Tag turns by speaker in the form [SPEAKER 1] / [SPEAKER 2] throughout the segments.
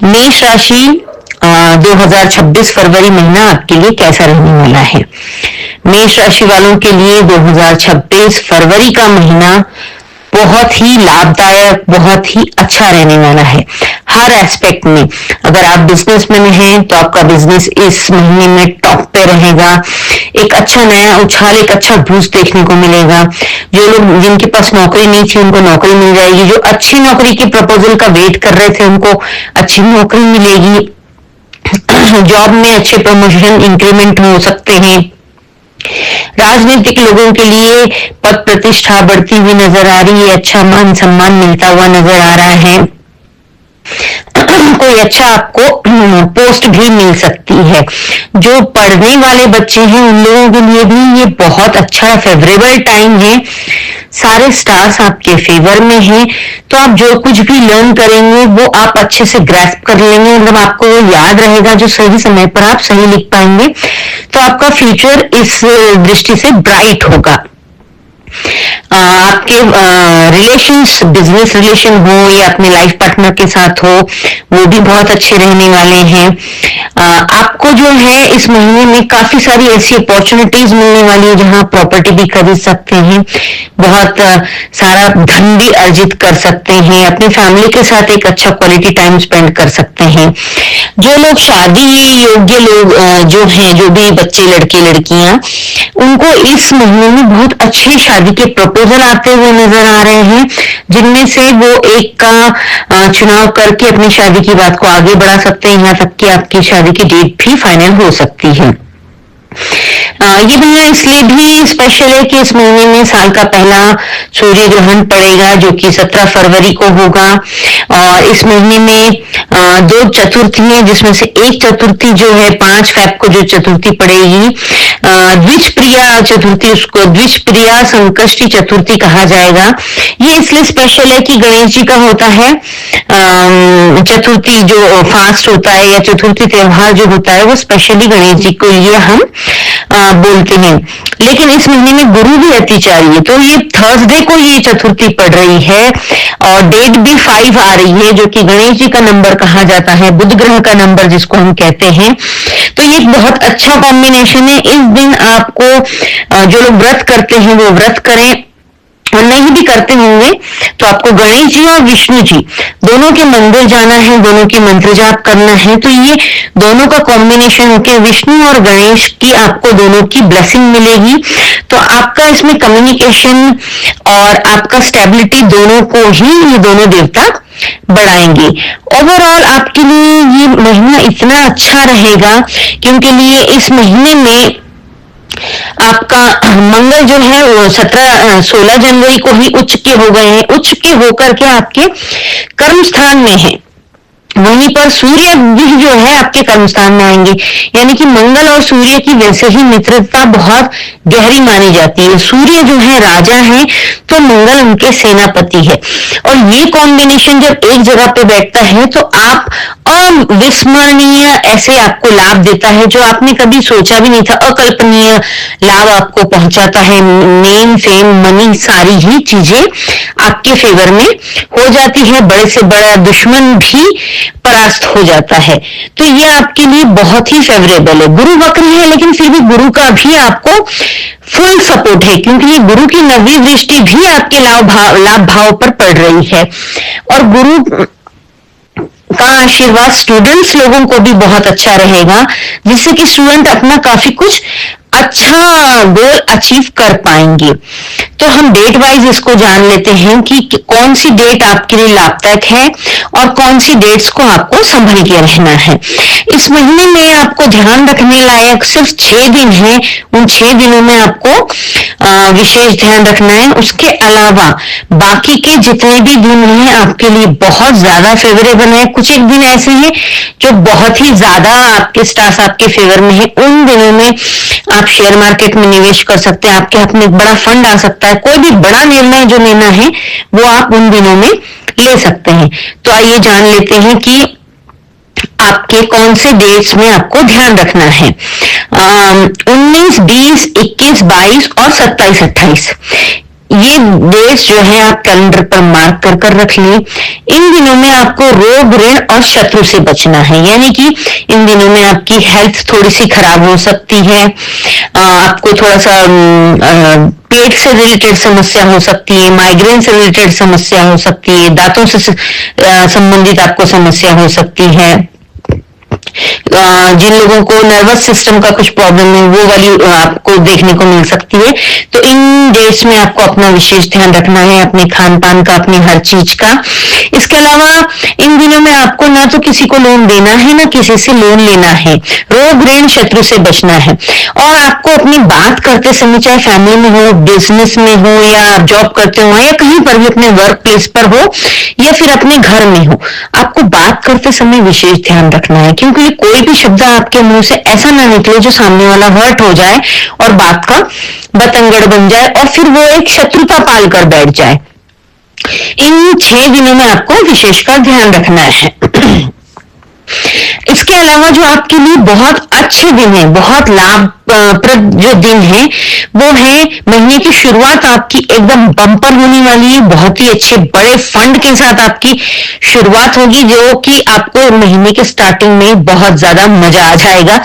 [SPEAKER 1] मेष राशि 2026 फरवरी महीना आपके लिए कैसा रहने वाला है। मेष राशि वालों के लिए 2026 फरवरी का महीना बहुत ही लाभदायक, बहुत ही अच्छा रहने वाला है हर एस्पेक्ट में। अगर आप बिजनेसमैन हैं तो आपका बिजनेस इस महीने में टॉप पे रहेगा। एक अच्छा नया उछाल, एक अच्छा बूस्ट देखने को मिलेगा। जो लोग जिनके पास नौकरी नहीं थी उनको नौकरी मिल जाएगी। जो अच्छी नौकरी की प्रपोजल का वेट कर रहे थे उनको अच्छी नौकरी मिलेगी। जॉब में अच्छे प्रमोशन, इंक्रीमेंट हो सकते हैं। राजनीतिक लोगों के लिए पद प्रतिष्ठा बढ़ती हुई नजर आ रही है। अच्छा मान सम्मान मिलता हुआ नजर आ रहा है। कोई अच्छा आपको पोस्ट भी मिल सकती है। जो पढ़ने वाले बच्चे हैं उन लोगों के लिए भी ये बहुत अच्छा फेवरेबल टाइम है। सारे स्टार्स आपके फेवर में हैं, तो आप जो कुछ भी लर्न करेंगे वो आप अच्छे से ग्रैस्प कर लेंगे। मतलब आपको वो याद रहेगा, जो सही समय पर आप सही लिख पाएंगे, तो आपका फ्यूचर इस दृष्टि से ब्राइट होगा। आपके रिलेशंस, बिजनेस रिलेशन हो या अपने लाइफ पार्टनर के साथ हो, वो भी बहुत अच्छे रहने वाले हैं। आपको जो है इस महीने में काफी सारी ऐसी अपॉर्चुनिटीज मिलने वाली है जहां प्रॉपर्टी भी खरीद सकते हैं, बहुत सारा धन भी अर्जित कर सकते हैं, अपनी फैमिली के साथ एक अच्छा क्वालिटी टाइम स्पेंड कर सकते हैं। जो लोग शादी योग्य लोग जो हैं, जो भी बच्चे, लड़के लड़कियां, उनको इस महीने में बहुत अच्छे शादी के प्रपोजल आते हुए नजर आ रहे हैं, जिनमें से वो एक का चुनाव करके अपनी शादी की बात को आगे बढ़ा सकते हैं। यहाँ तक कि आपकी शादी की डेट भी फाइनल हो सकती है। ये महीना इसलिए भी स्पेशल है कि इस महीने में साल का पहला सूर्य ग्रहण पड़ेगा, जो कि 17 फरवरी को होगा। और इस महीने में 2 चतुर्थी है, जिसमें से एक चतुर्थी जो है 5 फैब को जो चतुर्थी पड़ेगी, द्विजप्रिया चतुर्थी, उसको द्विजप्रिया संकष्टी चतुर्थी कहा जाएगा। ये इसलिए स्पेशल है कि गणेश जी का होता है चतुर्थी, जो फास्ट होता है या चतुर्थी त्योहार जो होता है वो स्पेशली गणेश जी को लिए हम बोलते हैं। लेकिन इस महीने में गुरु भी अतिचारी है, तो ये थर्सडे को ये चतुर्थी पड़ रही है और डेट भी 5 आ रही है, जो कि गणेश जी का नंबर कहा जाता है, बुध ग्रह का नंबर जिसको हम कहते हैं। तो ये बहुत अच्छा कॉम्बिनेशन है। इस दिन आपको जो लोग व्रत करते हैं वो व्रत करें, और नहीं भी करते होंगे तो आपको गणेश जी और विष्णु जी दोनों के मंदिर जाना है, दोनों की मंत्र जाप करना है। तो ये दोनों का कॉम्बिनेशन होकर विष्णु और गणेश की आपको दोनों की ब्लेसिंग मिलेगी। तो आपका इसमें कम्युनिकेशन और आपका स्टेबिलिटी दोनों को ही ये दोनों देवता बढ़ाएंगे। ओवरऑल आपके लिए ये महीना इतना अच्छा रहेगा क्योंकि लिए इस महीने में आपका मंगल जो है वो 16 जनवरी को ही उच्च के हो गए हैं। उच्च के होकर के आपके कर्म स्थान में है। वहीं पर सूर्य भी जो है आपके कर्म स्थान में आएंगे, यानी कि मंगल और सूर्य की वैसे ही मित्रता बहुत गहरी मानी जाती है। सूर्य जो है राजा है तो मंगल उनके सेनापति है, और ये कॉम्बिनेशन जब एक जगह पे बैठता है तो आप अविस्मरणीय ऐसे आपको लाभ देता है जो आपने कभी सोचा भी नहीं था। अकल्पनीय लाभ आपको पहुंचाता है। नेम, फेम, मनी, सारी ही चीजें आपके फेवर में हो जाती है। बड़े से बड़ा दुश्मन भी परास्त हो जाता है। तो ये आपके लिए बहुत ही फेवरेबल है। गुरु वक्र है लेकिन फिर भी गुरु का भी आपको फुल सपोर्ट है, क्योंकि ये गुरु की 9वीं दृष्टि भी आपके लाभ भाव पर पड़ रही है। और गुरु का आशीर्वाद स्टूडेंट्स लोगों को भी बहुत अच्छा रहेगा, जिससे कि स्टूडेंट अपना काफी कुछ अच्छा गोल अचीव कर पाएंगे। तो हम डेट वाइज इसको जान लेते हैं कि कौन सी डेट आपके लिए लाभदायक है और कौन सी डेट्स को आपको संभल के रहना है। इस महीने में आपको ध्यान रखने लायक सिर्फ 6 दिन है। उन 6 दिनों में आपको विशेष ध्यान रखना है। उसके अलावा बाकी के जितने भी दिन हैं आपके लिए बहुत ज्यादा फेवरेबल है। कुछ एक दिन ऐसे हैं जो बहुत ही ज्यादा आपके स्टार्स आपके फेवर में है। उन दिनों में आप शेयर मार्केट में निवेश कर सकते हैं। आपके हाथ में एक बड़ा फंड आ सकता है। कोई भी बड़ा निर्णय जो लेना है वो आप उन दिनों में ले सकते हैं। तो आइए जान लेते हैं कि आपके कौन से डेट्स में आपको ध्यान रखना है। 19, 20, 21, 22 और 27, 28 ये डेट्स जो है आप कैलेंडर पर मार्क कर कर रख लें। इन दिनों में आपको रोग, ऋण और शत्रु से बचना है, यानी कि इन दिनों में आपकी हेल्थ थोड़ी सी खराब हो सकती है, आपको थोड़ा सा पेट से रिलेटेड समस्या हो सकती है, माइग्रेन से रिलेटेड समस्या हो सकती है, दांतों से संबंधित आपको समस्या हो सकती है। जिन लोगों को नर्वस सिस्टम का कुछ प्रॉब्लम है वो वाली आपको देखने को मिल सकती है। तो इन डेट्स में आपको अपना विशेष ध्यान रखना है, अपने खान पान का, अपनी हर चीज का। इसके अलावा इन दिनों में आपको ना तो किसी को लोन देना है, ना किसी से लोन लेना है। रोग, ऋण, शत्रु से बचना है। और आपको अपनी बात करते समय, चाहे फैमिली में हो, बिजनेस में हो, या आप जॉब करते हो, या कहीं पर भी अपने वर्क प्लेस पर हो, या फिर अपने घर में हो, आपको बात करते समय विशेष ध्यान रखना है, क्योंकि कोई भी शब्द आपके मुंह से ऐसा ना निकले जो सामने वाला हर्ट हो जाए और बात का बतंगड़ बन जाए और फिर वो एक शत्रुता पाल कर बैठ जाए। इन 6 दिनों में आपको विशेषकर ध्यान रखना है। इसके अलावा जो आपके लिए बहुत अच्छे दिन है, बहुत लाभप्रद जो दिन है, वो है महीने की शुरुआत आपकी एकदम बम्पर होने वाली है। बहुत ही अच्छे बड़े फंड के साथ आपकी शुरुआत होगी, जो कि आपको महीने के स्टार्टिंग में बहुत ज्यादा मजा आ जाएगा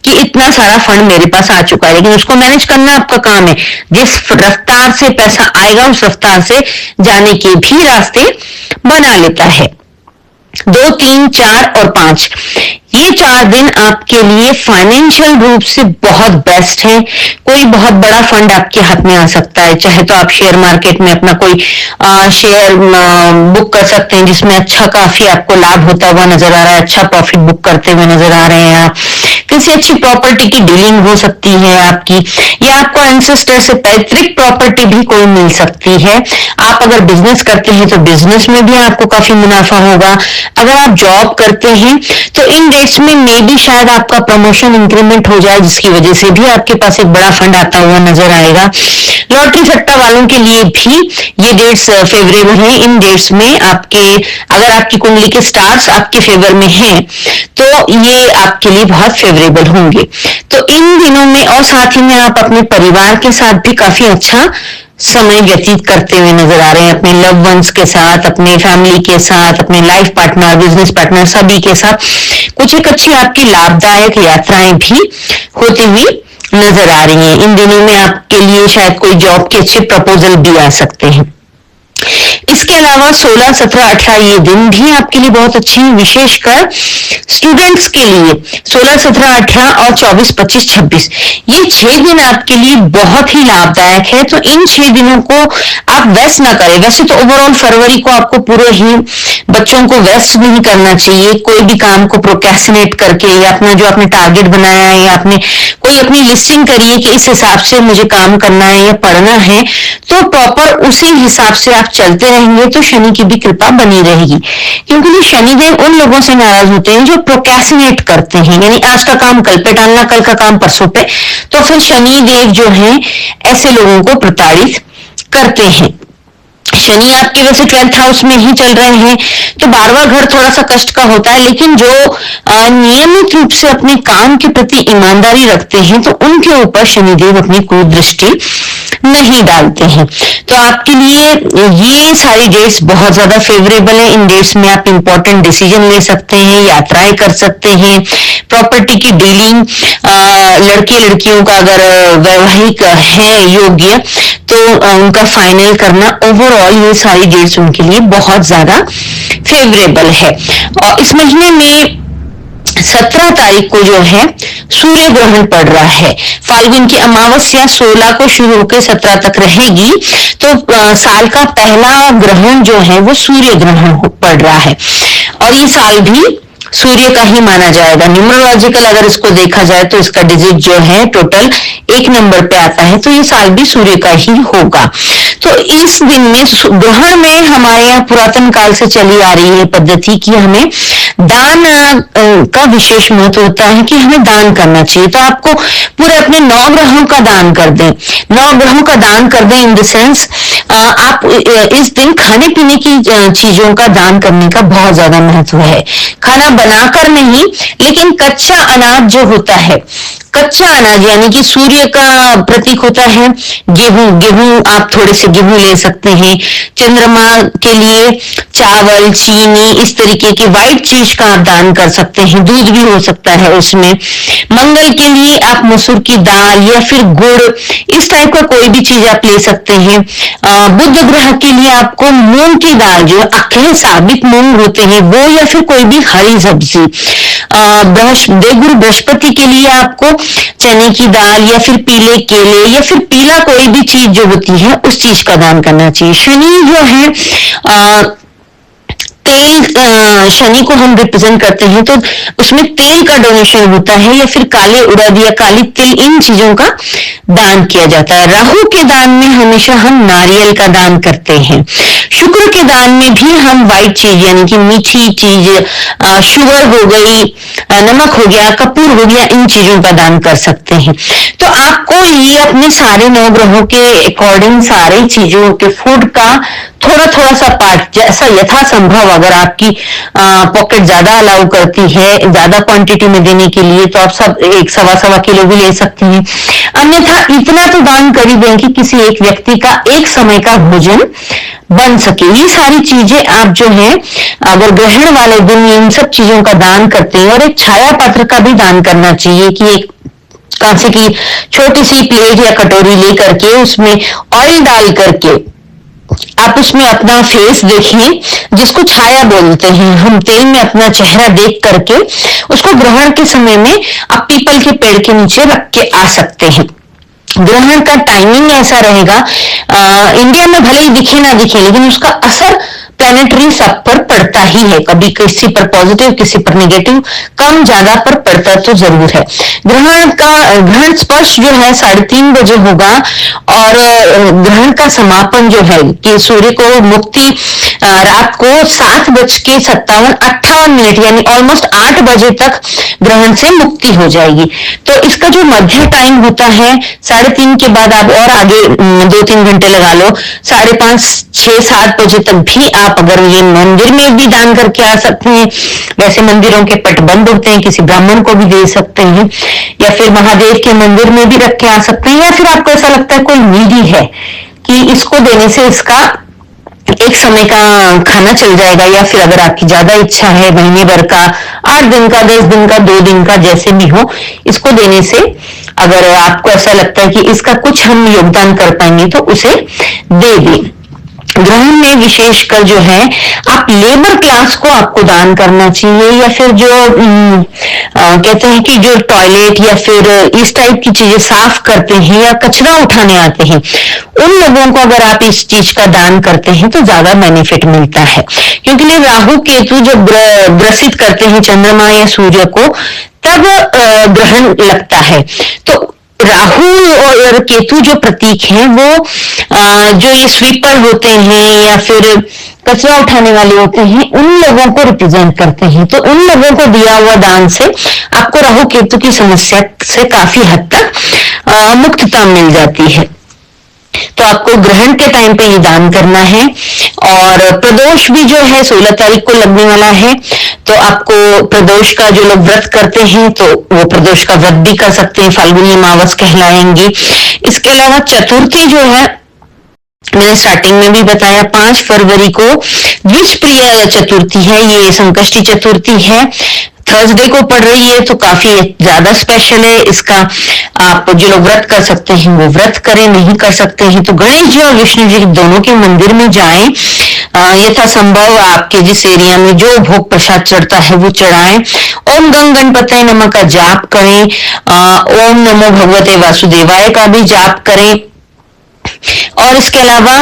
[SPEAKER 1] कि इतना सारा फंड मेरे पास आ चुका है। लेकिन उसको मैनेज करना आपका काम है। जिस रफ्तार से पैसा आएगा उस रफ्तार से जाने के भी रास्ते बना लेता है। 2, 3, 4 और 5 ये 4 दिन आपके लिए फाइनेंशियल रूप से बहुत बेस्ट है। कोई बहुत बड़ा फंड आपके हाथ में आ सकता है। चाहे तो आप शेयर मार्केट में अपना कोई शेयर बुक कर सकते हैं, जिसमें अच्छा काफी आपको लाभ होता हुआ नजर आ रहा है, अच्छा प्रॉफिट बुक करते हुए नजर आ रहे हैं आप। किसी अच्छी प्रॉपर्टी की डीलिंग हो सकती है आपकी, या आपको एंसेस्टर से पैतृक प्रॉपर्टी भी कोई मिल सकती है। आप अगर बिजनेस करते हैं तो बिजनेस में भी आपको काफी मुनाफा होगा। अगर आप जॉब करते हैं तो इन डेट्स में मे भी शायद आपका प्रमोशन इंक्रीमेंट हो जाए, जिसकी वजह से भी आपके पास एक बड़ा फंड आता हुआ नजर आएगा। लॉटरी सट्टा वालों के लिए भी ये डेट्स फेवरेबल हैं। इन डेट्स में आपके, अगर आपकी कुंडली के स्टार्स आपके फेवर में हैं तो ये आपके लिए बहुत फेवरेबल होंगे। तो इन दिनों में, और साथ ही में आप अपने परिवार के साथ भी काफी अच्छा समय व्यतीत करते हुए नजर आ रहे हैं, अपने लव वंस के साथ, अपने फैमिली के साथ, अपने लाइफ पार्टनर, बिजनेस पार्टनर, सभी के साथ कुछ एक अच्छी आपकी लाभदायक यात्राएं भी होती हुई नजर आ रही हैं। इन दिनों में आपके लिए शायद कोई जॉब के अच्छे प्रपोजल भी आ सकते हैं। इसके अलावा 16, 17, 18 ये दिन भी आपके लिए बहुत अच्छे हैं, विशेषकर स्टूडेंट्स के लिए। 16, 17, 18 और 24, 25, 26 ये 6 दिन आपके लिए बहुत ही लाभदायक है। तो इन 6 दिनों को आप वेस्ट ना करें। वैसे तो ओवरऑल फरवरी को आपको पूरे ही बच्चों को वेस्ट नहीं करना चाहिए। कोई भी काम को प्रोक्रेस्टिनेट करके, या अपना जो आपने टारगेट बनाया है, या आपने कोई अपनी लिस्टिंग करी है कि इस हिसाब से मुझे काम करना है या पढ़ना है, तो प्रॉपर उसी हिसाब से आप चलते रहेंगे तो शनि की भी कृपा बनी रहेगी। क्योंकि शनिदेव उन लोगों से नाराज होते हैं जो प्रोक्रेस्टिनेट करते हैं, यानी आज का काम कल पे टालना, कल का काम परसों पे। तो फिर शनिदेव जो है ऐसे लोगों को प्रताड़ित करते हैं। शनि आपके वैसे 12th हाउस में ही चल रहे हैं, तो 12वां घर थोड़ा सा कष्ट का होता है। लेकिन जो नियमित रूप से अपने काम के प्रति ईमानदारी रखते हैं तो उनके ऊपर शनिदेव अपनी कोई दृष्टि नहीं डालते हैं। तो आपके लिए ये सारी डेट्स बहुत ज्यादा फेवरेबल है। इन डेट्स में आप इंपॉर्टेंट डिसीजन ले सकते हैं, यात्राएं कर सकते हैं, प्रॉपर्टी की डीलिंग, लड़के लड़कियों का अगर वैवाहिक है योग्य तो उनका फाइनल करना, ओवरऑल ये सारी डेट्स उनके लिए बहुत ज्यादा फेवरेबल है। और इस महीने में 17 तारीख को जो है सूर्य ग्रहण पड़ रहा है। फाल्गुन की अमावस्या 16 को शुरू होकर 17 तक रहेगी। तो साल का पहला ग्रहण जो है वो सूर्य ग्रहण पड़ रहा है, और ये साल भी सूर्य का ही माना जाएगा। न्यूमरोलॉजिकल अगर इसको देखा जाए तो इसका डिजिट जो है टोटल 1 नंबर पे आता है, तो ये साल भी सूर्य का ही होगा। तो इस दिन में ग्रहण में हमारे यहाँ पुरातन काल से चली आ रही है पद्धति कि हमें दान का विशेष महत्व होता है कि हमें दान करना चाहिए। तो आपको पूरे अपने 9 ग्रहों का दान कर दें, 9 ग्रहों का दान कर दें इन द सेंस आप इस दिन खाने पीने की चीजों का दान करने का बहुत ज्यादा महत्व है। खाना बनाकर नहीं, लेकिन कच्चा अनाज जो होता है, कच्चा अनाज यानी कि सूर्य का प्रतीक होता है गेहूं, गेहूं आप थोड़े से गेहूं ले सकते हैं। चंद्रमा के लिए चावल, चीनी, इस तरीके की व्हाइट चीज का आप दान कर सकते हैं, दूध भी हो सकता है उसमें। मंगल के लिए आप मसूर की दाल या फिर गुड़, इस टाइप का कोई भी चीज आप ले सकते हैं। बुध ग्रह के लिए आपको मूंग की दाल, जो अकेले साबित मूंग होते हैं वो, या फिर कोई भी हरी सब्जी। देवगुरु बृहस्पति के लिए आपको चने की दाल या फिर पीले केले या फिर पीला कोई भी चीज जो होती है उस चीज का दान करना चाहिए। शनि जो है तेल, शनि को हम रिप्रेजेंट करते हैं, तो उसमें तेल का डोनेशन होता है या फिर काले उड़द या काली तिल, इन चीजों का दान किया जाता है। राहु के दान में हमेशा हम नारियल का दान करते हैं। शुक्र के दान में भी हम व्हाइट चीज यानी कि मीठी चीज, शुगर हो गई, नमक हो गया, कपूर हो गया, इन चीजों का दान कर सकते हैं। तो आपको ये अपने सारे 9 ग्रहों के अकॉर्डिंग सारी चीजों के फूड का थोड़ा थोड़ा सा पार्ट, जैसा यथासंभव, अगर आपकी पॉकेट ज्यादा अलाउ करती है ज्यादा क्वांटिटी में देने के लिए, तो आप सब 1-1.25 किलो भी ले सकती हैं। अन्यथा इतना तो दान कर ही दें कि किसी एक व्यक्ति का एक समय का भोजन बन सके। ये सारी चीजें आप जो है अगर ग्रहण वाले दिन इन सब चीजों का दान करते हैं, और एक छाया पात्र का भी दान करना चाहिए कि एक कांसे की छोटी सी प्लेट या कटोरी लेकर के उसमें ऑयल डाल करके आप उसमें अपना फेस देखिए, जिसको छाया बोलते हैं हम, तेल में अपना चेहरा देख करके उसको ग्रहण के समय में आप पीपल के पेड़ के नीचे रख के आ सकते हैं। ग्रहण का टाइमिंग ऐसा रहेगा, इंडिया में भले ही दिखे ना दिखे, लेकिन उसका असर प्लैनेटरी सब पर पड़ता ही है, कभी किसी पर पॉजिटिव किसी पर नेगेटिव, कम ज्यादा पर पड़ता तो जरूर है। ग्रहण स्पर्श जो है 3:30 बजे होगा, और ग्रहण का समापन जो है कि सूर्य को मुक्ति रात को 7:57-58 यानी ऑलमोस्ट 8 बजे तक ग्रहण से मुक्ति हो जाएगी। तो इसका जो मध्य टाइम होता है 3:30 के बाद आप और आगे 2-3 घंटे लगा लो, 5:30, 6, 7 बजे तक भी आप अगर ये मंदिर में भी दान करके आ सकते हैं। वैसे मंदिरों के पट बंद होते हैं, किसी ब्राह्मण को भी दे सकते हैं, या फिर महादेव के मंदिर में भी रख के आ सकते हैं, या फिर आपको ऐसा लगता है कोई नीडी है कि इसको देने से इसका एक समय का खाना चल जाएगा, या फिर अगर आपकी ज्यादा इच्छा है महीने भर का, 8 दिन का, 10 दिन का, 2 दिन का, जैसे भी हो, इसको देने से अगर आपको ऐसा लगता है कि इसका कुछ हम योगदान कर पाएंगे तो उसे दे दें। ग्रहण में विशेषकर जो है आप लेबर क्लास को आपको दान करना चाहिए, या फिर जो कहते हैं कि जो टॉयलेट या फिर इस टाइप की चीजें साफ करते हैं या कचरा उठाने आते हैं, उन लोगों को अगर आप इस चीज का दान करते हैं तो ज्यादा बेनिफिट मिलता है। क्योंकि राहु केतु जब ग्रसित करते हैं चंद्रमा या सूर्य को, तब ग्रहण लगता है। तो राहु और केतु जो प्रतीक हैं वो जो ये स्वीपर होते हैं या फिर कचरा उठाने वाले होते हैं, उन लोगों को रिप्रेजेंट करते हैं। तो उन लोगों को दिया हुआ दान से आपको राहु केतु की समस्या से काफी हद तक मुक्तता मिल जाती है। तो आपको ग्रहण के टाइम पे ये दान करना है। और प्रदोष भी जो है 16 तारीख को लगने वाला है, तो आपको प्रदोष का जो लोग व्रत करते हैं तो वो प्रदोष का व्रत भी कर सकते हैं, फाल्गुनी अमावस कहलाएंगे। इसके अलावा चतुर्थी जो है मैंने स्टार्टिंग में भी बताया, 5 फरवरी को द्विजप्रिय चतुर्थी है, ये संकष्टी चतुर्थी है, थर्सडे को पड़ रही है, तो काफी ज्यादा स्पेशल है। इसका आप जो लोग व्रत कर सकते हैं वो व्रत करें, नहीं कर सकते हैं तो गणेश जी और विष्णु जी दोनों के मंदिर में जाएं, यथासंभव आपके जिस एरिया में जो भोग प्रसाद चढ़ता है वो चढ़ाएं। ओम गंग गणपतये नमः का जाप करें, ओम नमो भगवते वासुदेवाय का भी जाप करें। और इसके अलावा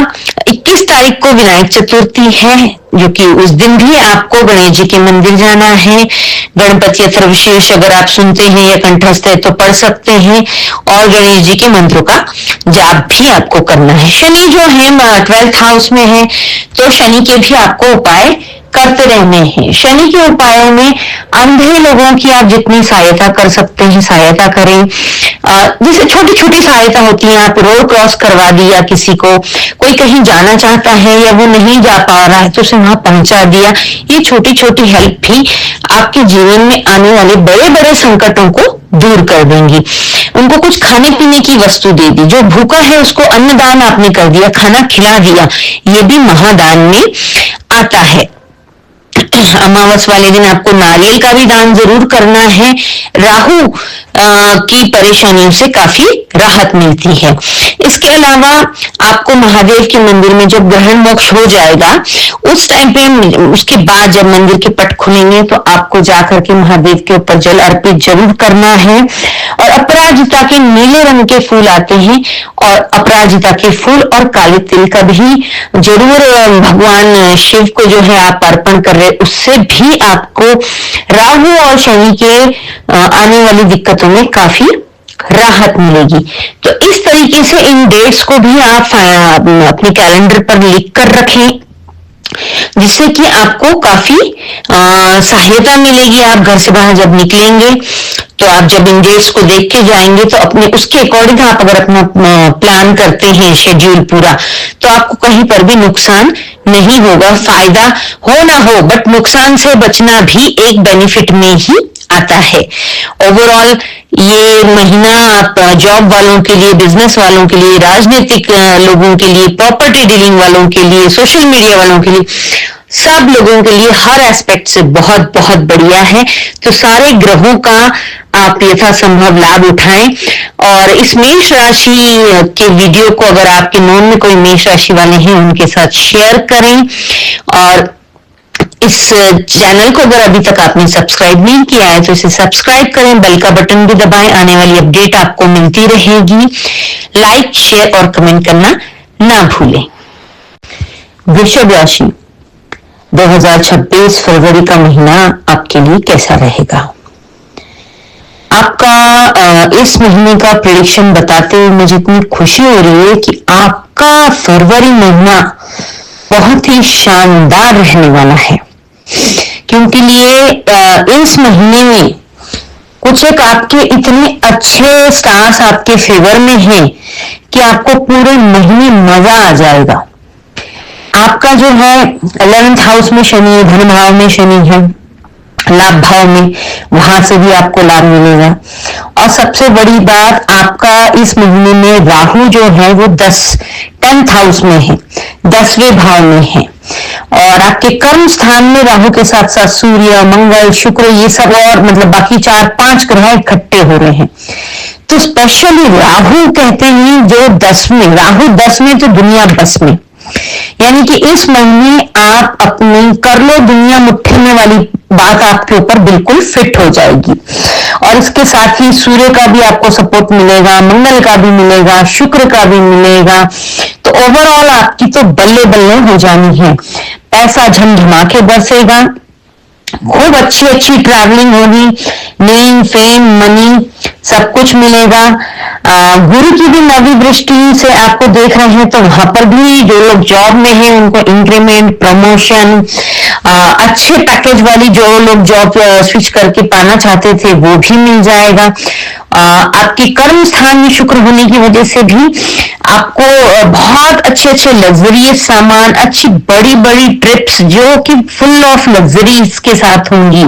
[SPEAKER 1] 21 तारीख को विनायक चतुर्थी है, जो कि उस दिन भी आपको गणेश जी के मंदिर जाना है। गणपति अथर्वशीर्ष अगर आप सुनते हैं या कंठस्थ है तो पढ़ सकते हैं, और गणेश जी के मंत्रों का जाप भी आपको करना है। शनि जो है 12th हाउस में है, तो शनि के भी आपको उपाय करते रहने हैं। शनि के उपायों में अंधे लोगों की आप जितनी सहायता कर सकते हैं सहायता करें। जैसे छोटी छोटी सहायता होती है, आप रोड क्रॉस करवा दिया किसी को, कोई कहीं जाना चाहता है या वो नहीं जा पा रहा है तो उसे वहां पहुंचा दिया। ये छोटी छोटी हेल्प भी आपके जीवन में आने वाले बड़े बड़े संकटों को दूर कर देंगी। उनको कुछ खाने पीने की वस्तु दे दी, जो भूखा है उसको अन्नदान आपने कर दिया, खाना खिला दिया, ये भी महादान में आता है। अमावस वाले दिन आपको नारियल का भी दान जरूर करना है। राहु की परेशानियों से काफी राहत मिलती है। इसके अलावा आपको महादेव के मंदिर में जब ग्रहण मोक्ष हो जाएगा उस टाइम पे, उसके बाद जब मंदिर के पट खुलेंगे तो आपको जाकर के महादेव के ऊपर जल अर्पित जरूर करना है। और अपराजिता के नीले रंग के फूल आते हैं, और अपराजिता के फूल और काले तिल का भी जरूर भगवान शिव को जो है आप अर्पण कर रहे, उससे भी आपको राहु और शनि के आने वाली दिक्कतों में काफी राहत मिलेगी। तो इस तरीके से इन डेट्स को भी आप अपने कैलेंडर पर लिख कर रखें, जिससे कि आपको काफी सहायता मिलेगी। आप घर से बाहर जब निकलेंगे तो आप जब इन डेट्स को देख के जाएंगे तो अपने उसके अकॉर्डिंग आप अगर अपना प्लान करते हैं शेड्यूल पूरा, तो आपको कहीं पर भी नुकसान नहीं होगा। फायदा हो ना हो, बट नुकसान से बचना भी एक बेनिफिट में ही आता है। ओवरऑल ये महीना आप जॉब वालों के लिए, बिजनेस वालों के लिए, राजनीतिक लोगों के लिए, प्रॉपर्टी डीलिंग वालों के लिए, सोशल मीडिया वालों के लिए, सब लोगों के लिए हर एस्पेक्ट से बहुत बहुत बढ़िया है। तो सारे ग्रहों का आप यथासंभव लाभ उठाएं, और इस मेष राशि के वीडियो को अगर आपके नोन में कोई मेष राशि वाले हैं उनके साथ शेयर करें। और इस चैनल को अगर अभी तक आपने सब्सक्राइब नहीं किया है तो इसे सब्सक्राइब करें, बेल का बटन भी दबाएं, आने वाली अपडेट आपको मिलती रहेगी। लाइक, शेयर और कमेंट करना ना भूलें। वृषभ राशि 2026 फरवरी का महीना आपके लिए कैसा रहेगा? आपका इस महीने का प्रेडिक्शन बताते हुए मुझे इतनी खुशी हो रही है कि आपका फरवरी महीना बहुत ही शानदार रहने वाला है, क्योंकि लिए इस महीने में कुछ एक आपके इतने अच्छे स्टार्स आपके फेवर में हैं कि आपको पूरे महीने मजा आ जाएगा। आपका जो है 11th हाउस में शनि है, धन भाव में शनि है, लाभ भाव में, वहां से भी आपको लाभ मिलेगा। और सबसे बड़ी बात, आपका इस महीने में राहु जो है वो 10th हाउस में है, 10वें भाव में है, और आपके कर्म स्थान में राहु के साथ साथ सूर्य, मंगल, शुक्र, ये सब और मतलब बाकी 4-5 ग्रह इकट्ठे हो रहे हैं। तो स्पेशली राहु कहते हैं जो 10 में, राहु 10 में तो दुनिया बस में, यानी कि इस महीने आप अपनी कर लो दुनिया मुट्ठी में वाली बात आपके ऊपर बिल्कुल फिट हो जाएगी। और इसके साथ ही सूर्य का भी आपको सपोर्ट मिलेगा, मंगल का भी मिलेगा, शुक्र का भी मिलेगा। तो ओवरऑल आपकी तो बल्ले बल्ले हो जानी है। पैसा झमझमा के बरसेगा, खूब अच्छी अच्छी ट्रैवलिंग होगी, नेम, फेम, मनी सब कुछ मिलेगा। गुरु की भी नवी दृष्टि से आपको देख रहे हैं, तो वहां पर भी जो लोग जॉब में हैं उनको इंक्रीमेंट, प्रमोशन, अच्छे पैकेज वाली जो लोग जॉब स्विच करके पाना चाहते थे वो भी मिल जाएगा। आपकी कर्म स्थान में शुक्र होने की वजह से भी आपको बहुत अच्छे अच्छे लग्जरियस सामान, अच्छी बड़ी बड़ी ट्रिप्स जो कि फुल ऑफ लग्जरीज के साथ होंगी।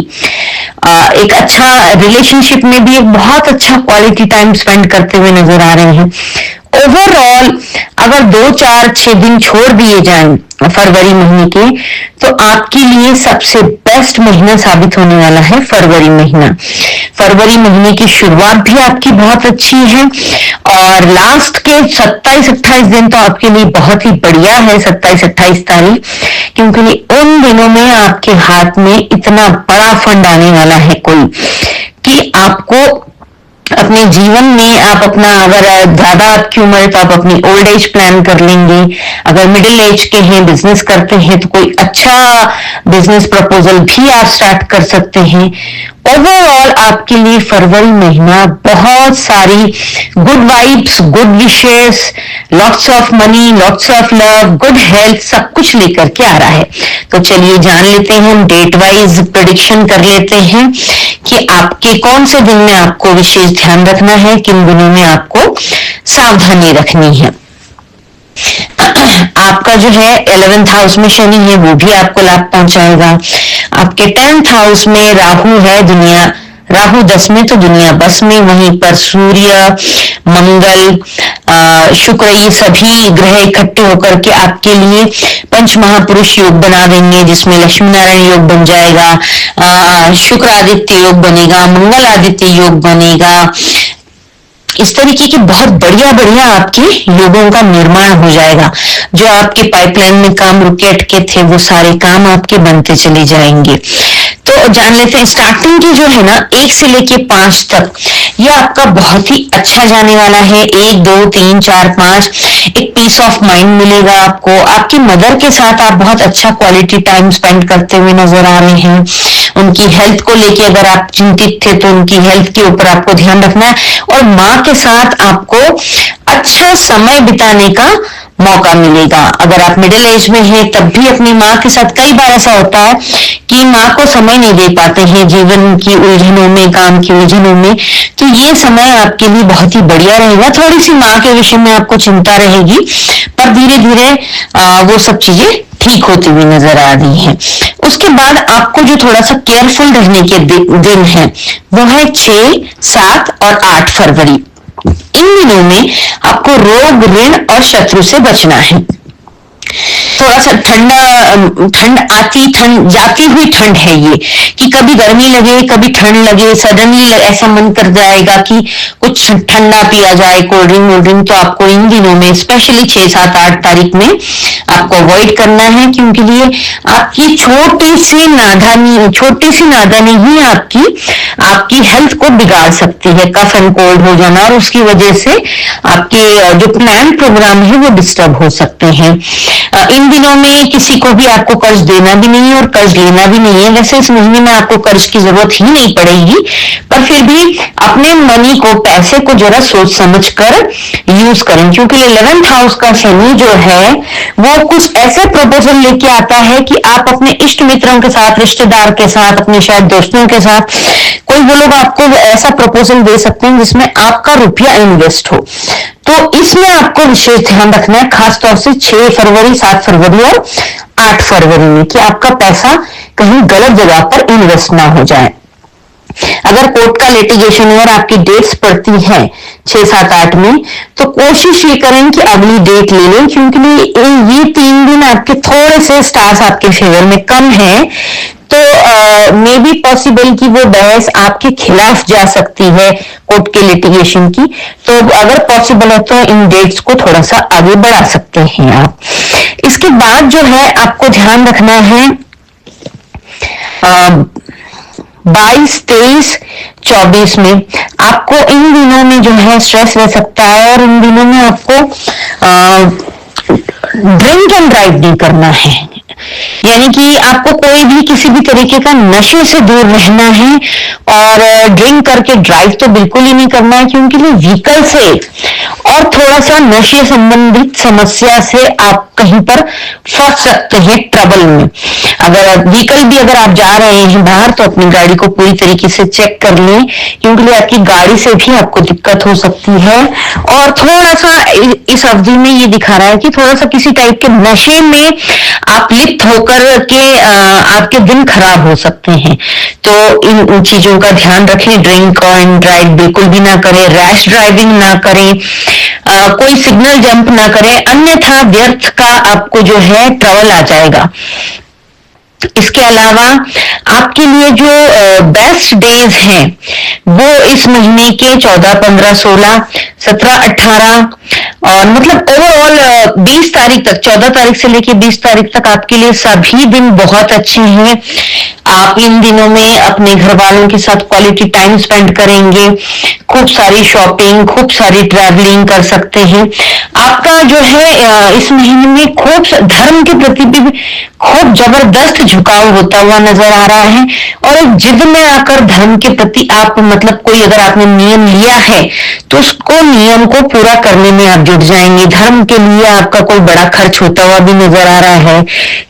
[SPEAKER 1] एक अच्छा रिलेशनशिप में भी एक बहुत अच्छा क्वालिटी टाइम स्पेंड करते हुए नजर आ रहे हैं। ओवरऑल अगर 2-4-6 दिन छोड़ दिए जाएं फरवरी महीने के, तो आपके लिए सबसे बेस्ट महीना साबित होने वाला है फरवरी महीना। फरवरी महीने की शुरुआत भी आपकी बहुत अच्छी है, और लास्ट के 27-28 दिन तो आपके लिए बहुत ही बढ़िया है, 27-28 तारीख, क्योंकि उन दिनों में आपके हाथ में इतना बड़ा फंड आने वाला है कोई, कि आपको अपने जीवन में आप अपना, अगर ज्यादा आपकी उम्र है तो आप अपनी ओल्ड एज प्लान कर लेंगे। अगर मिडिल एज के हैं, बिजनेस करते हैं, तो कोई अच्छा बिजनेस प्रपोजल भी आप स्टार्ट कर सकते हैं। ओवरऑल आपके लिए फरवरी महीना बहुत सारी good vibes, good wishes, lots of money, lots of love, good health, सब कुछ लेकर के आ रहा है। तो चलिए जान लेते हैं, हम डेट वाइज प्रेडिक्शन कर लेते हैं कि आपके कौन से दिन में आपको विशेष ध्यान रखना है, किन दिनों में आपको सावधानी रखनी है। आपका जो है 11th हाउस में शनि है, वो भी आपको लाभ पहुंचाएगा। आपके 10th हाउस में राहु है, राहु 10 में तो दुनिया बस में। वहीं पर सूर्य, मंगल, शुक्र, ये सभी ग्रह इकट्ठे होकर के आपके लिए पंच महापुरुष योग बना देंगे, जिसमें लक्ष्मी नारायण योग बन जाएगा, शुक्र आदित्य योग बनेगा, मंगल आदित्य योग बनेगा। इस तरीके के बहुत बढ़िया बढ़िया आपके योगों का निर्माण हो जाएगा। जो आपके पाइपलाइन में काम रुके अटके थे, वो सारे काम आपके बनते चले जाएंगे। तो जान लेते हैं, स्टार्टिंग की जो है ना 1 से लेके 5 तक, ये आपका बहुत ही अच्छा जाने वाला है। 1, 2, 3, 4, 5 एक पीस ऑफ माइंड मिलेगा आपको। आपकी मदर के साथ आप बहुत अच्छा क्वालिटी टाइम स्पेंड करते हुए नजर आ रहे हैं। उनकी हेल्थ को लेके अगर आप चिंतित थे तो उनकी हेल्थ के ऊपर आपको ध्यान रखना है, और माँ के साथ आपको अच्छा समय बिताने का मौका मिलेगा। अगर आप मिडिल एज में हैं तब भी अपनी माँ के साथ, कई बार ऐसा होता है कि माँ को समय नहीं दे पाते हैं जीवन की उलझनों में, काम की उलझनों में, तो ये समय आपके लिए बहुत ही बढ़िया रहेगा। थोड़ी सी माँ के विषय में आपको चिंता रहेगी, पर धीरे धीरे वो सब चीजें ठीक होती हुई नजर आ रही है। उसके बाद आपको जो थोड़ा सा केयरफुल रहने के दिन है, वो है 6, 7 और 8 फरवरी। इन दिनों में आपको रोग, ऋण और शत्रु से बचना है। थोड़ा सा ठंड जाती हुई ठंड है ये, कि कभी गर्मी लगे, कभी ठंड लगे, सडनली ऐसा मन कर जाएगा कि कुछ ठंडा पिया जाए, कोल्ड ड्रिंक, तो आपको इन दिनों में स्पेशली 6, 7, 8 तारीख में आपको अवॉइड करना है, क्योंकि लिए आपकी छोटी सी नादानी ही आपकी हेल्थ को बिगाड़ सकती है। कफ एंड कोल्ड हो जाना, और उसकी वजह से आपके जो प्लान प्रोग्राम है वो डिस्टर्ब हो सकते हैं। इन दिनों में किसी को भी आपको कर्ज देना भी नहीं है और कर्ज लेना भी नहीं है। वैसे इस महीने में आपको कर्ज की जरूरत ही नहीं पड़ेगी, पर फिर भी अपने मनी को, पैसे को जरा सोच समझ कर यूज करें, क्योंकि 11th हाउस का शनि जो है वो कुछ ऐसे प्रपोजल लेके आता है कि आप अपने इष्ट मित्रों के साथ, रिश्तेदार के साथ, अपने शायद दोस्तों के साथ, कोई वो लोग आपको ऐसा प्रपोजल दे सकते हैं जिसमें आपका रुपया इन्वेस्ट हो। तो इसमें आपको विशेष ध्यान रखना है, खासतौर से 6 फरवरी, 7 फरवरी और 8 फरवरी में, कि आपका पैसा कहीं गलत जगह पर इन्वेस्ट ना हो जाए। अगर कोर्ट का लिटिगेशन है और आपकी डेट्स पड़ती है 6, 7, 8 में, तो कोशिश ये करें कि अगली डेट ले लें, क्योंकि ये 3 दिन आपके थोड़े से स्टार्स आपके फेवर में कम है, तो मे बी पॉसिबल कि वो बहस आपके खिलाफ जा सकती है कोर्ट के लिटिगेशन की। तो अगर पॉसिबल है तो इन डेट्स को थोड़ा सा आगे बढ़ा सकते हैं आप। इसके बाद जो है आपको ध्यान रखना है 22, 23, 24 में आपको इन दिनों में जो है स्ट्रेस रह सकता है, और इन दिनों में आपको ड्रिंक एंड ड्राइव नहीं करना है। यानी कि आपको कोई भी किसी भी तरीके का नशे से दूर रहना है, और ड्रिंक करके ड्राइव तो बिल्कुल ही नहीं करना है, क्योंकि व्हीकल से और थोड़ा सा नशे संबंधित समस्या से आप कहीं पर फंस सकते हैं, ट्रबल में। अगर व्हीकल भी अगर आप जा रहे हैं बाहर, तो अपनी गाड़ी को पूरी तरीके से चेक कर लें, क्योंकि आपकी गाड़ी से भी आपको दिक्कत हो सकती है। और थोड़ा सा इस अवधि में ये दिखा रहा है कि थोड़ा सा किसी टाइप के नशे में आप लिप्त होकर के आपके दिन खराब हो सकते हैं। तो इन चीजों का ध्यान रखें। ड्रिंक एंड ड्राइव बिल्कुल भी ना करें, रैश ड्राइविंग ना करें, कोई सिग्नल जंप ना करें, अन्यथा व्यर्थ का आपको जो है ट्रबल आ जाएगा। इसके अलावा आपके लिए जो बेस्ट डेज हैं वो इस महीने के 14, 15, 16, 17, 18 और मतलब ओवरऑल 20 तारीख तक, 14 तारीख से लेके 20 तारीख तक आपके लिए सभी दिन बहुत अच्छे हैं। आप इन दिनों में अपने घर वालों के साथ क्वालिटी टाइम स्पेंड करेंगे, खूब सारी शॉपिंग, खूब सारी ट्रैवलिंग कर सकते हैं। आपका जो है इस महीने में खूब धर्म के प्रति भी खूब जबरदस्त झुकाव होता हुआ नजर आ रहा है, और एक जिद में आकर धर्म के प्रति आप मतलब कोई अगर आपने नियम लिया है तो उसको नियम को पूरा करने में आप जुट जाएंगे। धर्म के लिए आपका कोई बड़ा खर्च होता हुआ भी नजर आ रहा है।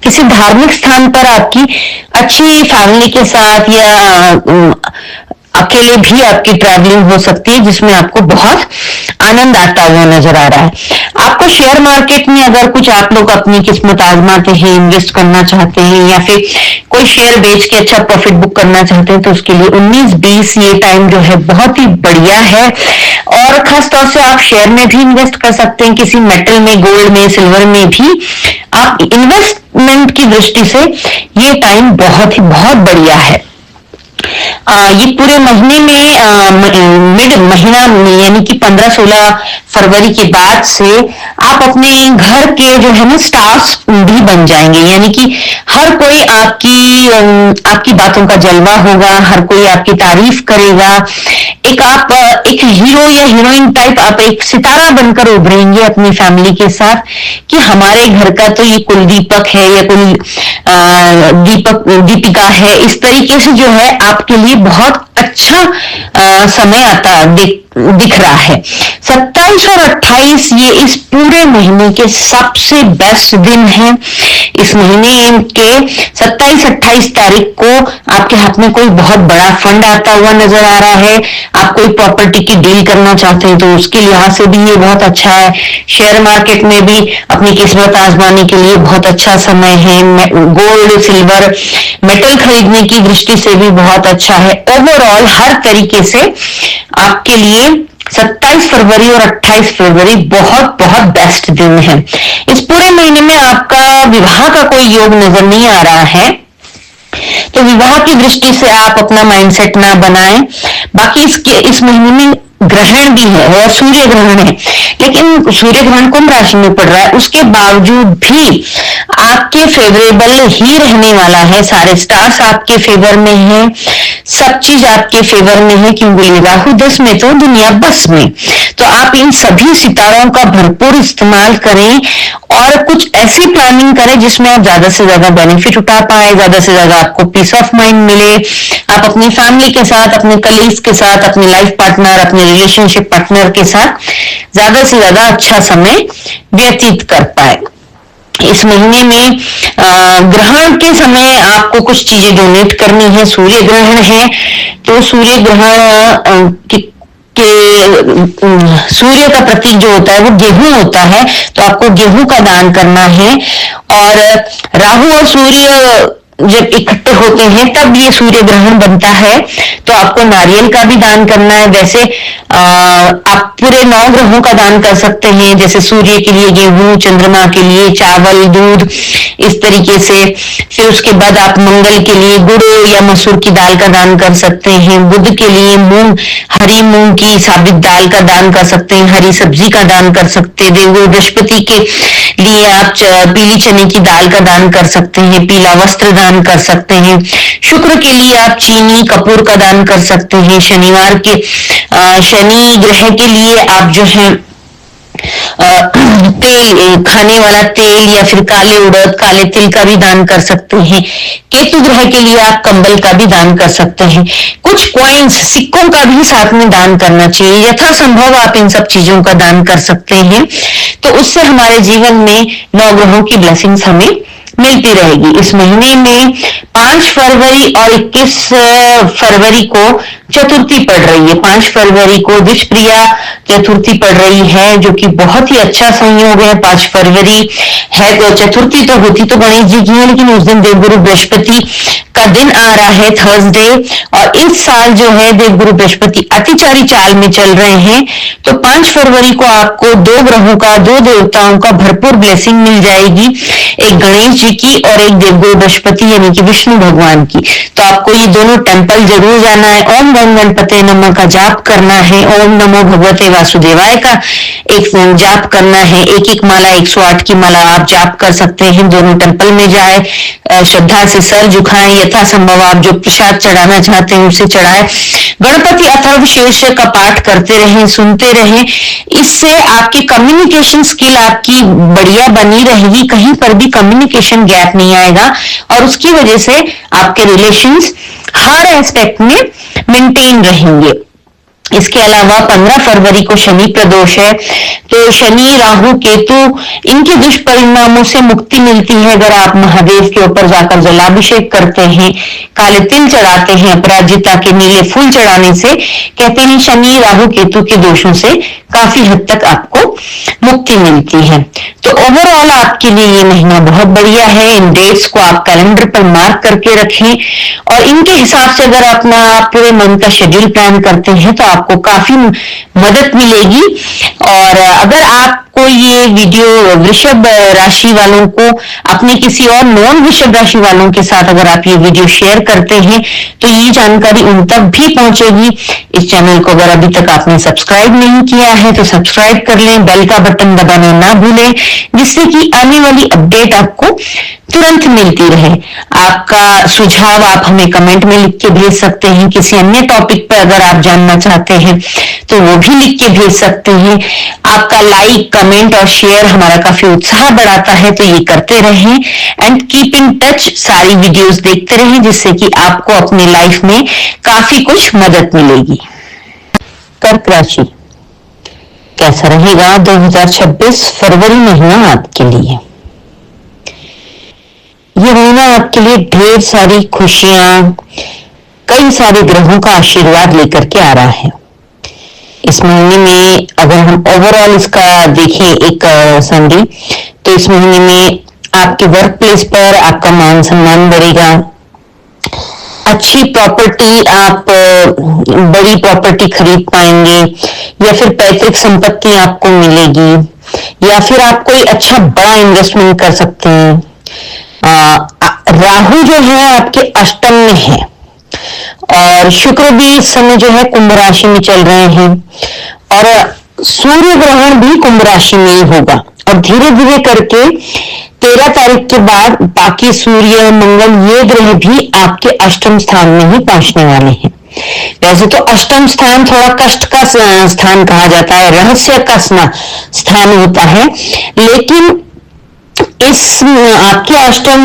[SPEAKER 1] किसी धार्मिक स्थान पर आपकी अच्छी फैमिली के साथ या अकेले भी आपकी ट्रैवलिंग हो सकती है, जिसमें आपको बहुत आनंद आता हुआ नजर आ रहा है। आपको शेयर मार्केट में अगर कुछ आप लोग अपनी किस्मत आजमाते हैं, इन्वेस्ट करना चाहते हैं या फिर कोई शेयर बेच के अच्छा प्रॉफिट बुक करना चाहते हैं, तो उसके लिए 19-20 ये टाइम जो है बहुत ही बढ़िया है। और खास तौर से आप शेयर में भी इन्वेस्ट कर सकते हैं, किसी मेटल में, गोल्ड में, सिल्वर में भी आप इन्वेस्टमेंट की दृष्टि से ये टाइम बहुत बढ़िया है। ये पूरे महीने में मिड महीना यानी कि 15-16 फरवरी के बाद से आप अपने घर के जो है ना स्टार्स भी बन जाएंगे, यानी कि हर कोई आपकी बातों का जलवा होगा, हर कोई आपकी तारीफ करेगा। आप एक हीरो या हीरोइन टाइप आप एक सितारा बनकर उभरेंगे अपनी फैमिली के साथ कि हमारे घर का तो ये कुलदीपक है या दीपिका है। इस तरीके से जो है आपके लिए बहुत अच्छा समय आता दिख रहा है। 27 और 28 ये इस पूरे महीने के सबसे बेस्ट दिन हैं। इस महीने के 27-28 तारीख को आपके हाथ में कोई बहुत बड़ा फंड आता हुआ नजर आ रहा है। आप कोई प्रॉपर्टी की डील करना चाहते हैं तो उसके लिहाज से भी ये बहुत अच्छा है। शेयर मार्केट में भी अपनी किस्मत आजमाने के लिए बहुत अच्छा समय है। गोल्ड, सिल्वर, मेटल खरीदने की दृष्टि से भी बहुत अच्छा है। ओवरऑल हर तरीके से आपके लिए 27 फरवरी और 28 फरवरी बहुत बेस्ट दिन है। इस पूरे महीने में आपका विवाह का कोई योग नजर नहीं आ रहा है, तो विवाह की दृष्टि से आप अपना माइंडसेट ना बनाएं। बाकी इस महीने में ग्रहण भी है और सूर्य ग्रहण है, लेकिन सूर्य ग्रहण कुंभ राशि में पड़ रहा है, उसके बावजूद भी आपके फेवरेबल ही रहने वाला है। सारे स्टार्स आपके फेवर में हैं, सब चीज आपके फेवर में है, क्योंकि राहु 10 में तो दुनिया बस में। तो आप इन सभी सितारों का भरपूर इस्तेमाल करें और कुछ ऐसी प्लानिंग करें जिसमें आप ज्यादा से ज्यादा बेनिफिट उठा पाए, ज्यादा से ज्यादा आपको पीस ऑफ माइंड मिले। आप अपनी फैमिली के साथ, अपने कलीग्स के साथ, अपने लाइफ पार्टनर, अपने रिलेशनशिप पार्टनर के साथ ज्यादा से ज्यादा अच्छा समय व्यतीत कर पाए। इस महीने में ग्रहण के समय आपको कुछ चीजें डोनेट करनी है। सूर्य ग्रहण है तो सूर्य ग्रहण सूर्य का प्रतीक जो होता है वो गेहूं होता है, तो आपको गेहूं का दान करना है। और राहु और सूर्य जब इकट्ठे होते हैं तब ये सूर्य ग्रहण बनता है, तो आपको नारियल का भी दान करना है। वैसे आप पूरे 9 ग्रहों का दान कर सकते हैं, जैसे सूर्य के लिए गेहूं, चंद्रमा के लिए चावल, दूध, इस तरीके से। फिर उसके बाद आप मंगल के लिए गुड़ या मसूर की दाल का दान कर सकते हैं। बुध के लिए मूंग, हरी मूंग की साबित दाल का दान कर सकते हैं, हरी सब्जी का दान कर सकते हैं। देवगुरु बृहस्पति के लिए आप पीली चने की दाल का दान कर सकते हैं, पीला वस्त्र दान कर सकते हैं। शुक्र के लिए आप चीनी, कपूर का दान कर सकते हैं। शनिवार के शनि ग्रह के लिए आप जो है तेल, खाने वाला तेल या फिर काले उड़द, काले तिल का भी दान कर सकते हैं। केतु ग्रह के लिए आप कंबल का भी दान कर सकते हैं। कुछ कॉइन्स, सिक्कों का भी साथ में दान करना चाहिए। यथासंभव आप इन सब चीजों का दान कर सकते हैं, तो उससे हमारे जीवन में 9 ग्रहों की ब्लेसिंग्स हमें मिलती रहेगी। इस महीने में 5 फरवरी और 21 फरवरी को चतुर्थी पड़ रही है। 5 फरवरी को द्विजप्रिया चतुर्थी पड़ रही है, जो कि बहुत ही अच्छा संयोग है। 5 फरवरी है तो चतुर्थी तो होती तो गणेश जी की है, लेकिन उस दिन देवगुरु बृहस्पति का दिन आ रहा है, थर्सडे। और इस साल जो है देवगुरु बृहस्पति अतिचारी चाल में चल रहे हैं, तो 5 फरवरी को आपको 2 ग्रहों का, 2 देवताओं का भरपूर ब्लेसिंग मिल जाएगी। एक गणेश जी जी की और एक देवगुरु बृहस्पति यानी कि विष्णु भगवान की। तो आपको ये दोनों टेम्पल जरूर जाना है। ओम गण गणपते नमः का जाप करना है, ओम नमो भगवते वासुदेवाय का एक जाप करना है। एक एक माला 108 की माला आप जाप कर सकते हैं। दोनों टेम्पल में जाए, श्रद्धा से सर झुकाएं, यथासंभव आप जो प्रसाद चढ़ाना चाहते हैं उसे चढ़ाए। गणपति अथर्वशीर्ष का पाठ करते रहें, सुनते रहें। इससे आपकी कम्युनिकेशन स्किल आपकी बढ़िया बनी रहेगी, कहीं पर भी कम्युनिकेशन गैप नहीं आएगा और उसकी वजह से आपके रिलेशंस हर एस्पेक्ट में मेंटेन रहेंगे। इसके अलावा 15 फरवरी को शनि प्रदोष है, तो शनि राहु केतु इनके दुष्परिणामों से मुक्ति मिलती है अगर आप महादेव के ऊपर जाकर जलाभिषेक करते हैं, काले तिल चढ़ाते हैं, अपराजिता के नीले फूल चढ़ाने से कहते हैं शनि राहु केतु के दोषों से काफी हद तक आपको मुक्ति मिलती है। तो ओवरऑल आपके लिए ये महीना बहुत बढ़िया है। इन डेट्स को आप कैलेंडर पर मार्क करके रखें और इनके हिसाब से अगर अपना पूरे मंथ का शेड्यूल प्लान करते हैं तो आपको काफी मदद मिलेगी। और अगर आपको ये वीडियो वृषभ राशि वालों को अपने किसी और नॉन वृषभ राशि वालों के साथ अगर आप ये वीडियो शेयर करते हैं तो ये जानकारी उन तक भी पहुंचेगी। इस चैनल को अगर अभी तक आपने सब्सक्राइब नहीं किया है तो सब्सक्राइब कर लें, बेल का बटन दबाना ना भूलें, जिससे कि आने वाली अपडेट आपको तुरंत मिलती रहे। आपका सुझाव आप हमें कमेंट में लिख के भेज सकते हैं। किसी अन्य टॉपिक पर अगर आप जानना चाहते हैं तो वो भी लिख के भेज सकते हैं। आपका लाइक, कमेंट और शेयर हमारा काफी उत्साह बढ़ाता है, तो ये करते रहें एंड कीप इन टच। सारी वीडियोस देखते रहें जिससे कि आपको अपनी लाइफ में काफी कुछ मदद मिलेगी। कर्क राशि कैसा रहेगा 2026 फरवरी महीना आपके लिए? ये महीना आपके लिए ढेर सारी खुशियां, कई सारे ग्रहों का आशीर्वाद लेकर के आ रहा है। इस महीने में अगर हम ओवरऑल इसका देखें एक समरी, तो इस महीने में आपके वर्क प्लेस पर आपका मान सम्मान बढ़ेगा। अच्छी प्रॉपर्टी, आप बड़ी प्रॉपर्टी खरीद पाएंगे या फिर पैतृक संपत्ति आपको मिलेगी या फिर आप कोई अच्छा बड़ा इन्वेस्टमेंट कर सकते हैं। राहु जो है आपके अष्टम में है और शुक्र भी इस समय जो है कुंभ राशि में चल रहे हैं और सूर्य ग्रहण भी कुंभ राशि में ही होगा और धीरे धीरे करके 13 तारीख के बाद बाकी सूर्य, मंगल ये ग्रह भी आपके अष्टम स्थान में ही पहुंचने वाले हैं। वैसे तो अष्टम स्थान थोड़ा कष्ट का स्थान कहा जाता है, रहस्य का स्थान होता है, लेकिन इस आपके अष्टम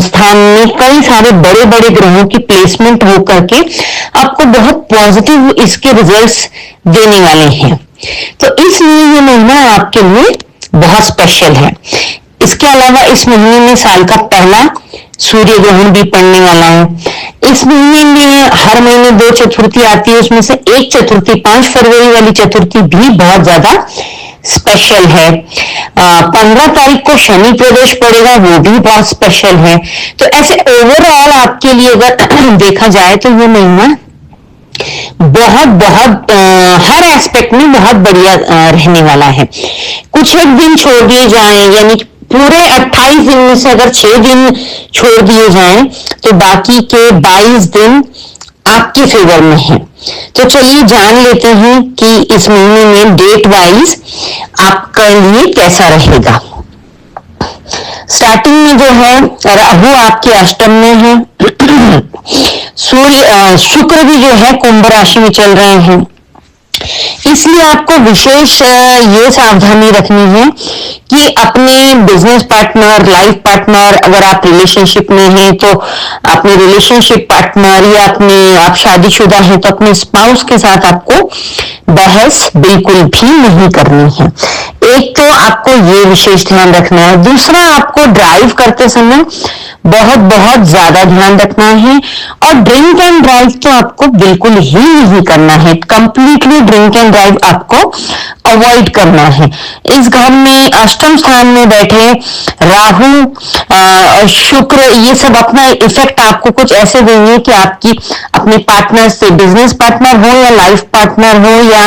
[SPEAKER 1] स्थान में कई सारे बड़े बड़े ग्रहों की प्लेसमेंट होकर के आपको बहुत पॉजिटिव इसके रिजल्ट्स देने वाले हैं। तो इसलिए ये महीना आपके लिए बहुत स्पेशल है। इसके अलावा इस महीने में साल का पहला सूर्य ग्रहण भी पड़ने वाला है। इस महीने में हर महीने 2 चतुर्थी आती है, उसमें से एक चतुर्थी 5 फरवरी वाली चतुर्थी भी बहुत ज्यादा स्पेशल है। 15 तारीख को शनि प्रदोष पड़ेगा, वो भी बहुत स्पेशल है। तो ऐसे ओवरऑल आपके लिए अगर देखा जाए तो ये महीना बहुत बहुत हर एस्पेक्ट में बहुत बढ़िया रहने वाला है। कुछ एक दिन छोड़ दिए जाएं, यानी पूरे 28 दिन में से अगर 6 दिन छोड़ दिए जाएं तो बाकी के 22 दिन आपके फेवर में है। तो चलिए जान लेते हैं कि इस महीने में डेट वाइज आपके लिए कैसा रहेगा। स्टार्टिंग में जो है राहु आपके अष्टम में है, शुक्र भी जो है कुंभ राशि में चल रहे हैं। इसलिए आपको विशेष ये सावधानी रखनी है कि अपने बिजनेस पार्टनर, लाइफ पार्टनर, अगर आप रिलेशनशिप में हैं तो अपने रिलेशनशिप पार्टनर या आप शादीशुदा हैं तो अपने स्पाउस के साथ आपको बहस बिल्कुल भी नहीं करनी है। एक तो आपको ये विशेष ध्यान रखना है। दूसरा, आपको ड्राइव करते समय बहुत बहुत ज्यादा ध्यान रखना है और ड्रिंक एंड ड्राइव तो आपको बिल्कुल ही नहीं करना है। कंप्लीटली ड्रिंक एंड ड्राइव आपको अवॉइड करना है। इस घर में अष्टम स्थान में बैठे राहु शुक्र ये सब अपना इफेक्ट आपको कुछ ऐसे देंगे कि आपकी अपने पार्टनर से, बिजनेस पार्टनर हो या लाइफ पार्टनर हो या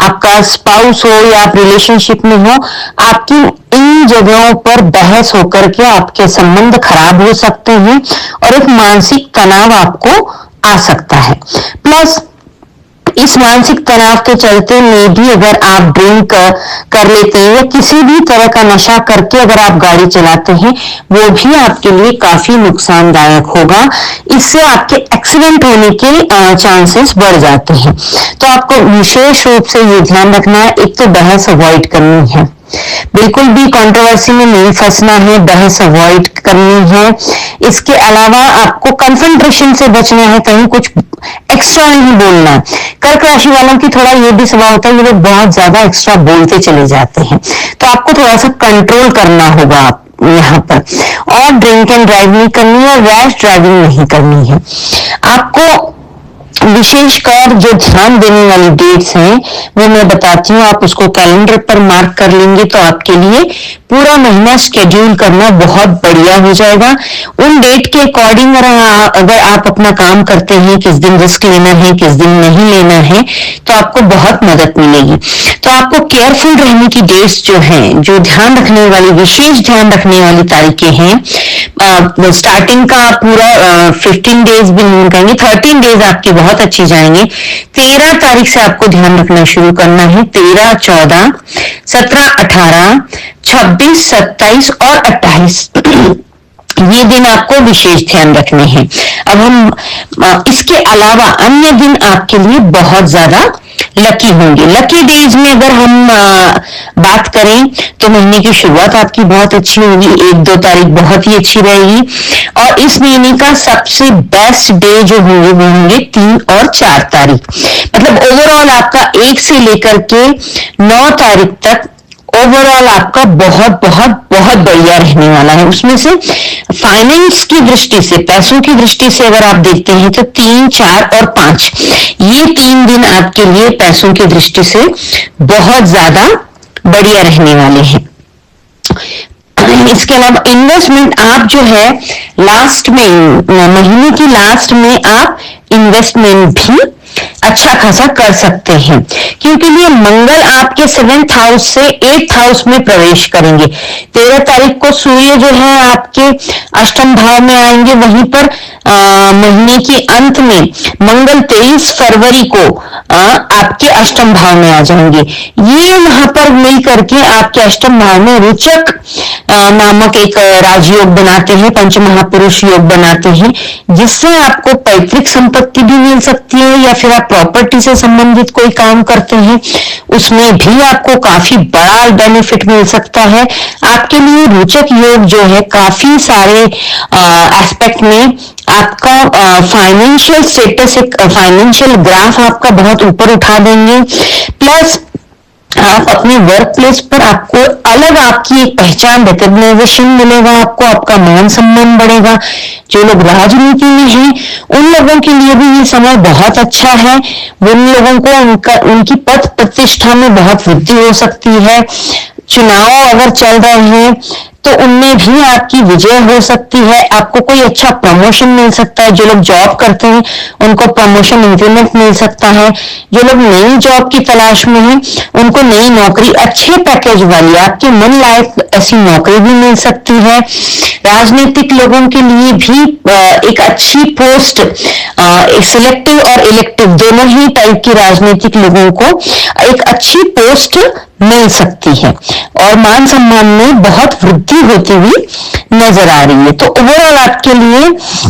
[SPEAKER 1] आपका स्पाउस हो या आप रिलेशनशिप में हो, आपकी इन जगहों पर बहस होकर के आपके संबंध खराब हो सकते हैं और एक मानसिक तनाव आपको आ सकता है। प्लस इस मानसिक तनाव के चलते में भी अगर आप ड्रिंक कर लेते हैं या किसी भी तरह का नशा करके अगर आप गाड़ी चलाते हैं, वो भी आपके लिए काफी नुकसानदायक होगा। इससे आपके एक्सीडेंट होने के चांसेस बढ़ जाते हैं। तो आपको विशेष रूप से ये ध्यान रखना है, एक तो बहस अवॉइड करनी है, बिल्कुल भी कंट्रोवर्सी में नहीं फंसना है, बहस अवॉइड करनी है। इसके अलावा आपको कन्फ्रंटेशन से बचना है, कहीं कुछ एक्स्ट्रा नहीं बोलना। कर्क राशि वालों की थोड़ा ये भी स्वभाव होता है, ये लोग बहुत ज्यादा एक्स्ट्रा बोलते चले जाते हैं, तो आपको थोड़ा सा कंट्रोल करना होगा आप यहाँ पर। और ड्रिंक एंड ड्राइव नहीं करनी है, रैश ड्राइविंग नहीं करनी है। आपको विशेषकर जो ध्यान देने वाली डेट्स हैं वो मैं बताती हूँ, आप उसको कैलेंडर पर मार्क कर लेंगे तो आपके लिए पूरा महीना शेड्यूल करना बहुत बढ़िया हो जाएगा। उन डेट के अकॉर्डिंग अगर आप अपना काम करते हैं, किस दिन रिस्क लेना है, किस दिन नहीं लेना है, तो आपको बहुत मदद मिलेगी। तो आपको केयरफुल रहने की डेट्स जो हैं, जो ध्यान रखने वाली, विशेष ध्यान रखने वाली तारीखें हैं, स्टार्टिंग का पूरा 15 डेज भी नहीं कहेंगे, 13 डेज आपकी बहुत अच्छी जाएंगे। 13 तारीख से आपको ध्यान रखना शुरू करना है, 13, 14, 17, 18, 26, 27 और 28 ये दिन आपको विशेष ध्यान रखने हैं। अब हम इसके अलावा अन्य दिन आपके लिए बहुत ज्यादा लकी होंगे। लकी डेज में अगर हम बात करें तो महीने की शुरुआत आपकी बहुत अच्छी होगी, 1-2 तारीख बहुत ही अच्छी रहेगी। और इस महीने का सबसे बेस्ट डे जो होंगे वो होंगे 3 और 4 तारीख। मतलब ओवरऑल आपका 1 से लेकर के 9 तारीख तक ओवरऑल आपका बहुत बहुत बहुत बढ़िया रहने वाला है। उसमें से फाइनेंस की दृष्टि से, पैसों की दृष्टि से अगर आप देखते हैं तो 3, 4 और 5 ये 3 दिन आपके लिए पैसों की दृष्टि से बहुत ज्यादा बढ़िया रहने वाले हैं। इसके अलावा इन्वेस्टमेंट आप जो है लास्ट में, महीने की लास्ट में आप इन्वेस्टमेंट भी अच्छा खासा कर सकते हैं, क्योंकि ये मंगल आपके 7th हाउस से 8th हाउस में प्रवेश करेंगे। 13 तारीख को सूर्य जो है आपके अष्टम भाव में आएंगे, वहीं पर महीने के अंत में मंगल 23 फरवरी को आपके अष्टम भाव में आ जाएंगे। ये वहां पर मिल करके आपके अष्टम भाव में रुचक नामक एक राजयोग बनाते हैं, पंच महापुरुष योग बनाते हैं, जिससे आपको पैतृक संपत्ति भी मिल सकती है, या फिर आप प्रॉपर्टी से संबंधित कोई काम करते हैं उसमें भी आपको काफी बड़ा बेनिफिट मिल सकता है। आपके लिए रुचक योग जो है काफी सारे एस्पेक्ट में आपका फाइनेंशियल स्टेटस, एक फाइनेंशियल ग्राफ आपका बहुत ऊपर उठा देंगे। प्लस आप अपने वर्क प्लेस पर आपको अलग आपकी एक पहचान, रिकॉग्नाइजेशन मिलेगा आपको, आपका मान सम्मान बढ़ेगा। जो लोग राजनीति में हैं उन लोगों के लिए भी ये समय बहुत अच्छा है। उन लोगों को उनकी पद प्रतिष्ठा में बहुत वृद्धि हो सकती है। चुनाव अगर चल रहे हैं तो उनमें भी आपकी विजय हो सकती है। आपको कोई अच्छा प्रमोशन मिल सकता है। जो लोग जॉब करते हैं उनको प्रमोशन इंक्रीमेंट मिल सकता है। जो लोग नई जॉब की तलाश में हैं उनको नई नौकरी अच्छे पैकेज वाली, आपके मन लायक ऐसी नौकरी भी मिल सकती है। राजनीतिक लोगों के लिए भी एक अच्छी पोस्ट, सिलेक्टिव और इलेक्टिव दोनों ही टाइप की राजनीतिक लोगों को एक अच्छी पोस्ट मिल सकती है और मान सम्मान में बहुत वृद्धि होती हुई नजर आ रही है। तो ओवरऑल आपके लिए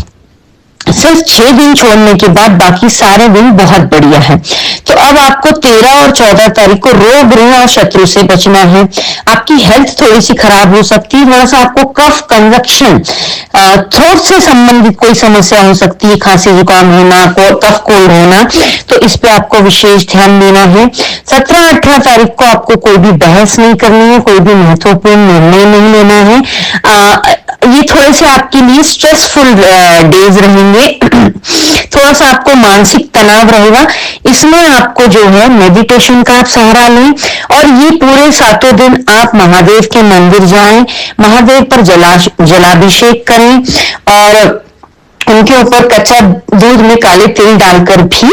[SPEAKER 1] सिर्फ 6 दिन छोड़ने के बाद बाकी सारे दिन बहुत बढ़िया है। तो अब आपको 13 और 14 तारीख को रोग, ऋण और शत्रु से बचना है। आपकी हेल्थ थोड़ी सी खराब हो सकती है, थोड़ा सा आपको कफ, कंजक्शन, थ्रोट से संबंधित कोई समस्या हो सकती है, खांसी जुकाम होना, कफ कोल्ड होना, तो इस पे आपको विशेष ध्यान देना है। 17-18 तारीख को आपको कोई भी बहस नहीं करनी है, कोई भी महत्वपूर्ण निर्णय नहीं लेना है। ये थोड़े से आपके लिए स्ट्रेसफुल डेज रहेंगे। थोड़ा सा आपको मानसिक तनाव रहेगा। इसमें आपको जो है मेडिटेशन का आप सहारा लें और ये पूरे 7 दिन आप महादेव के मंदिर जाएं, महादेव पर जलाभिषेक करें और उनके ऊपर कच्चा दूध में काले तिल डालकर भी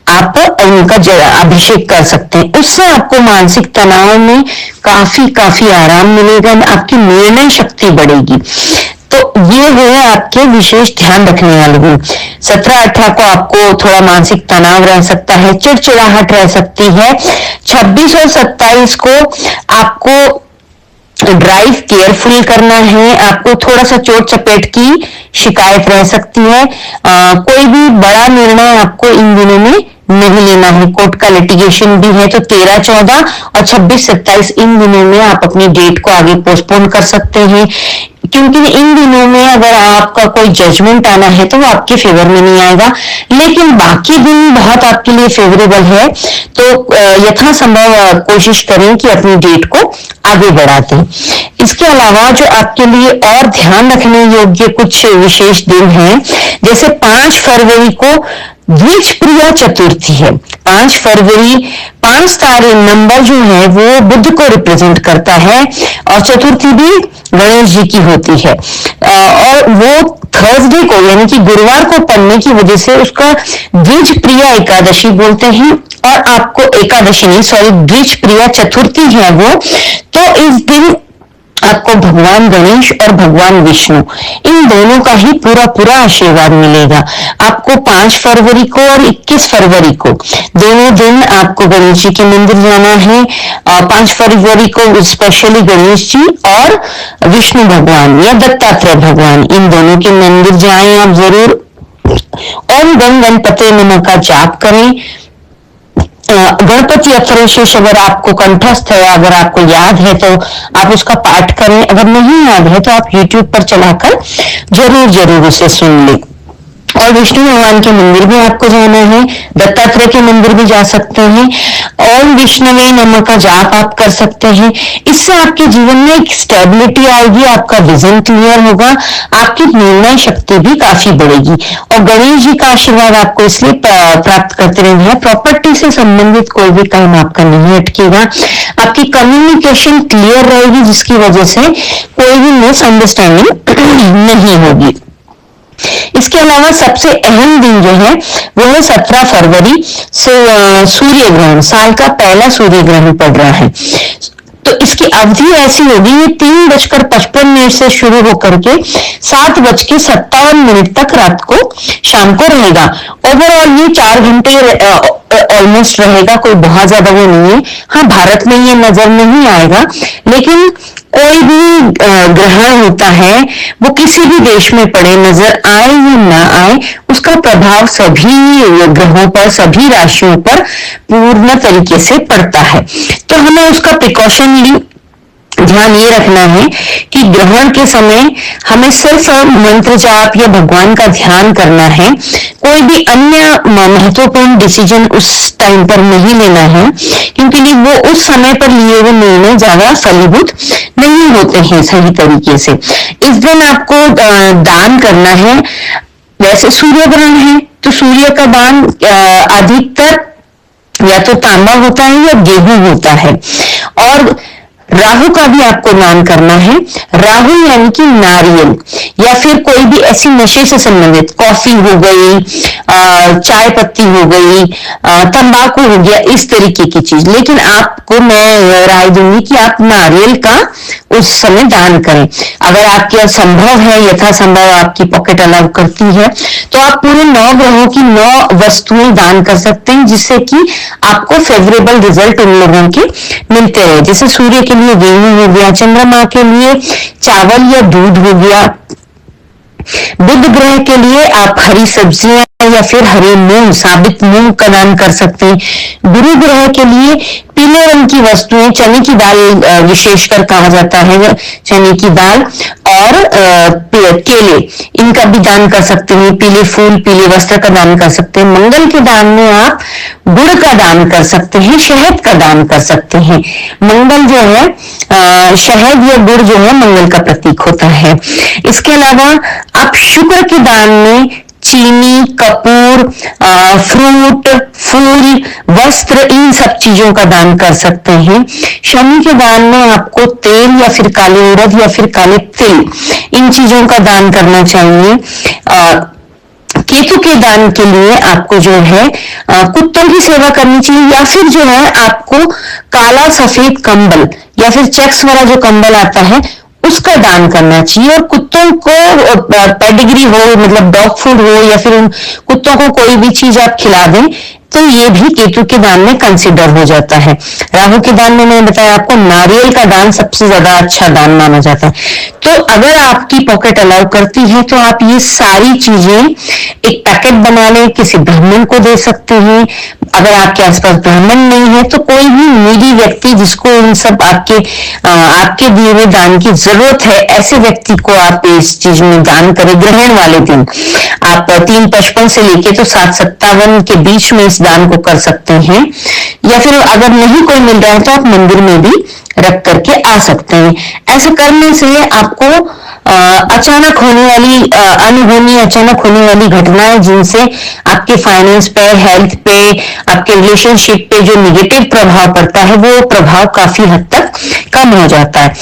[SPEAKER 1] आप उनका अभिषेक कर सकते हैं। उससे आपको मानसिक तनाव में काफी आराम मिलेगा, आपकी निर्णय शक्ति बढ़ेगी। तो ये है आपके विशेष ध्यान रखने वाले गुण। 17-18 को आपको थोड़ा मानसिक तनाव रह सकता है, चिड़चिड़ाहट रह सकती है। 26 और 27 को आपको ड्राइव केयरफुल करना है, आपको थोड़ा सा चोट चपेट की शिकायत रह सकती है। कोई भी बड़ा निर्णय आपको इन दिनों में नहीं लेना है। कोर्ट का लिटिगेशन भी है तो 13-14 और 26-27 इन दिनों में आप अपनी डेट को आगे पोस्टपोन कर सकते हैं, क्योंकि इन दिनों में अगर आपका कोई जजमेंट आना है तो वो आपके फेवर में नहीं आएगा, लेकिन बाकी दिन बहुत आपके लिए फेवरेबल है। तो यथासंभव कोशिश करें कि अपनी डेट को आगे बढ़ा दें। इसके अलावा जो आपके लिए और ध्यान रखने योग्य कुछ विशेष दिन हैं, जैसे 5 फरवरी को द्विज प्रिया चतुर्थी है। 5 फरवरी 5 तारीख नंबर जो है वो बुध को रिप्रेजेंट करता है और चतुर्थी भी गणेश जी की होती है और वो थर्सडे को यानी कि गुरुवार को पड़ने की वजह से उसका द्विज प्रिया एकादशी बोलते हैं। और आपको एकादशी नहीं, सॉरी, द्विज प्रिया चतुर्थी है वो। तो इस दिन आपको भगवान गणेश और भगवान विष्णु इन दोनों का ही पूरा आशीर्वाद मिलेगा। आपको 5 फरवरी को और 21 फरवरी को दोनों दिन आपको गणेश जी के मंदिर जाना है। 5 फरवरी को स्पेशली गणेश जी और विष्णु भगवान या दत्तात्रेय भगवान, इन दोनों के मंदिर जाएं आप जरूर। ओम गण गणपते नमः का जाप करें। गणपति अक्षरेश अगर आपको कंठस्थ है, अगर आपको याद है तो आप उसका पाठ करें, अगर नहीं याद है तो आप YouTube पर चलाकर जरूर उसे सुन लें। और विष्णु भगवान के मंदिर भी आपको जाना है, दत्तात्रेय के मंदिर भी जा सकते हैं। ओम विष्णुवे नमः का जाप आप कर सकते हैं। इससे आपके जीवन में एक स्टेबिलिटी आएगी, आपका विजन क्लियर होगा, आपकी निर्णय शक्ति भी काफी बढ़ेगी। और गणेश जी का आशीर्वाद आपको इसलिए प्राप्त करते रहेंगे। प्रॉपर्टी से संबंधित कोई भी काम आपका नहीं अटकेगा, आपकी कम्युनिकेशन क्लियर रहेगी, जिसकी वजह से कोई भी मिसअंडरस्टैंडिंग नहीं होगी। इसके अलावा सबसे अहम दिन जो है वो है 17 फरवरी से सूर्य ग्रहण, साल का पहला सूर्य ग्रहण पड़ रहा है। तो इसकी अवधि ऐसी होगी, ये 3:55 से शुरू होकर के 7:57 तक रात को शाम को रहेगा। ओवरऑल ये 4 घंटे ऑलमोस्ट रहेगा, कोई बहुत ज्यादा वो नहीं है। हाँ, भारत में ये नजर नहीं आएगा, लेकिन कोई भी ग्रहण होता है वो किसी भी देश में पड़े, नजर आए या ना आए, उसका प्रभाव सभी ग्रहों पर, सभी राशियों पर पूर्ण तरीके से पड़ता है। तो हमें उसका प्रिकॉशनली ध्यान ये रखना है कि ग्रहण के समय हमें सिर्फ मंत्र जाप या भगवान का ध्यान करना है। कोई भी अन्य महत्वपूर्ण डिसीजन उस टाइम पर नहीं लेना है, क्योंकि वो उस समय पर लिए हुए निर्णय ज्यादा फलीभूत नहीं होते हैं सही तरीके से। इस दिन आपको दान करना है। वैसे सूर्य ग्रहण है तो सूर्य का दान अधिकतर या तो तांबा होता है या गेहूं होता है। और राहु का भी आपको दान करना है। राहु यानी कि नारियल या फिर कोई भी ऐसी नशे से संबंधित, कॉफी हो गई, चाय पत्ती हो गई, तंबाकू हो गया, इस तरीके की चीज। लेकिन आपको मैं राय दूंगी कि आप नारियल का उस समय दान करें। अगर आपके संभव है, यथासंभव आपकी पॉकेट अलाउ करती है, तो आप पूरे 9 ग्रहों की 9 वस्तुएं दान कर सकते हैं, जिससे कि आपको फेवरेबल रिजल्ट उन लोगों के मिलते रहे। जैसे सूर्य के लिए गेहूं हो गया, चंद्रमा के लिए चावल या दूध हो गया, बुध ग्रह के लिए आप हरी सब्जियां या फिर हरे मूंग, साबित मूंग का दान कर सकते हैं। गुरु ग्रह के लिए पीले रंग की वस्तुएं, चने की दाल विशेषकर कहा जाता है, चने की दाल और केले, इनका भी दान कर सकते हैं। पीले फूल, पीले वस्त्र का दान कर सकते हैं। मंगल के दान में आप गुड़ का दान कर सकते हैं, शहद का दान कर सकते हैं। मंगल जो है शहद या गुड़ जो है मंगल का प्रतीक होता है। इसके अलावा आप शुक्र के दान में चीनी, कपूर, फ्रूट, फूल, वस्त्र, इन सब चीजों का दान कर सकते हैं। शनि के दान में आपको तेल या फिर काले उड़द या फिर काले तिल, इन चीजों का दान करना चाहिए। केतु के दान के लिए आपको जो है कुत्तों की सेवा करनी चाहिए, या फिर जो है आपको काला सफेद कंबल या फिर चेक्स वाला जो कंबल आता है उसका दान करना चाहिए। और कुत्तों को पेडिग्री हो, मतलब डॉग फूड हो, या फिर उन कुत्तों को कोई भी चीज आप खिला दें तो ये भी केतु के दान में कंसिडर हो जाता है। राहु के दान में मैंने बताया आपको नारियल का दान सबसे ज्यादा अच्छा दान माना जाता है। तो अगर आपकी पॉकेट अलाउ करती है तो आप ये सारी चीजें एक पैकेट बना लें, किसी ब्राह्मण को दे सकते हैं। अगर आपके आसपास ब्राह्मण नहीं है तो कोई भी नीडी व्यक्ति जिसको इन सब आपके दिए हुए दान की जरूरत है, ऐसे व्यक्ति को आप इस चीज में दान करें। ग्रहण वाले दिन आप 3:55 से लेके तो 7:57 के बीच में इस दान को कर सकते हैं। या फिर अगर नहीं कोई मिल रहा है तो आप मंदिर में भी रख करके आ सकते हैं। ऐसा करने से आपको अचानक होने वाली अनहोनी, अचानक होने वाली घटनाएं जिनसे आपके फाइनेंस पे, हेल्थ पे, आपके रिलेशनशिप पे जो निगेटिव प्रभाव पड़ता है वो प्रभाव काफी हद तक कम हो जाता है।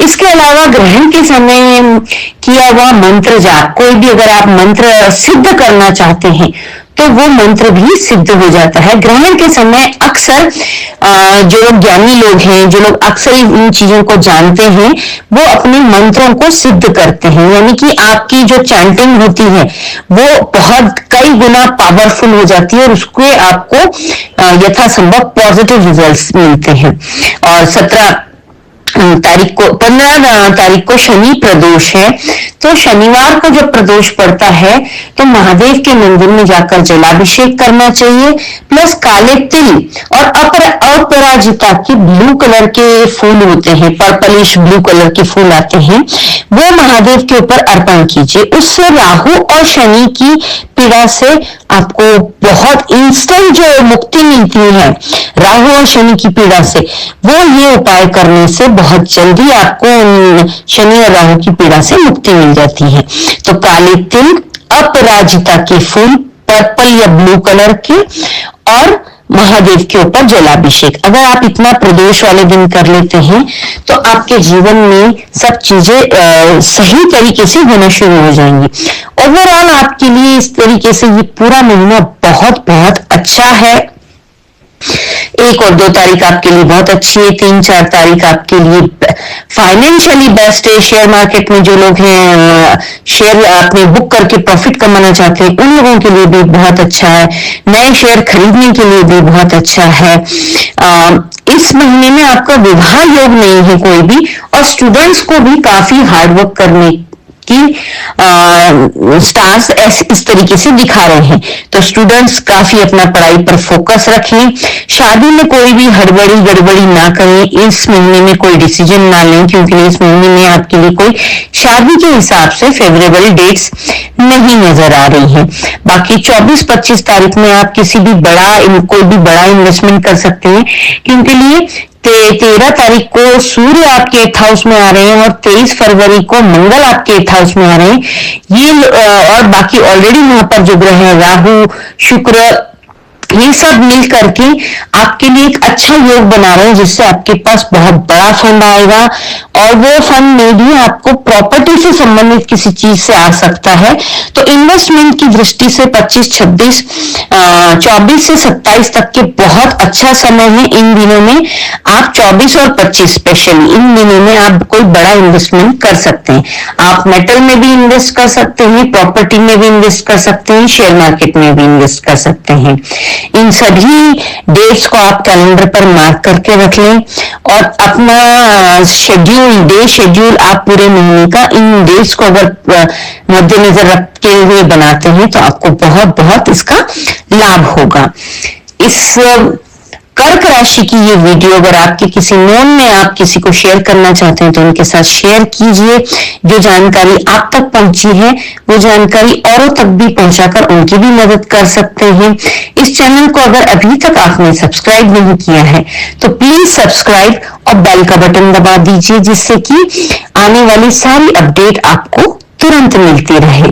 [SPEAKER 1] इसके अलावा ग्रहण के समय किया हुआ मंत्र जाप, कोई भी अगर आप मंत्र सिद्ध करना चाहते हैं तो वो मंत्र भी सिद्ध हो जाता है। ग्रहण के समय अक्सर जो लोग ज्ञानी लोग हैं, जो लोग अक्सर इन चीजों को जानते हैं, वो अपने मंत्रों को सिद्ध करते हैं। यानी कि आपकी जो चैंटिंग होती है वो बहुत कई गुना पावरफुल हो जाती है और उसके आपको यथासंभव पॉजिटिव रिजल्ट्स मिलते हैं। और 15 तारीख को शनि प्रदोष है, तो शनिवार को जब प्रदोष पड़ता है तो महादेव के मंदिर में जाकर जलाभिषेक करना चाहिए। प्लस काले तिल और अपराजिता के ब्लू कलर के फूल होते हैं, पर्पलिश ब्लू कलर के फूल आते हैं, वो महादेव के ऊपर अर्पण कीजिए। उससे राहु और शनि की पीड़ा से आपको बहुत इंस्टेंट जो मुक्ति मिलती है राहु और शनि की पीड़ा से, वो ये उपाय करने से बहुत जल्दी आपको शनि और राहु की पीड़ा से मुक्ति मिल जाती है। तो काले तिल, अपराजिता के फूल, पर्पल या ब्लू कलर के, और महादेव के ऊपर जलाभिषेक, अगर आप इतना प्रदोष वाले दिन कर लेते हैं तो आपके जीवन में सब चीजें सही तरीके से होना शुरू हो जाएंगी। ओवरऑल आपके लिए इस तरीके से ये पूरा महीना बहुत बहुत अच्छा है। 1 और 2 तारीख आपके लिए बहुत अच्छी है। 3-4 तारीख आपके लिए फाइनेंशियली बेस्ट है। शेयर मार्केट में जो लोग हैं, शेयर आपने बुक करके प्रॉफिट कमाना चाहते हैं, उन लोगों के लिए भी बहुत अच्छा है। नए शेयर खरीदने के लिए भी बहुत अच्छा है। इस महीने में आपका विवाह योग नहीं है कोई भी, और स्टूडेंट्स को भी काफी हार्डवर्क करने की स्टार्स इस तरीके से दिखा रहे हैं। तो स्टूडेंट्स काफी अपना पढ़ाई पर फोकस रखें। शादी में कोई भी हड़बड़ी गड़बड़ी ना करें। इस महीने में कोई डिसीजन ना लें, क्योंकि इस महीने में आपके लिए कोई शादी के हिसाब से फेवरेबल डेट्स नहीं नजर आ रही हैं। बाकी 24-25 तारीख में आप कोई भी बड़ा इन्वेस्टमेंट कर सकते हैं, क्योंकि लिए 13 तारीख को सूर्य आपके 8th हाउस में आ रहे हैं और 23 फरवरी को मंगल आपके 8th हाउस में आ रहे हैं। ये और बाकी ऑलरेडी वहां पर जो ग्रह है राहु, शुक्र, ये सब मिल करके आपके लिए एक अच्छा योग बना रहे हैं, जिससे आपके पास बहुत बड़ा फंड आएगा, और वो फंड में भी आपको प्रॉपर्टी से संबंधित किसी चीज से आ सकता है। तो इन्वेस्टमेंट की दृष्टि से 24 से 27 तक के बहुत अच्छा समय है। इन दिनों में आप 24 और 25 स्पेशली इन दिनों में आप कोई बड़ा इन्वेस्टमेंट कर सकते हैं। आप मेटल में भी इन्वेस्ट कर सकते हैं, प्रॉपर्टी में भी इन्वेस्ट कर सकते हैं, शेयर मार्केट में भी इन्वेस्ट कर सकते हैं। इन सभी डेट्स डेट्स को आप कैलेंडर पर मार्क करके रख लें और अपना डे शेड्यूल आप पूरे महीने का इन डेट्स को अगर मद्देनजर रखते हुए बनाते हैं तो आपको बहुत बहुत इसका लाभ होगा। इस कर्क राशि की ये वीडियो अगर आपके किसी नोन में आप किसी को शेयर करना चाहते हैं तो उनके साथ शेयर कीजिए। जो जानकारी आप तक पहुंची है वो जानकारी औरों तक भी पहुंचाकर उनकी भी मदद कर सकते हैं। इस चैनल को अगर अभी तक आपने सब्सक्राइब नहीं किया है तो प्लीज सब्सक्राइब और बेल का बटन दबा दीजिए, जिससे कि आने वाली सारी अपडेट आपको तुरंत मिलती रहे।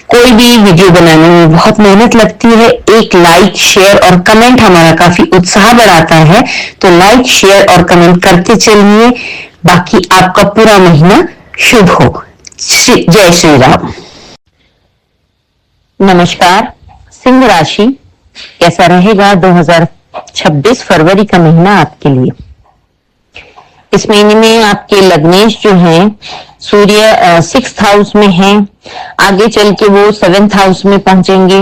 [SPEAKER 1] कोई भी वीडियो बनाने में बहुत मेहनत लगती है, एक लाइक शेयर और कमेंट हमारा काफी उत्साह बढ़ाता है, तो लाइक शेयर और कमेंट करते चलिए। बाकी आपका पूरा महीना शुभ हो। जय श्री राम। नमस्कार। सिंह राशि कैसा रहेगा 2026 फरवरी का महीना आपके लिए। इस महीने में आपके लग्नेश जो हैं सूर्य 6th हाउस में हैं, आगे चल के वो 7th हाउस में पहुंचेंगे।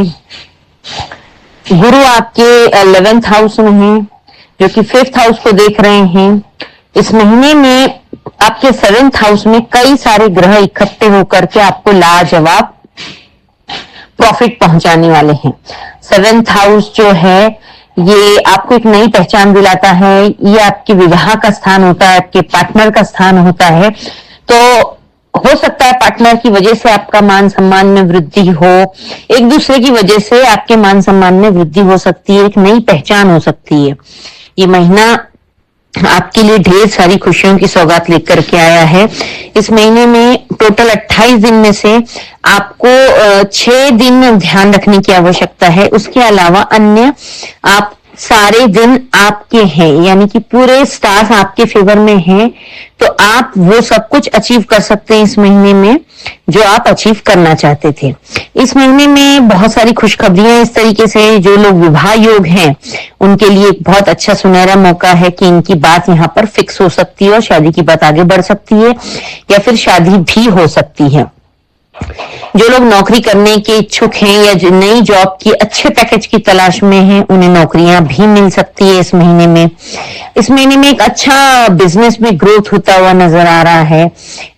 [SPEAKER 1] गुरु आपके 11th हाउस में हैं जो कि 5th हाउस को देख रहे हैं। इस महीने में आपके 7th हाउस में कई सारे ग्रह इकट्ठे होकर के आपको लाजवाब प्रॉफिट पहुंचाने वाले हैं। 7th हाउस जो है ये आपको एक नई पहचान दिलाता है। ये आपके विवाह का स्थान होता है, आपके पार्टनर का स्थान होता है। तो हो सकता है पार्टनर की वजह से आपका मान सम्मान में वृद्धि हो, एक दूसरे की वजह से आपके मान सम्मान में वृद्धि हो सकती है, एक नई पहचान हो सकती है। ये महीना आपके लिए ढेर सारी खुशियों की सौगात लेकर के आया है। इस महीने में टोटल 28 दिन में से आपको 6 दिन ध्यान रखने की आवश्यकता है। उसके अलावा अन्य आप सारे दिन आपके हैं, यानी कि पूरे स्टार्स आपके फेवर में हैं, तो आप वो सब कुछ अचीव कर सकते हैं इस महीने में जो आप अचीव करना चाहते थे। इस महीने में बहुत सारी खुशखबरियां इस तरीके से, जो लोग विवाह योग हैं उनके लिए एक बहुत अच्छा सुनहरा मौका है कि इनकी बात यहाँ पर फिक्स हो सकती है और शादी की बात आगे बढ़ सकती है या फिर शादी भी हो सकती है। जो लोग नौकरी करने के इच्छुक हैं या नई जॉब की अच्छे पैकेज की तलाश में हैं, उन्हें नौकरियां भी मिल सकती है इस महीने में। इस महीने में एक अच्छा बिजनेस में ग्रोथ होता हुआ नजर आ रहा है।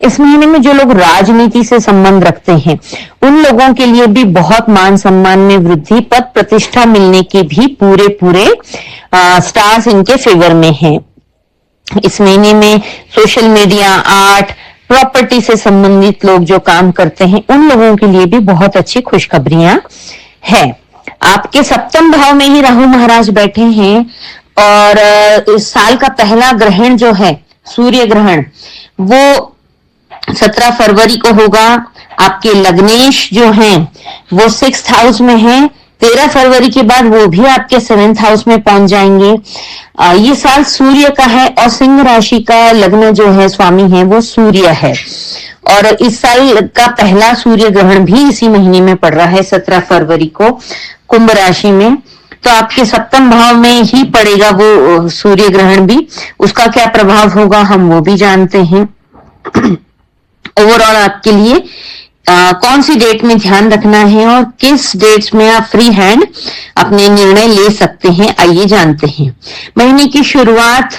[SPEAKER 1] इस महीने में जो लोग राजनीति से संबंध रखते हैं उन लोगों के लिए भी बहुत मान सम्मान में वृद्धि, पद प्रतिष्ठा मिलने के भी पूरे स्टार्स इनके फेवर में हैं। इस महीने में सोशल मीडिया, आर्ट, प्रॉपर्टी से संबंधित लोग जो काम करते हैं उन लोगों के लिए भी बहुत अच्छी खुशखबरियां हैं। आपके 7वें भाव में ही राहु महाराज बैठे हैं और इस साल का पहला ग्रहण जो है सूर्य ग्रहण वो 17 फरवरी को होगा। आपके लग्नेश जो हैं वो 6th हाउस में हैं। 13 फरवरी के बाद वो भी आपके 7th हाउस में पहुंच जाएंगे। ये साल सूर्य का है और सिंह राशि का लग्न जो है स्वामी है वो सूर्य है और इस साल का पहला सूर्य ग्रहण भी इसी महीने में पड़ रहा है 17 फरवरी को कुंभ राशि में। तो आपके 7वें भाव में ही पड़ेगा वो सूर्य ग्रहण भी। उसका क्या प्रभाव होगा हम वो भी जानते हैं। ओवरऑल आपके लिए कौन सी डेट में ध्यान रखना है और किस डेट्स में आप फ्री हैंड अपने निर्णय ले सकते हैं, आइए जानते हैं। महीने की शुरुआत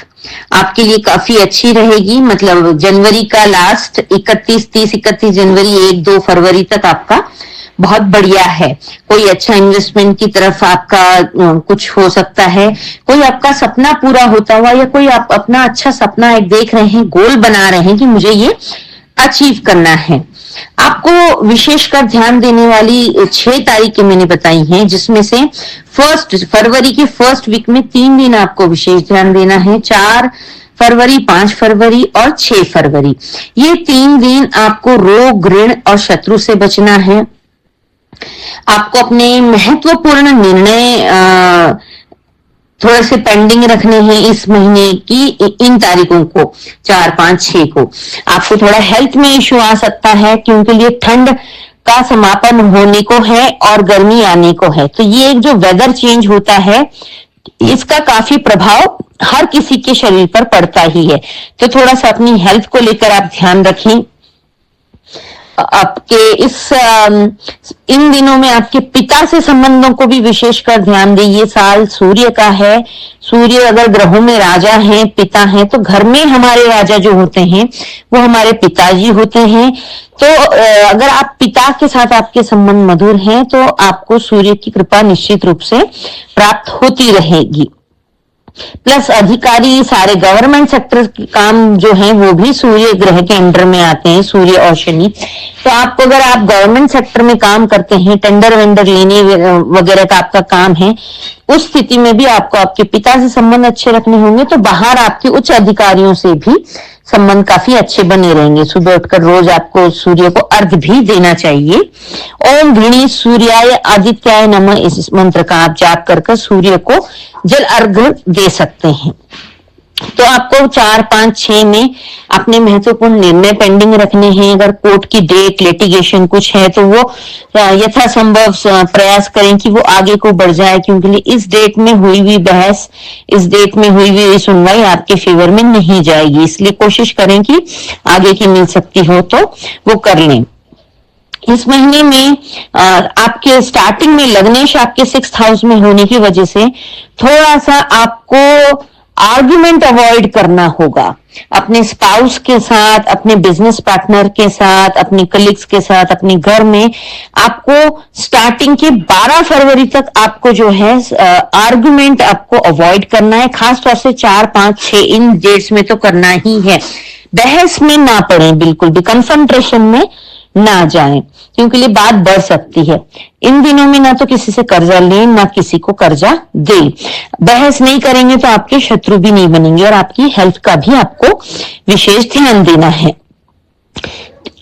[SPEAKER 1] आपके लिए काफी अच्छी रहेगी। मतलब जनवरी का लास्ट 31 जनवरी 1-2 फरवरी तक आपका बहुत बढ़िया है। कोई अच्छा इन्वेस्टमेंट की तरफ आपका कुछ हो सकता है, कोई आपका सपना पूरा होता हुआ या कोई आप अपना अच्छा सपना एक देख रहे हैं, गोल बना रहे हैं कि मुझे ये अचीव करना है। आपको विशेषकर ध्यान देने वाली 6 तारीखें मैंने बताई हैं, जिसमें से 1 फरवरी के फर्स्ट वीक में 3 दिन आपको विशेष ध्यान देना है। 4 फरवरी, 5 फरवरी और 6 फरवरी, ये 3 दिन आपको रोग, ऋण और शत्रु से बचना है। आपको अपने महत्वपूर्ण निर्णय थोड़े से पेंडिंग रखने हैं इस महीने की इन तारीखों को, 4, 5, 6 को। आपको थोड़ा हेल्थ में इश्यू आ सकता है क्योंकि ये ठंड का समापन होने को है और गर्मी आने को है। तो ये एक जो वेदर चेंज होता है इसका काफी प्रभाव हर किसी के शरीर पर पड़ता ही है। तो थोड़ा सा अपनी हेल्थ को लेकर आप ध्यान रखें। आपके इन दिनों में आपके पिता से संबंधों को भी विशेषकर ध्यान दें। ये साल सूर्य का है। सूर्य अगर ग्रहों में राजा हैं, पिता हैं, तो घर में हमारे राजा जो होते हैं वो हमारे पिताजी होते हैं। तो अगर आप पिता के साथ आपके संबंध मधुर हैं तो आपको सूर्य की कृपा निश्चित रूप से प्राप्त होती रहेगी। प्लस अधिकारी सारे गवर्नमेंट सेक्टर के काम जो है वो भी सूर्य ग्रह के अंडर में आते हैं, सूर्य और शनि। तो आपको अगर आप गवर्नमेंट सेक्टर में काम करते हैं, टेंडर वेंडर लेने वगैरह का आपका काम है, उस स्थिति में भी आपको आपके पिता से संबंध अच्छे रखने होंगे। तो बाहर आपके उच्च अधिकारियों से भी संबंध काफी अच्छे बने रहेंगे। सुबह उठकर रोज आपको सूर्य को अर्घ भी देना चाहिए। ओम भिणी सूर्याय आदित्याय नमः, इस मंत्र का आप जाप कर सूर्य को जल अर्घ दे सकते हैं। तो आपको 4, 5, 6 में अपने महत्वपूर्ण निर्णय पेंडिंग रखने हैं। अगर कोर्ट की डेट, लिटिगेशन कुछ है तो वो यथासंभव प्रयास करें कि वो आगे को बढ़ जाए, क्योंकि इस डेट में हुई हुई बहस, इस डेट में हुई हुई सुनवाई आपके फेवर में नहीं जाएगी। इसलिए कोशिश करें कि आगे की मिल सकती हो तो वो कर लें। इस महीने में आपके स्टार्टिंग में लग्नेश आपके 6th हाउस में होने की वजह से थोड़ा सा आपको आर्ग्यूमेंट अवॉइड करना होगा। अपने स्पाउस के साथ, अपने बिजनेस पार्टनर के साथ, अपने कलीग्स के साथ, अपने घर में आपको स्टार्टिंग के 12 फरवरी तक आपको जो है आर्ग्यूमेंट आपको अवॉइड करना है। खासतौर से 4, 5, 6 इन डेट्स में तो करना ही है। बहस में ना पड़े, बिल्कुल भी कन्फ्रंटेशन में ना जाएं, क्योंकि ये बात बढ़ सकती है। इन दिनों में ना तो किसी से कर्जा लें, ना किसी को कर्जा दें। बहस नहीं करेंगे तो आपके शत्रु भी नहीं बनेंगे। और आपकी हेल्थ का भी आपको विशेष ध्यान देना है।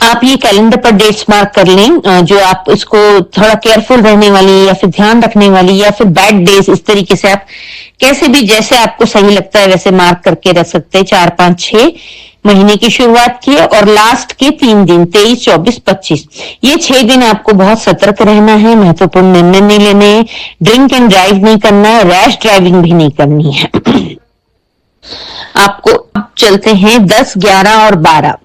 [SPEAKER 1] आप ये कैलेंडर पर डेट्स मार्क कर लें, जो आप इसको थोड़ा केयरफुल रहने वाली या फिर ध्यान रखने वाली या फिर बैड डेज, इस तरीके से आप कैसे भी जैसे आपको सही लगता है वैसे मार्क करके रख सकते हैं। 4, 5, 6 महीने की शुरुआत की और लास्ट के 3 दिन 23, 24, 25, ये 6 दिन आपको बहुत सतर्क रहना है। महत्वपूर्ण निर्णय नहीं लेने, ड्रिंक एंड ड्राइव नहीं करना है, रैश ड्राइविंग भी नहीं करनी है। आपको अब चलते हैं 10, 11 और 12।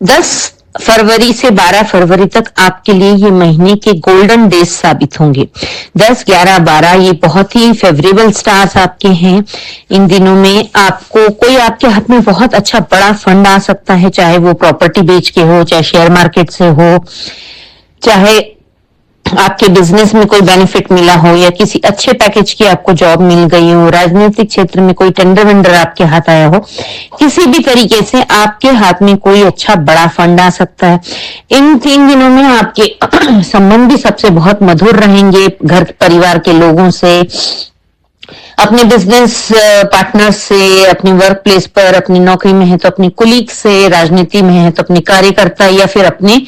[SPEAKER 1] 10 फरवरी से 12 फरवरी तक आपके लिए ये महीने के गोल्डन डेज साबित होंगे। 10, 11, 12 ये बहुत ही फेवरेबल स्टार्स आपके हैं। इन दिनों में आपको कोई आपके हाथ में बहुत अच्छा बड़ा फंड आ सकता है, चाहे वो प्रॉपर्टी बेच के हो, चाहे शेयर मार्केट से हो, चाहे आपके बिजनेस में कोई बेनिफिट मिला हो या किसी अच्छे पैकेज की आपको जॉब मिल गई हो, राजनीतिक क्षेत्र में कोई टेंडर वेंडर आपके हाथ आया हो, किसी भी तरीके से आपके हाथ में कोई अच्छा बड़ा फंड आ सकता है। इन 3 दिनों में आपके संबंध भी सबसे बहुत मधुर रहेंगे, घर परिवार के लोगों से, अपने बिजनेस पार्टनर से, अपनी वर्क प्लेस पर, अपनी नौकरी में है तो अपने कुलीग से, राजनीति में है तो अपने कार्यकर्ता या फिर अपने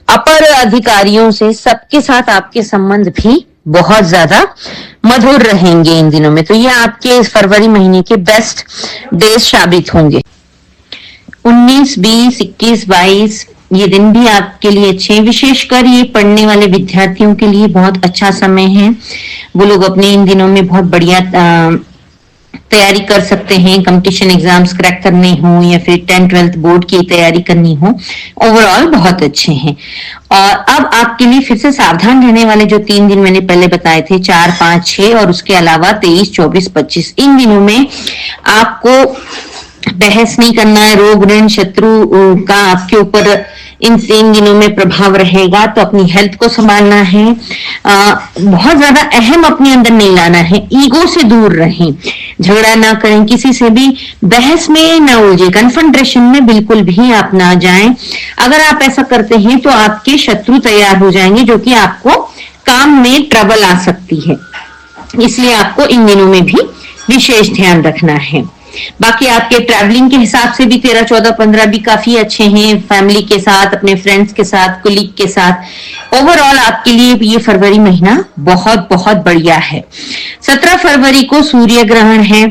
[SPEAKER 1] अपर अधिकारियों से, सबके साथ आपके संबंध भी बहुत ज्यादा मधुर रहेंगे इन दिनों में। तो ये आपके इस फरवरी महीने के बेस्ट डेज साबित होंगे। 19, 20, 21, 22 ये दिन भी आपके लिए अच्छे हैं। विशेषकर ये पढ़ने वाले विद्यार्थियों के लिए बहुत अच्छा समय है। वो लोग अपने इन दिनों में बहुत बढ़िया तैयारी कर सकते हैं। कंपटीशन एग्जाम्स क्रैक करने हो या फिर 10th 12th बोर्ड की तैयारी करनी हो, ओवरऑल बहुत अच्छे हैं। और अब आपके लिए फिर से सावधान रहने वाले जो 3 दिन मैंने पहले बताए थे, 4, 5, 6 और उसके अलावा 23, 24, 25, इन दिनों में आपको बहस नहीं करना है। रोग ऋण शत्रु का आपके ऊपर इन 3 दिनों में प्रभाव रहेगा, तो अपनी हेल्थ को संभालना है। बहुत ज्यादा अहम अपने अंदर नहीं लाना है, ईगो से दूर रहें, झगड़ा ना करें, किसी से भी बहस में ना उलझे, कन्फ्रंटेशन में बिल्कुल भी आप ना जाएं। अगर आप ऐसा करते हैं तो आपके शत्रु तैयार हो जाएंगे, जो कि आपको काम में ट्रबल आ सकती है। इसलिए आपको इन दिनों में भी विशेष ध्यान रखना है। बाकी आपके ट्रैवलिंग के हिसाब से भी 13, 14, 15 भी काफी अच्छे हैं। फैमिली के साथ, अपने फ्रेंड्स के साथ, कुलीग के साथ, ओवरऑल आपके लिए ये फरवरी महीना बहुत बहुत बढ़िया है। 17 फरवरी को सूर्य ग्रहण है।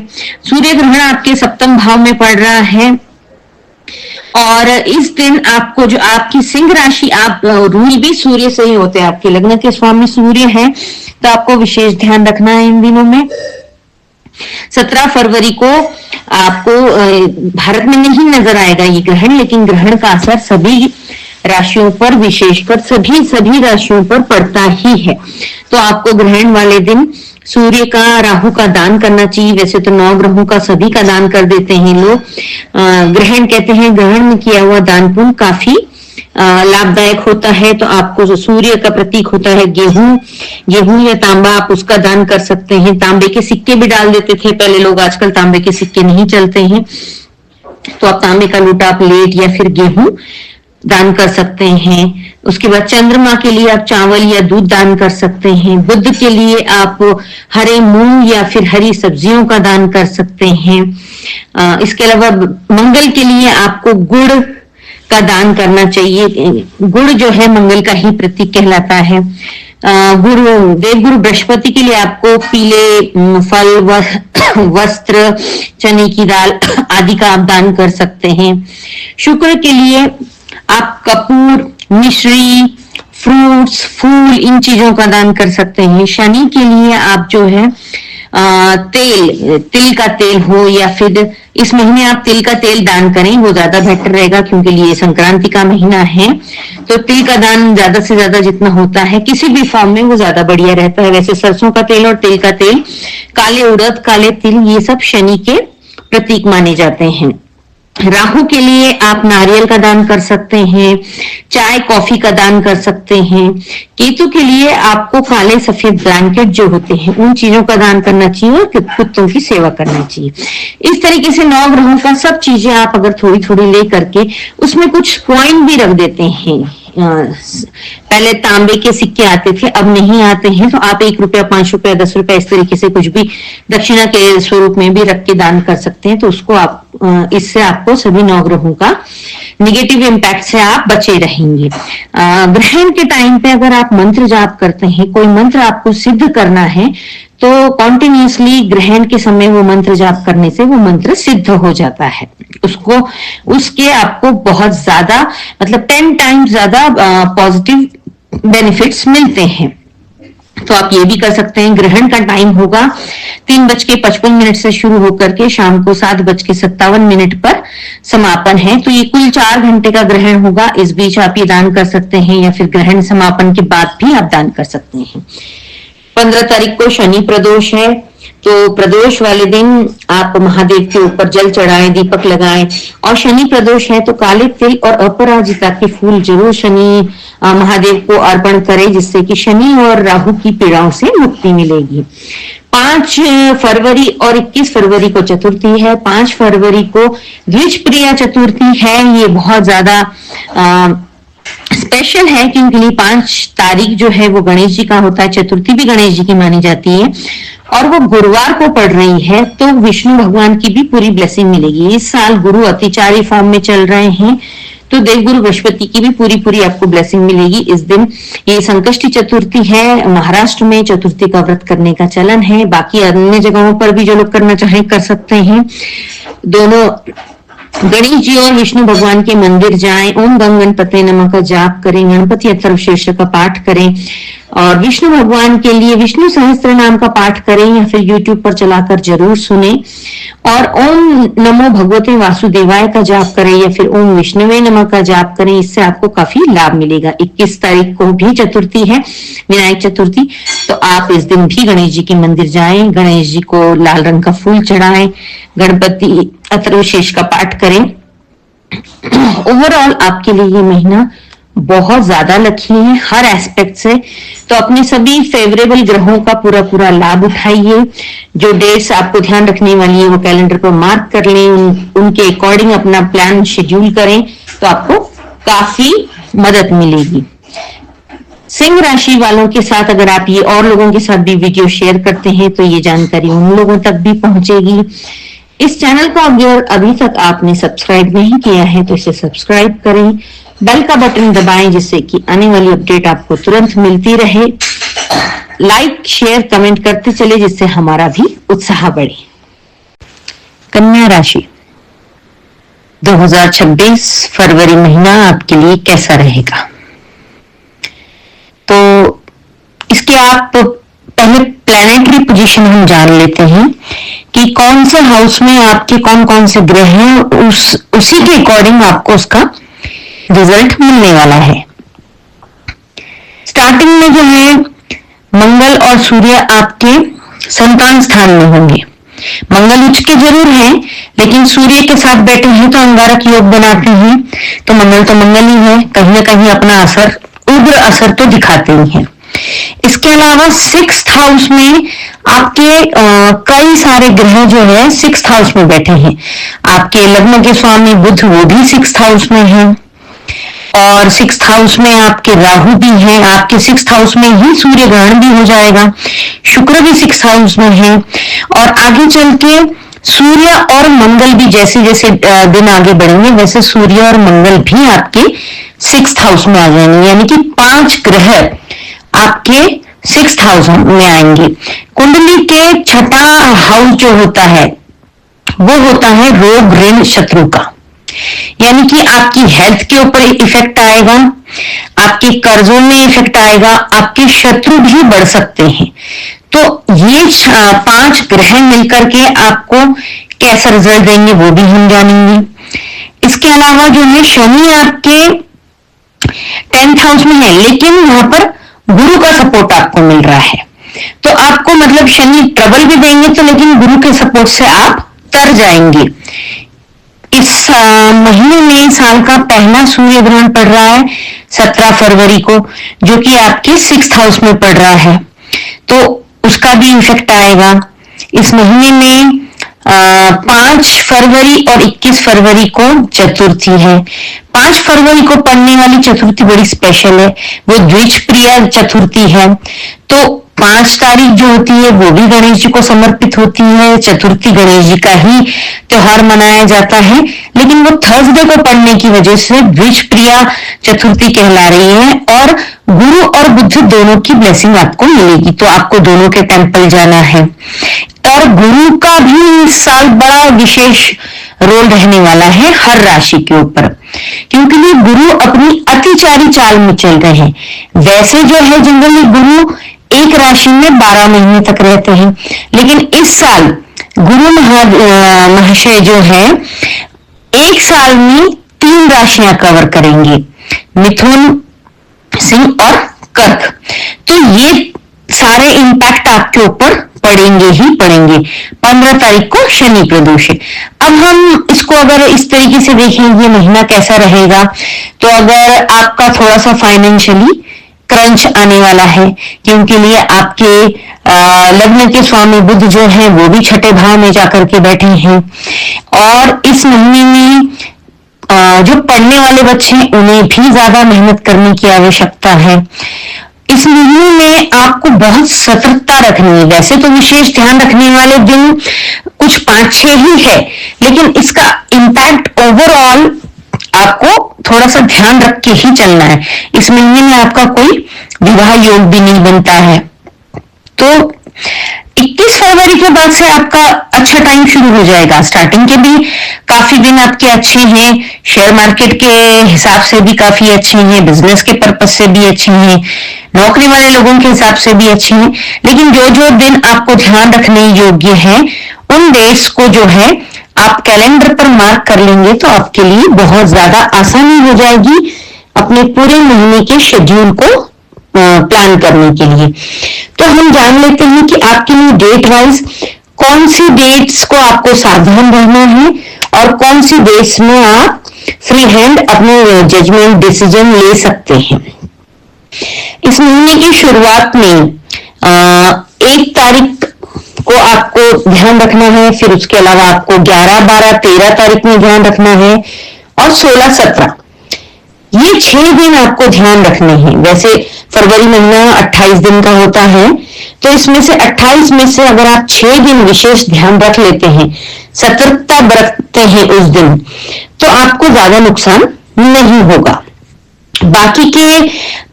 [SPEAKER 1] सूर्य ग्रहण आपके 7वें भाव में पड़ रहा है और इस दिन आपको जो आपकी सिंह राशि, आप रूल भी सूर्य से ही होते हैं, आपके लग्न के स्वामी सूर्य है, तो आपको विशेष ध्यान रखना है इन दिनों में। 17 फरवरी को आपको भारत में नहीं नजर आएगा ये ग्रहण, लेकिन ग्रहण का असर सभी राशियों पर, विशेषकर सभी सभी राशियों पर पड़ता ही है। तो आपको ग्रहण वाले दिन सूर्य का, राहु का दान करना चाहिए। वैसे तो 9 ग्रहों का सभी का दान कर देते हैं लोग, ग्रहण कहते हैं, ग्रहण में किया हुआ दान पुण्य काफी लाभदायक होता है। तो आपको जो सूर्य का प्रतीक होता है गेहूं या तांबा, आप उसका दान कर सकते हैं। तांबे के सिक्के भी डाल देते थे पहले लोग, आजकल तांबे के सिक्के नहीं चलते हैं, तो आप तांबे का लोटा, प्लेट या फिर गेहूं दान कर सकते हैं। उसके बाद चंद्रमा के लिए आप चावल या दूध दान कर सकते हैं। बुध के लिए आप हरे मूंग या फिर हरी सब्जियों का दान कर सकते हैं। इसके अलावा मंगल के लिए आपको गुड़ का दान करना चाहिए। गुड़ जो है मंगल का ही प्रतीक कहलाता है। देवगुरु बृहस्पति के लिए आपको पीले फल, वस्त्र, चने की दाल आदि का आप दान कर सकते हैं। शुक्र के लिए आप कपूर, मिश्री, फ्रूट्स, फूल, इन चीजों का दान कर सकते हैं। शनि के लिए आप जो है तिल का तेल हो, या फिर इस महीने आप तिल का तेल दान करें, वो ज्यादा बेहतर रहेगा, क्योंकि ये संक्रांति का महीना है। तो तिल का दान ज्यादा से ज्यादा जितना होता है किसी भी फॉर्म में, वो ज्यादा बढ़िया रहता है। वैसे सरसों का तेल और तिल का तेल, काले उड़द, काले तिल, ये सब शनि के प्रतीक माने जाते हैं। राहु के लिए आप नारियल का दान कर सकते हैं, चाय कॉफी का दान कर सकते हैं। केतु के लिए आपको काले सफेद ब्लैंकेट जो होते हैं उन चीजों का दान करना चाहिए, और कुत्तों की सेवा करना चाहिए। इस तरीके से 9 ग्रहों का सब चीजें आप अगर थोड़ी थोड़ी ले करके उसमें कुछ कॉइन भी रख देते हैं। पहले तांबे के सिक्के आते थे, अब नहीं आते हैं, तो आप 1 रुपया, 5 रुपया, 10 रुपया, इस तरीके से कुछ भी दक्षिणा के स्वरूप में भी रख के दान कर सकते हैं। तो उसको आप, इससे आपको सभी 9 ग्रहों का निगेटिव इम्पैक्ट से आप बचे रहेंगे। ग्रहण के टाइम पे अगर आप मंत्र जाप करते हैं, कोई मंत्र आपको सिद्ध करना है, तो कॉन्टिन्यूसली ग्रहण के समय वो मंत्र जाप करने से वो मंत्र सिद्ध हो जाता है। उसके आपको बहुत ज्यादा, मतलब 10 टाइम्स ज्यादा पॉजिटिव बेनिफिट्स मिलते हैं। तो आप ये भी कर सकते हैं। ग्रहण का टाइम होगा 3:55 से शुरू होकर के शाम को 7:57 पर समापन है। तो ये कुल 4 घंटे का ग्रहण होगा। इस बीच आप ये दान कर सकते हैं, या फिर ग्रहण समापन के बाद भी आप दान कर सकते हैं। 15 तारीख को शनि प्रदोष है, तो प्रदोष वाले दिन आप महादेव के ऊपर जल चढ़ाएं, दीपक लगाएं। और शनि प्रदोष है तो काले तिल और अपराजिता के फूल जरूर शनि महादेव को अर्पण करें, जिससे कि शनि और राहु की पीड़ाओं से मुक्ति मिलेगी। 5 फरवरी और 21 फरवरी को चतुर्थी है। 5 फरवरी को द्विजप्रिया चतुर्थी है। ये बहुत ज्यादा स्पेशल है, क्योंकि 5 तारीख जो है वो गणेश जी का होता है। चतुर्थी भी गणेश जी की मानी जाती है, और वो गुरुवार को पड़ रही है, तो विष्णु भगवान की भी पूरी ब्लेसिंग मिलेगी। इस साल गुरु अतिचारी फॉर्म में चल रहे हैं, तो देवगुरु बृहस्पति की भी पूरी आपको ब्लेसिंग मिलेगी इस दिन। ये संकष्टी चतुर्थी है। महाराष्ट्र में चतुर्थी का व्रत करने का चलन है। बाकी अन्य जगहों पर भी जो लोग करना चाहें कर सकते हैं। दोनों गणेश जी और विष्णु भगवान के मंदिर जाएं, ओम गंग गणपते नमः का जाप करें, गणपति अथर्वशीर्ष का पाठ करें, और विष्णु भगवान के लिए विष्णु सहस्त्र नाम का पाठ करें, या फिर यूट्यूब पर चलाकर जरूर सुने। और ओम नमो भगवते वासुदेवाय का जाप करें, या फिर ओम विष्णुवे नमः का जाप करें। इससे आपको काफी लाभ मिलेगा। 21 तारीख को भी चतुर्थी है, विनायक चतुर्थी, तो आप इस दिन भी गणेश जी के मंदिर जाएं, गणेश जी को लाल रंग का फूल चढ़ाएं, गणपति अथर्वशीर्ष का पाठ करें। ओवरऑल आपके लिए ये महीना बहुत ज्यादा लकी है हर एस्पेक्ट से। तो अपने सभी फेवरेबल ग्रहों का पूरा लाभ उठाइए। जो डेट्स आपको ध्यान रखने वाली है वो कैलेंडर पर मार्क कर लें, उनके अकॉर्डिंग अपना प्लान शेड्यूल करें, तो आपको काफी मदद मिलेगी। सिंह राशि वालों के साथ अगर आप ये और लोगों के साथ भी वीडियो शेयर करते हैं, तो ये जानकारी उन लोगों तक भी पहुंचेगी। इस चैनल को अगर अभी तक आपने सब्सक्राइब नहीं किया है तो इसे सब्सक्राइब करें, बेल का बटन दबाएं, जिससे कि आने वाली अपडेट आपको तुरंत मिलती रहे। लाइक, शेयर, कमेंट करते चले, जिससे हमारा भी उत्साह बढ़े। कन्या राशि, 2026 फरवरी महीना आपके लिए कैसा रहेगा? तो इसके आप पहले प्लैनेटरी पोजीशन हम जान लेते हैं कि कौन से हाउस में आपके कौन कौन से ग्रह हैं, उसी के अकॉर्डिंग आपको उसका रिजल्ट मिलने वाला है। स्टार्टिंग में जो है मंगल और सूर्य आपके संतान स्थान में होंगे। मंगल उच्च के जरूर हैं, लेकिन सूर्य के साथ बैठे हैं तो अंगारक योग बनाते हैं, तो मंगल ही है, कहीं ना कहीं अपना असर, उग्र असर तो दिखाते ही हैं। इसके अलावा 6th हाउस में आपके कई सारे ग्रह जो है 6th हाउस में बैठे हैं। आपके लग्न के स्वामी बुध वो भी 6th हाउस में है, और 6th हाउस में आपके राहु भी हैं। आपके 6th हाउस में ही सूर्य ग्रहण भी हो जाएगा। शुक्र भी 6th हाउस में है, और आगे चल के सूर्य और मंगल भी जैसे जैसे दिन आगे बढ़ेंगे वैसे सूर्य और मंगल भी आपके 6th हाउस में आ जाएंगे, यानी कि 5 ग्रह आपके 6th हाउस में आएंगे। कुंडली के 6ठा हाउस जो होता है वो होता है रोग ऋण शत्रु का, यानी कि आपकी हेल्थ के ऊपर इफेक्ट आएगा, आपके कर्जों में इफेक्ट आएगा, आपके शत्रु भी बढ़ सकते हैं। तो ये 5 ग्रह मिलकर के आपको कैसा रिजल्ट देंगे वो भी हम जानेंगे। इसके अलावा जो है शनि आपके 10th हाउस में है, लेकिन यहां पर गुरु का सपोर्ट आपको मिल रहा है, तो आपको मतलब शनि ट्रबल भी देंगे तो, लेकिन गुरु के सपोर्ट से आप तर जाएंगे। इस महीने में साल का पहला सूर्य ग्रहण पड़ रहा है 17 फरवरी को, जो कि आपके 6th हाउस में पड़ रहा है, तो उसका भी इफेक्ट आएगा। इस महीने में 5 फरवरी और 21 फरवरी को चतुर्थी है। 5 फरवरी को पड़ने वाली चतुर्थी बड़ी स्पेशल है, वो द्विज प्रिय चतुर्थी है। तो 5 तारीख जो होती है वो भी गणेश जी को समर्पित होती है। चतुर्थी गणेश जी का ही त्योहार मनाया जाता है, लेकिन वो थर्सडे को पड़ने की वजह से द्विज प्रिया चतुर्थी कहला रही है, और गुरु और बुध दोनों की ब्लेसिंग आपको मिलेगी, तो आपको दोनों के टेम्पल जाना है। और गुरु का भी इस साल बड़ा विशेष रोल रहने वाला है हर राशि के ऊपर, क्योंकि ये गुरु अपनी अतिचारी चाल में चल रहे हैं। वैसे जो है जनरली गुरु एक राशि में 12 महीने तक रहते हैं, लेकिन इस साल गुरु महाशय जो है एक साल में 3 राशियां कवर करेंगे, मिथुन, सिंह और कर्क। तो ये सारे इंपैक्ट आपके ऊपर पड़ेंगे ही पड़ेंगे। 15 तारीख को शनि प्रदोष है। अब हम इसको अगर इस तरीके से देखेंगे महीना कैसा रहेगा, तो अगर आपका थोड़ा सा फाइनेंशियली क्रंच आने वाला है, क्योंकि लिए आपके लग्न के स्वामी बुध जो है वो भी 6ठे भाव में जाकर के बैठे हैं, और इस महीने में जो पढ़ने वाले बच्चे हैं उन्हें भी ज्यादा मेहनत करने की आवश्यकता है। इस महीने में आपको बहुत सतर्कता रखनी है। वैसे तो विशेष ध्यान रखने वाले दिन कुछ 5-6 ही है, लेकिन इसका इम्पैक्ट ओवरऑल आपको थोड़ा सा ध्यान रख के ही चलना है। इस महीने में आपका कोई विवाह योग भी नहीं बनता है। तो 21 फरवरी के बाद से आपका अच्छा टाइम शुरू हो जाएगा। स्टार्टिंग के भी काफी दिन आपके अच्छे हैं, शेयर मार्केट के हिसाब से भी काफी अच्छे हैं, बिजनेस के पर्पज से भी अच्छे हैं, नौकरी वाले लोगों के हिसाब से भी अच्छे हैं। लेकिन जो जो दिन आपको ध्यान रखने योग्य है उन डेट्स को जो है आप कैलेंडर पर मार्क कर लेंगे तो आपके लिए बहुत ज्यादा आसानी हो जाएगी अपने पूरे महीने के शेड्यूल को प्लान करने के लिए। तो हम जान लेते हैं कि आपके लिए डेट वाइज कौन सी डेट्स को आपको सावधान रहना है और कौन सी डेट्स में आप फ्री हैंड अपने जजमेंट डिसीजन ले सकते हैं। इस महीने की शुरुआत में 1 तारीख को आपको ध्यान रखना है, फिर उसके अलावा आपको 11, 12, 13 तारीख में ध्यान रखना है, और 16, 17 ये 6 दिन आपको ध्यान रखने हैं। वैसे फरवरी महीना 28 दिन का होता है, तो इसमें से 28 में से अगर आप 6 दिन विशेष ध्यान रख लेते हैं, सतर्कता बरतते हैं उस दिन, तो आपको ज्यादा नुकसान नहीं होगा। बाकी के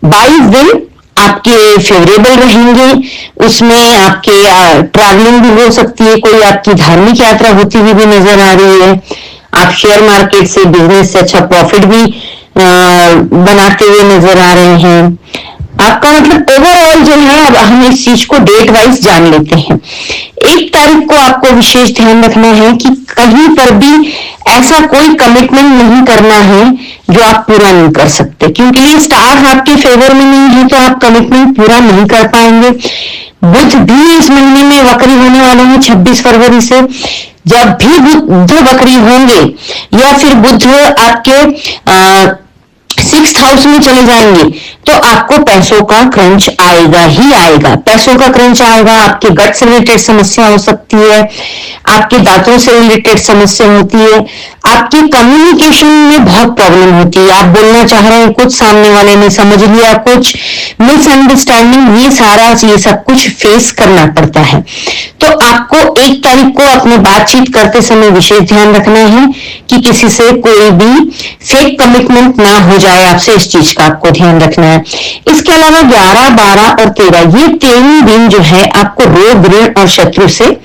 [SPEAKER 1] 22 दिन आपके फेवरेबल रहेंगे। उसमें आपके ट्रैवलिंग भी हो सकती है, कोई आपकी धार्मिक यात्रा होती हुई भी नजर आ रही है, आप शेयर मार्केट से बिजनेस से अच्छा प्रॉफिट भी बनाते हुए नजर आ रहे हैं। आपका मतलब ओवरऑल जो है, अब हम इस चीज को डेट वाइज जान लेते हैं। 1 तारीख को आपको विशेष ध्यान रखना है कि कहीं पर भी ऐसा कोई कमिटमेंट नहीं करना है जो आप पूरा नहीं कर सकते, क्योंकि ये स्टार आपके फेवर में नहीं है तो आप कमिटमेंट पूरा नहीं कर पाएंगे। बुध भी इस महीने में वक्री होने वाले हैं 26 फरवरी से। जब भी बुध वक्री होंगे या फिर बुध आपके 6th हाउस में चले जाएंगे तो आपको पैसों का क्रंच आएगा ही आएगा। पैसों का क्रंच आएगा, आपके गट से रिलेटेड समस्या हो सकती है, आपके दांतों से रिलेटेड समस्या होती है, आपकी कम्युनिकेशन में बहुत प्रॉब्लम होती है। आप बोलना चाह रहे हैं कुछ, सामने वाले ने समझ लिया कुछ, मिसअंडरस्टैंडिंग, ये सब कुछ फेस करना पड़ता है। तो आपको 1 तारीख को अपने बातचीत करते समय विशेष ध्यान रखना है कि किसी से कोई भी फेक कमिटमेंट ना हो जाए आपसे, इस चीज का आपको ध्यान रखना है। इसके अलावा 11, 12 और 13 ये 3 दिन जो है आपको रोग, ऋण और शत्रु से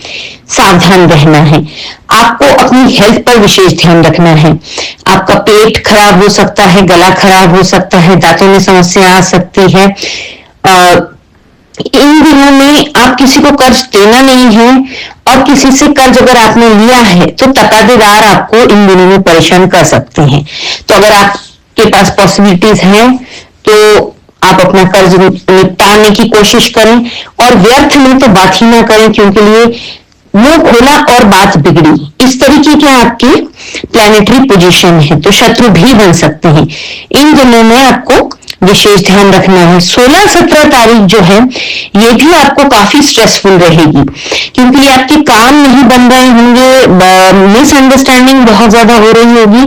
[SPEAKER 1] सावधान रहना है। आपको अपनी हेल्थ पर विशेष ध्यान रखना है। आपका पेट खराब हो सकता है, गला खराब हो सकता है, दांतों में समस्या आ सकती है। इन दिनों में आप किसी को कर्ज देना नहीं है, और किसी से कर्ज अगर आपने लिया है तो तकादेदार आपको इन दिनों में परेशान कर सकते हैं। तो अगर आपके पास पॉसिबिलिटीज हैं तो आप अपना कर्ज निपटाने की कोशिश करें, और व्यर्थ में तो बात ही ना करें, क्योंकि लिए मुंह खोला और बात बिगड़ी, इस तरीके के आपके प्लैनेटरी पोजीशन है, तो शत्रु भी बन सकते हैं। इन दिनों में आपको विशेष ध्यान रखना है। 16-17 तारीख जो है ये भी आपको काफी स्ट्रेसफुल रहेगी, क्योंकि आपके काम नहीं बन रहे होंगे, मिसअंडरस्टैंडिंग बहुत ज्यादा हो रही होगी।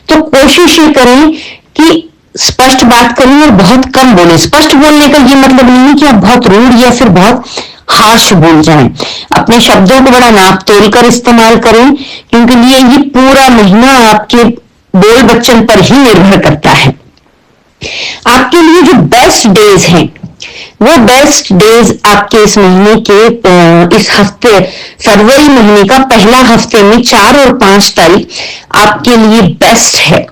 [SPEAKER 1] तो कोशिश ये करें कि स्पष्ट बात करें और बहुत कम बोले। स्पष्ट बोलने का ये मतलब नहीं है कि आप बहुत रूड या फिर बहुत हार्श बोल जाएं। अपने शब्दों को बड़ा नाप तोल कर इस्तेमाल करें, क्योंकि ये पूरा महीना आपके बोल बच्चन पर ही निर्भर करता है। आपके लिए जो बेस्ट डेज हैं वो बेस्ट डेज आपके इस महीने के इस हफ्ते, फरवरी महीने का पहला हफ्ते में 4 और 5 तारीख आपके लिए बेस्ट है।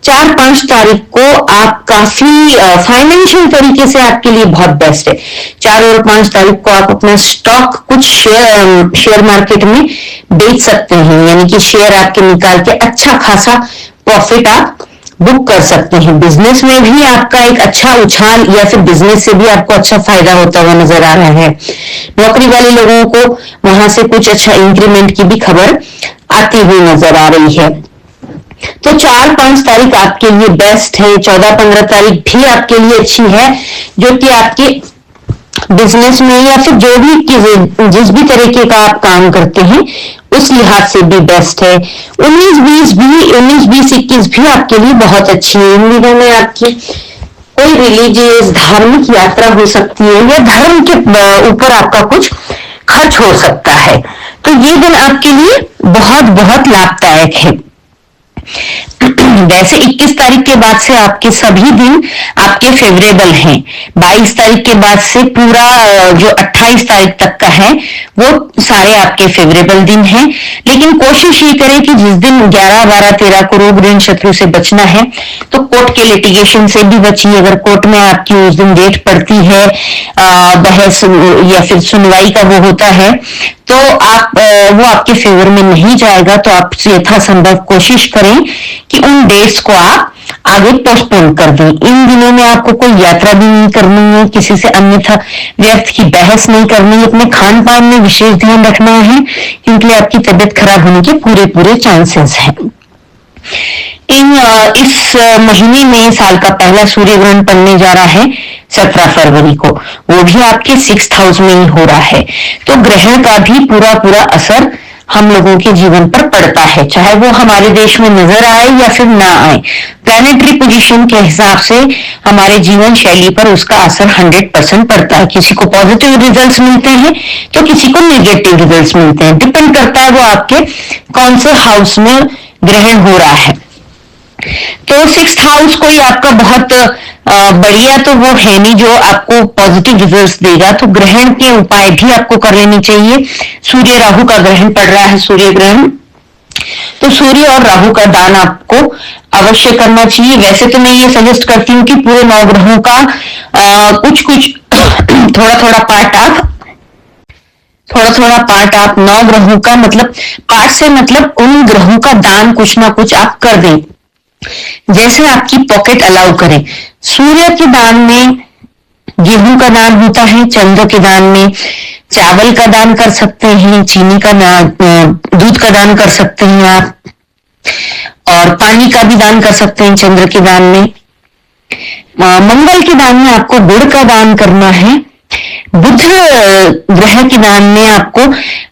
[SPEAKER 1] 4-5 तारीख को आप काफी फाइनेंशियल तरीके से आपके लिए बहुत बेस्ट है। 4 और 5 तारीख को आप अपना स्टॉक कुछ शेयर मार्केट में बेच सकते हैं, यानी कि शेयर आपके निकाल के अच्छा खासा प्रॉफिट आप बुक कर सकते हैं। बिजनेस में भी आपका एक अच्छा उछाल, या फिर बिजनेस से भी आपको अच्छा फायदा होता हुआ नजर आ रहा है। नौकरी वाले लोगों को वहां से कुछ अच्छा इंक्रीमेंट की भी खबर आती हुई नजर आ रही है। तो 4-5 तारीख आपके लिए बेस्ट है। 14-15 तारीख भी आपके लिए अच्छी है, जो कि आपके बिजनेस में या फिर जो भी जिस भी तरीके का आप काम करते हैं उस लिहाज से भी बेस्ट है। 19-20-21 भी आपके लिए बहुत अच्छी है। इन दिनों में आपकी कोई रिलीजियस धार्मिक यात्रा हो सकती है, या धर्म के ऊपर आपका कुछ खर्च हो सकता है। तो ये दिन आपके लिए बहुत बहुत लाभदायक है। वैसे 21 तारीख के बाद से आपके सभी दिन आपके फेवरेबल हैं। 22 तारीख के बाद से पूरा जो 28 तारीख तक का है वो सारे आपके फेवरेबल दिन हैं। लेकिन कोशिश ये करें कि जिस दिन 11, 12, 13 को रोग, ऋण, शत्रु से बचना है तो कोर्ट के लिटिगेशन से भी बचिए। अगर कोर्ट में आपकी उस दिन डेट पड़ती है, बहस या फिर सुनवाई का वो होता है, तो आप वो आपके फेवर में नहीं जाएगा। तो आप यथासंभव कोशिश करें कि उन डेट्स को आप आगे पोस्टपोन कर दें। इन दिनों में आपको कोई यात्रा भी नहीं करनी है, किसी से अन्यथा व्यर्थ की बहस नहीं करनी है। अपने खान पान में विशेष ध्यान रखना है, क्योंकि आपकी तबीयत खराब होने के पूरे चांसेस हैं। इस महीने में साल का पहला सूर्य ग्रहण पड़ने जा रहा है 17 फरवरी को, वो भी आपके 6th हाउस में ही हो रहा है। तो ग्रहण का भी पूरा असर हम लोगों के जीवन पर पड़ता है, चाहे वो हमारे देश में नजर आए या फिर ना आए। प्लैनेटरी पोजीशन के हिसाब से हमारे जीवन शैली पर उसका असर 100% पड़ता है। किसी को पॉजिटिव रिजल्ट्स मिलते हैं तो किसी को नेगेटिव रिजल्ट्स मिलते हैं। डिपेंड करता है वो आपके कौन से हाउस में ग्रहण हो रहा है। तो 6th हाउस कोई आपका बहुत बढ़िया तो वो है नहीं जो आपको पॉजिटिव रिजल्ट्स देगा। तो ग्रहण के उपाय भी आपको कर लेनी चाहिए। सूर्य राहु का ग्रहण पड़ रहा है, सूर्य ग्रहण, तो सूर्य और राहु का दान आपको अवश्य करना चाहिए। वैसे तो मैं ये सजेस्ट करती हूँ कि पूरे 9 ग्रहों का कुछ थोड़ा पार्ट आप थोड़ा थोड़ा पार्ट आप 9 ग्रहों का, मतलब पार्ट से मतलब उन ग्रहों का दान कुछ ना कुछ आप कर दें, जैसे आपकी पॉकेट अलाउ करें। सूर्य के दान में गेहूं का दान होता है, चंद्र के दान में चावल का दान कर सकते हैं, चीनी का दूध का दान कर सकते हैं आप, और पानी का भी दान कर सकते हैं चंद्र के दान में। मंगल के दान में आपको गुड़ का दान करना है। बुध ग्रह के दान में आपको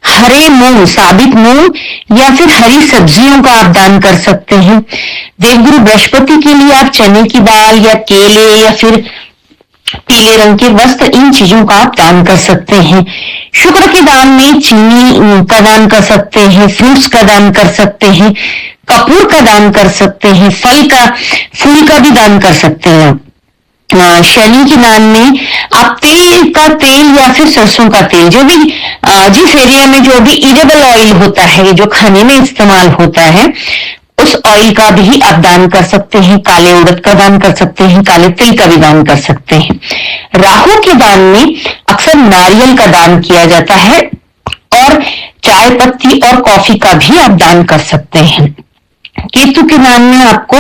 [SPEAKER 1] हरे मूंग, साबित मूंग या फिर हरी सब्जियों का आप दान कर सकते हैं। देवगुरु बृहस्पति के लिए आप चने की दाल या केले या फिर पीले रंग के वस्त्र, इन चीजों का आप दान कर सकते हैं। शुक्र के दान में चीनी का दान कर सकते हैं, फ्रूट्स का दान कर सकते हैं, कपूर का दान कर सकते हैं, फूल का भी दान कर सकते हैं। शनि के दान में आप तेल का तेल या फिर सरसों का तेल, जो भी जिस एरिया में जो भी इडेबल ऑयल होता है, जो खाने में इस्तेमाल होता है, उस ऑयल का भी आप दान कर सकते हैं। काले उड़द का दान कर सकते हैं, काले तिल का भी दान कर सकते हैं। राहु के दान में अक्सर नारियल का दान किया जाता है, और चाय पत्ती और कॉफी का भी आप दान कर सकते हैं। केतु के दान में आपको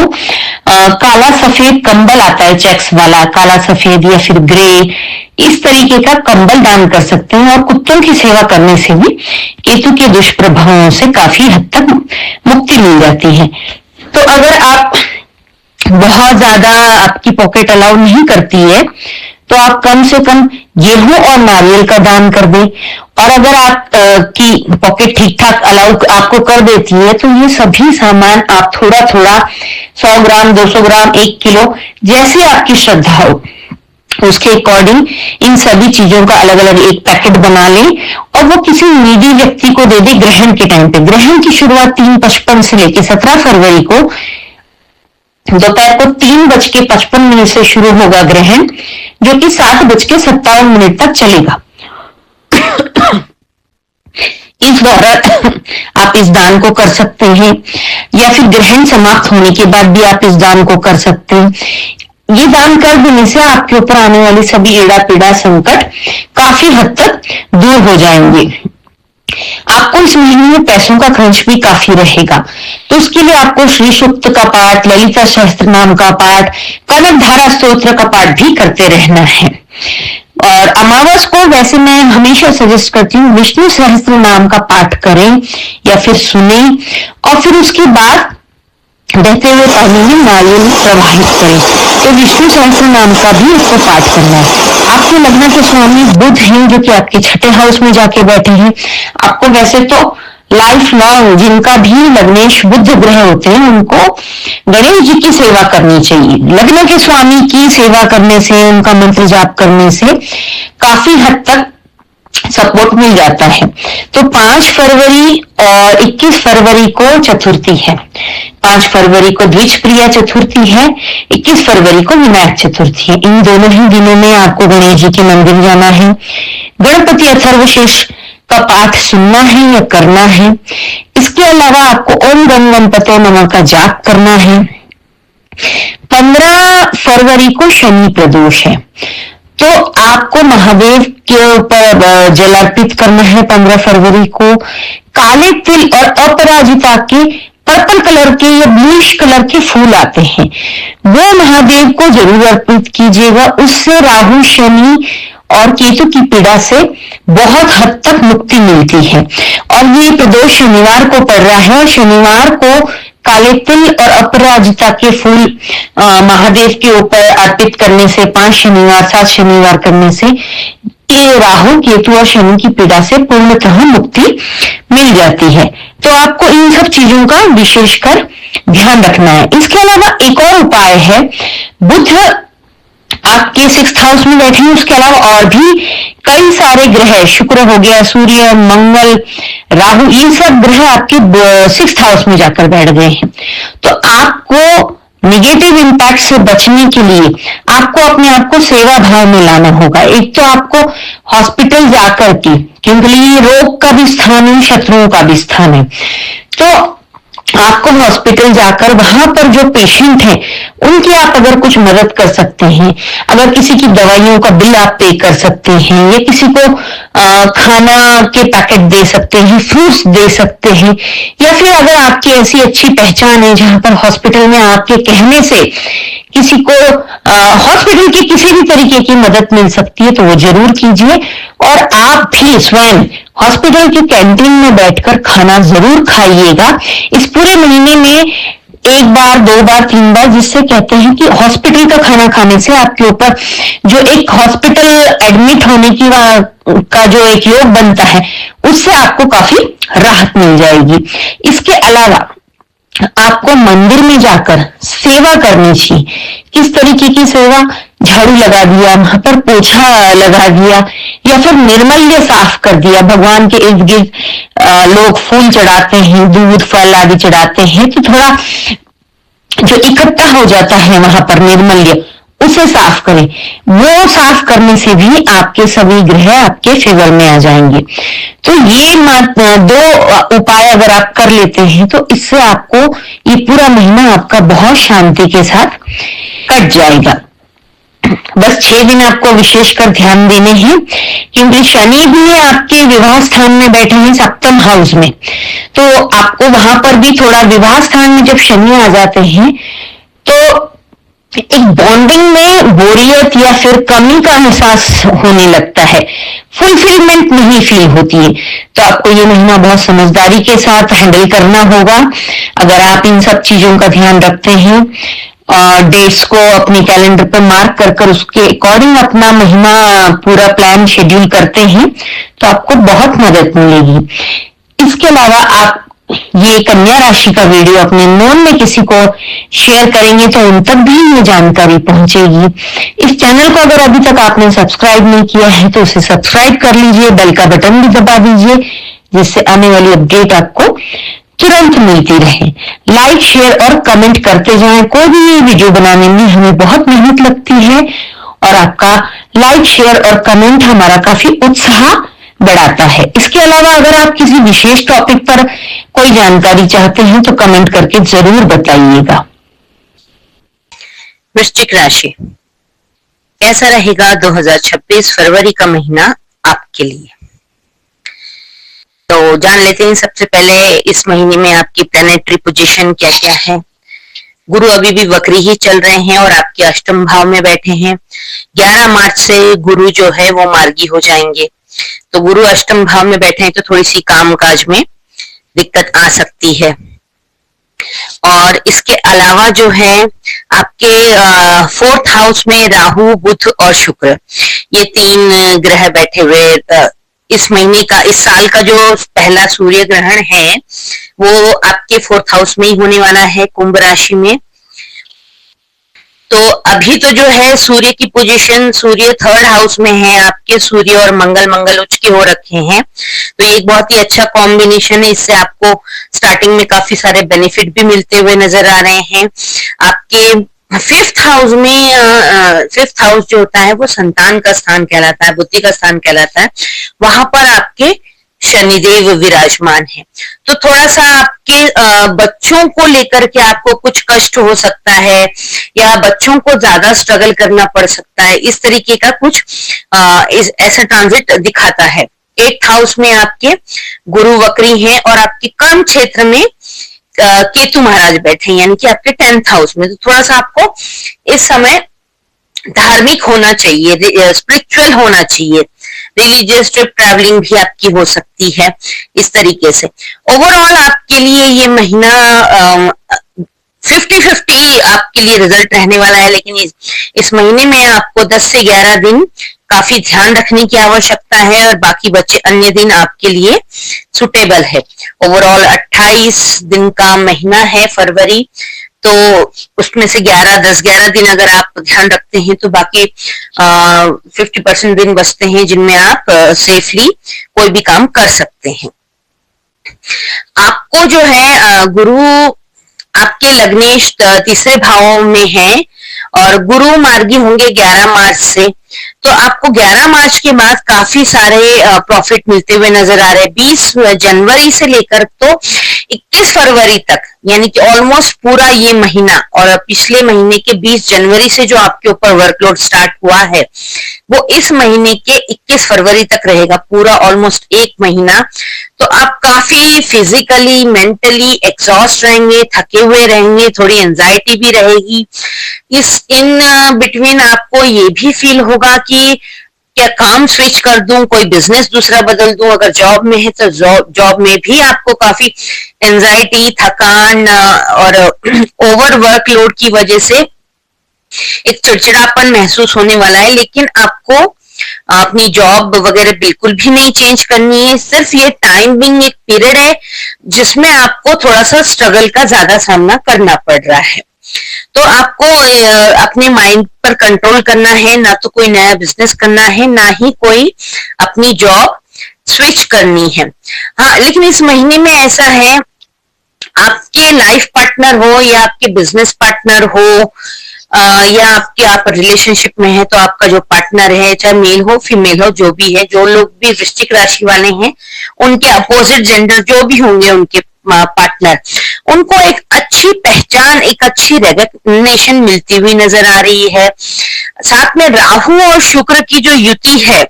[SPEAKER 1] काला सफेद कंबल आता है, चेक्स वाला काला सफेद या फिर ग्रे, इस तरीके का कंबल दान कर सकते हैं। और कुत्तों की सेवा करने से भी केतु के दुष्प्रभावों से काफी हद तक मुक्ति मिल जाती है। तो अगर आप बहुत ज्यादा आपकी पॉकेट अलाउ नहीं करती है, तो आप कम से कम गेहूं और नारियल का दान कर दें। और अगर आप की पॉकेट ठीक ठाक अलाउ आपको कर देती है, तो ये सभी सामान आप थोड़ा थोड़ा 100 ग्राम, 200 ग्राम, 1 किलो, जैसे आपकी श्रद्धा हो उसके अकॉर्डिंग इन सभी चीजों का अलग अलग एक पैकेट बना लें, और वो किसी नीडी व्यक्ति को दे दे ग्रहण के टाइम पे। ग्रहण की शुरुआत 3:55 से लेकर 17 फरवरी को दोपहर को 3:55 से शुरू होगा ग्रहण, जो कि 7:57 तक चलेगा। इस दौरान आप इस दान को कर सकते हैं, या फिर ग्रहण समाप्त होने के बाद भी आप इस दान को कर सकते हैं। ये दान कर देने से आपके ऊपर आने वाली सभी एड़ा पीड़ा संकट काफी हद तक दूर हो जाएंगे। आपको इस महीने में पैसों का खर्च भी काफी रहेगा, तो उसके लिए आपको श्री सूक्त का पाठ, ललिता सहस्त्र नाम का पाठ, कनक धारा स्तोत्र का पाठ भी करते रहना है। और अमावस को वैसे मैं हमेशा सजेस्ट करती हूँ विष्णु सहस्त्र नाम का पाठ करें या फिर सुने, और फिर उसके बाद बहते हुए पानी में नारियल प्रवाहित करें। तो विष्णु सहस्त्र नाम का भी उसको पाठ करना है। आपके लग्न के स्वामी बुध हैं, जो कि आपके 6ठे हाउस में जाके बैठे हैं। आपको वैसे तो लाइफ लॉन्ग जिनका भी लग्नेश बुध ग्रह होते हैं, उनको गणेश जी की सेवा करनी चाहिए। लग्न के स्वामी की सेवा करने से, उनका मंत्र जाप करने से काफी हद तक सपोर्ट मिल जाता है। तो 5 फरवरी और 21 फरवरी को चतुर्थी है। 5 फरवरी को द्विज प्रिया चतुर्थी है, 21 फरवरी को विनायक चतुर्थी है। इन दोनों ही दिनों में आपको गणेश जी के मंदिर जाना है, गणपति अथर्वशीर्ष का पाठ सुनना है या करना है। इसके अलावा आपको ओम गण गणपतो नमः का जाप करना है। 15 फरवरी को शनि प्रदोष है, तो आपको महादेव के ऊपर जल अर्पित करना है। 15 फरवरी को काले तिल और अपराजिता के पर्पल कलर के या ब्लूइश कलर के फूल आते हैं, वो महादेव को जरूर अर्पित कीजिएगा। उससे राहु, शनि और केतु की पीड़ा से बहुत हद तक मुक्ति मिलती है। और ये प्रदोष शनिवार को पड़ रहा है। शनिवार को काले तिल और अपराजिता के फूल महादेव के ऊपर अर्पित करने से 5 शनिवार 7 शनिवार करने से ये राहु, केतु और शनि की पीड़ा से पूर्णतः मुक्ति मिल जाती है। तो आपको इन सब चीजों का विशेषकर ध्यान रखना है। इसके अलावा एक और उपाय है, बुध आपके 6th हाउस में बैठे हैं, उसके अलावा और भी कई सारे ग्रह, शुक्र हो गया, सूर्य, मंगल, राहु, ये सब ग्रह आपके 6th हाउस में जाकर बैठ गए हैं। तो आपको निगेटिव इंपैक्ट से बचने के लिए आपको अपने आप को सेवा भाव में लाना होगा। एक तो आपको हॉस्पिटल जाकर के, क्योंकि ये रोग का भी स्थान है, शत्रुओं का भी स्थान है, तो आपको हॉस्पिटल जाकर वहां पर जो पेशेंट हैं उनकी आप अगर कुछ मदद कर सकते हैं, अगर किसी की दवाइयों का बिल आप पे कर सकते हैं, या किसी को खाना के पैकेट दे सकते हैं, फ्रूट्स दे सकते हैं, या फिर अगर आपकी ऐसी अच्छी पहचान है जहां पर हॉस्पिटल में आपके कहने से किसी को हॉस्पिटल की किसी भी तरीके की मदद मिल सकती है तो वो जरूर कीजिए। और आप भी स्वयं हॉस्पिटल की कैंटीन में बैठकर खाना जरूर खाइएगा इस पूरे महीने में, एक बार, दो बार, तीन बार, जिससे कहते हैं कि हॉस्पिटल का खाना खाने से आपके ऊपर जो एक हॉस्पिटल एडमिट होने की का जो एक योग बनता है उससे आपको काफी राहत मिल जाएगी। इसके अलावा आपको मंदिर में जाकर सेवा करनी चाहिए। किस तरीके की सेवा? झाड़ू लगा दिया, वहां पर पोछा लगा दिया, या फिर निर्मल्य साफ कर दिया। भगवान के इर्द गिर्द लोग फूल चढ़ाते हैं, दूध फल आदि चढ़ाते हैं, तो थोड़ा जो इकट्ठा हो जाता है वहां पर निर्मल्य, उसे साफ करें। वो साफ करने से भी आपके सभी ग्रह आपके फेवर में आ जाएंगे। तो ये दो उपाय अगर आप कर लेते हैं तो इससे आपको ये पूरा महीना आपका बहुत शांति के साथ कट जाएगा। बस 6 दिन आपको विशेषकर ध्यान देने हैं, क्योंकि शनि भी आपके विवाह स्थान में बैठे हैं, सप्तम हाउस में। तो आपको वहां पर भी थोड़ा, विवाह स्थान में जब शनि आ जाते हैं तो एक बॉन्डिंग में बोरियत या फिर कमी का एहसास होने लगता है, फुलफिलमेंट नहीं फील होती है। तो आपको ये महीना बहुत समझदारी के साथ हैंडल करना होगा। अगर आप इन सब चीजों का ध्यान रखते हैं और डेट्स को अपने कैलेंडर पर मार्क कर उसके अकॉर्डिंग अपना महीना पूरा प्लान शेड्यूल करते हैं तो आपको बहुत मदद मिलेगी। इसके अलावा आप ये कन्या राशि का वीडियो अपने नोन में किसी को शेयर करेंगे तो उन तक भी ये जानकारी पहुंचेगी। इस चैनल को अगर अभी तक आपने सब्सक्राइब नहीं किया है तो उसे सब्सक्राइब कर लीजिए, बेल का बटन भी दबा दीजिए, जिससे आने वाली अपडेट आपको तुरंत मिलती रहे। लाइक, शेयर और कमेंट करते जाएं। कोई भी ये वीडियो बनाने में हमें बहुत मेहनत लगती है और आपका लाइक, शेयर और कमेंट हमारा काफी उत्साह बढ़ाता है। इसके अलावा अगर आप किसी विशेष टॉपिक पर कोई जानकारी चाहते हैं तो कमेंट करके जरूर बताइएगा।
[SPEAKER 2] वृश्चिक राशि, कैसा रहेगा 2026 फरवरी का महीना आपके लिए? तो जान लेते हैं सबसे पहले इस महीने में आपकी प्लैनेटरी पोजीशन क्या क्या है। गुरु अभी भी वक्री ही चल रहे हैं और आपके अष्टम भाव में बैठे हैं। 11 मार्च से गुरु जो है वो मार्गी हो जाएंगे। तो गुरु अष्टम भाव में बैठे हैं तो थोड़ी सी काम काज में दिक्कत आ सकती है। और इसके अलावा जो है आपके 4th हाउस में राहु, बुध और शुक्र, ये 3 ग्रह बैठे हुए इस महीने का, इस साल का जो पहला सूर्य ग्रहण है वो आपके 4th हाउस में ही होने वाला है, कुंभ राशि में। तो अभी तो जो है सूर्य की पोजीशन, सूर्य 3rd हाउस में है आपके, सूर्य और मंगल उच्च के हो रखे हैं। तो ये एक बहुत ही अच्छा कॉम्बिनेशन है, इससे आपको स्टार्टिंग में काफी सारे बेनिफिट भी मिलते हुए नजर आ रहे हैं। आपके 5th हाउस में 5th हाउस जो होता है वो संतान का स्थान कहलाता है, बुद्धि का स्थान कहलाता है। वहां पर आपके शनिदेव विराजमान है। तो थोड़ा सा आपके बच्चों को लेकर के आपको कुछ कष्ट हो सकता है या बच्चों को ज्यादा स्ट्रगल करना पड़ सकता है, इस तरीके का कुछ ऐसा ट्रांजिट दिखाता है। 8th हाउस में आपके गुरु वक्री हैं और आपके कर्म क्षेत्र में केतु महाराज बैठे हैं, यानी कि आपके 10th हाउस में। तो थोड़ा सा आपको इस समय धार्मिक होना चाहिए, स्पिरिचुअल होना चाहिए, रिलीजियस ट्रिप, ट्रैवलिंग भी आपकी हो सकती है इस तरीके से। ओवरऑल आपके लिए ये महीना 50-50 आपके लिए रिजल्ट रहने वाला है, लेकिन इस महीने में आपको 10 से 11 दिन काफी ध्यान रखने की आवश्यकता है और बाकी बचे अन्य दिन आपके लिए सुटेबल है। ओवरऑल 28 दिन का महीना है फरवरी, तो उसमें से 10-11 दिन अगर आप ध्यान रखते हैं तो बाकी 50% दिन बचते हैं जिनमें आप सेफली कोई भी काम कर सकते हैं। आपको जो है गुरु आपके लग्नेश 3रे भाव में है और गुरु मार्गी होंगे 11 मार्च से। तो आपको 11 मार्च के बाद काफी सारे प्रॉफिट मिलते हुए नजर आ रहे हैं। 20 जनवरी से लेकर तो 21 फरवरी तक, यानी कि ऑलमोस्ट पूरा ये महीना, और पिछले महीने के 20 जनवरी से जो आपके ऊपर वर्कलोड स्टार्ट हुआ है वो इस महीने के 21 फरवरी तक रहेगा, पूरा ऑलमोस्ट एक महीना। तो आप काफी फिजिकली मेंटली एग्जॉस्ट रहेंगे, थके हुए रहेंगे, थोड़ी एंजाइटी भी रहेगी। इन बिटवीन आपको ये भी फील होगा कि क्या काम स्विच कर दूं, कोई बिजनेस दूसरा बदल दूं। अगर जॉब में है तो जॉब में भी आपको काफी एंजाइटी, थकान और ओवर वर्कलोड की वजह से एक चिड़चिड़ापन महसूस होने वाला है। लेकिन आपको अपनी जॉब वगैरह बिल्कुल भी नहीं चेंज करनी है, सिर्फ ये टाइम बिंग एक पीरियड है जिसमें आपको थोड़ा सा स्ट्रगल का ज्यादा सामना करना पड़ रहा है। तो आपको अपने माइंड पर कंट्रोल करना है, ना तो कोई नया बिजनेस करना है, ना ही कोई अपनी जॉब स्विच करनी है। हाँ, लेकिन इस महीने में ऐसा है, आपके लाइफ पार्टनर हो या आपके बिजनेस पार्टनर हो या आप रिलेशनशिप में है, तो आपका जो पार्टनर है, चाहे मेल हो फीमेल हो, जो भी है, जो लोग भी वृश्चिक राशि वाले हैं, उनके अपोजिट जेंडर जो भी होंगे उनके पार्टनर, उनको एक अच्छी पहचान, एक अच्छी रिकग्निशन मिलती हुई नजर आ रही है। साथ में राहु और शुक्र की जो युति है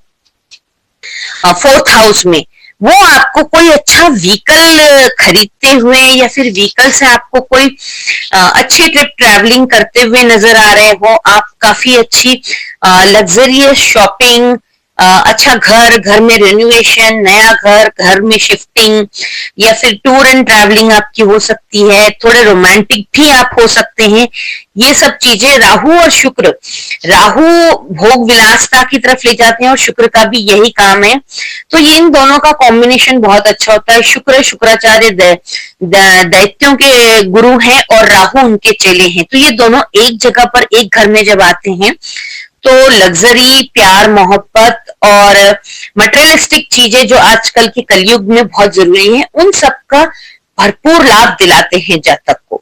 [SPEAKER 2] 4th हाउस में, वो आपको कोई अच्छा व्हीकल खरीदते हुए या फिर व्हीकल से आपको कोई अच्छी ट्रिप ट्रैवलिंग करते हुए नजर आ रहे हो। आप काफी अच्छी लग्जरियस शॉपिंग, अच्छा घर में रेनोवेशन, नया घर में शिफ्टिंग, या फिर टूर एंड ट्रैवलिंग आपकी हो सकती है। थोड़े रोमांटिक भी आप हो सकते हैं। ये सब चीजें राहु और शुक्र, राहु भोग विलासता की तरफ ले जाते हैं और शुक्र का भी यही काम है। तो ये इन दोनों का कॉम्बिनेशन बहुत अच्छा होता है। शुक्राचार्य दैत्यों के गुरु हैं और राहु उनके चेले हैं। तो ये दोनों एक जगह पर एक घर में जब आते हैं तो लग्जरी, प्यार, मोहब्बत और मटेरियलिस्टिक चीजें जो आजकल के कलयुग में बहुत जरूरी है, उन सब का भरपूर लाभ दिलाते हैं जातक को,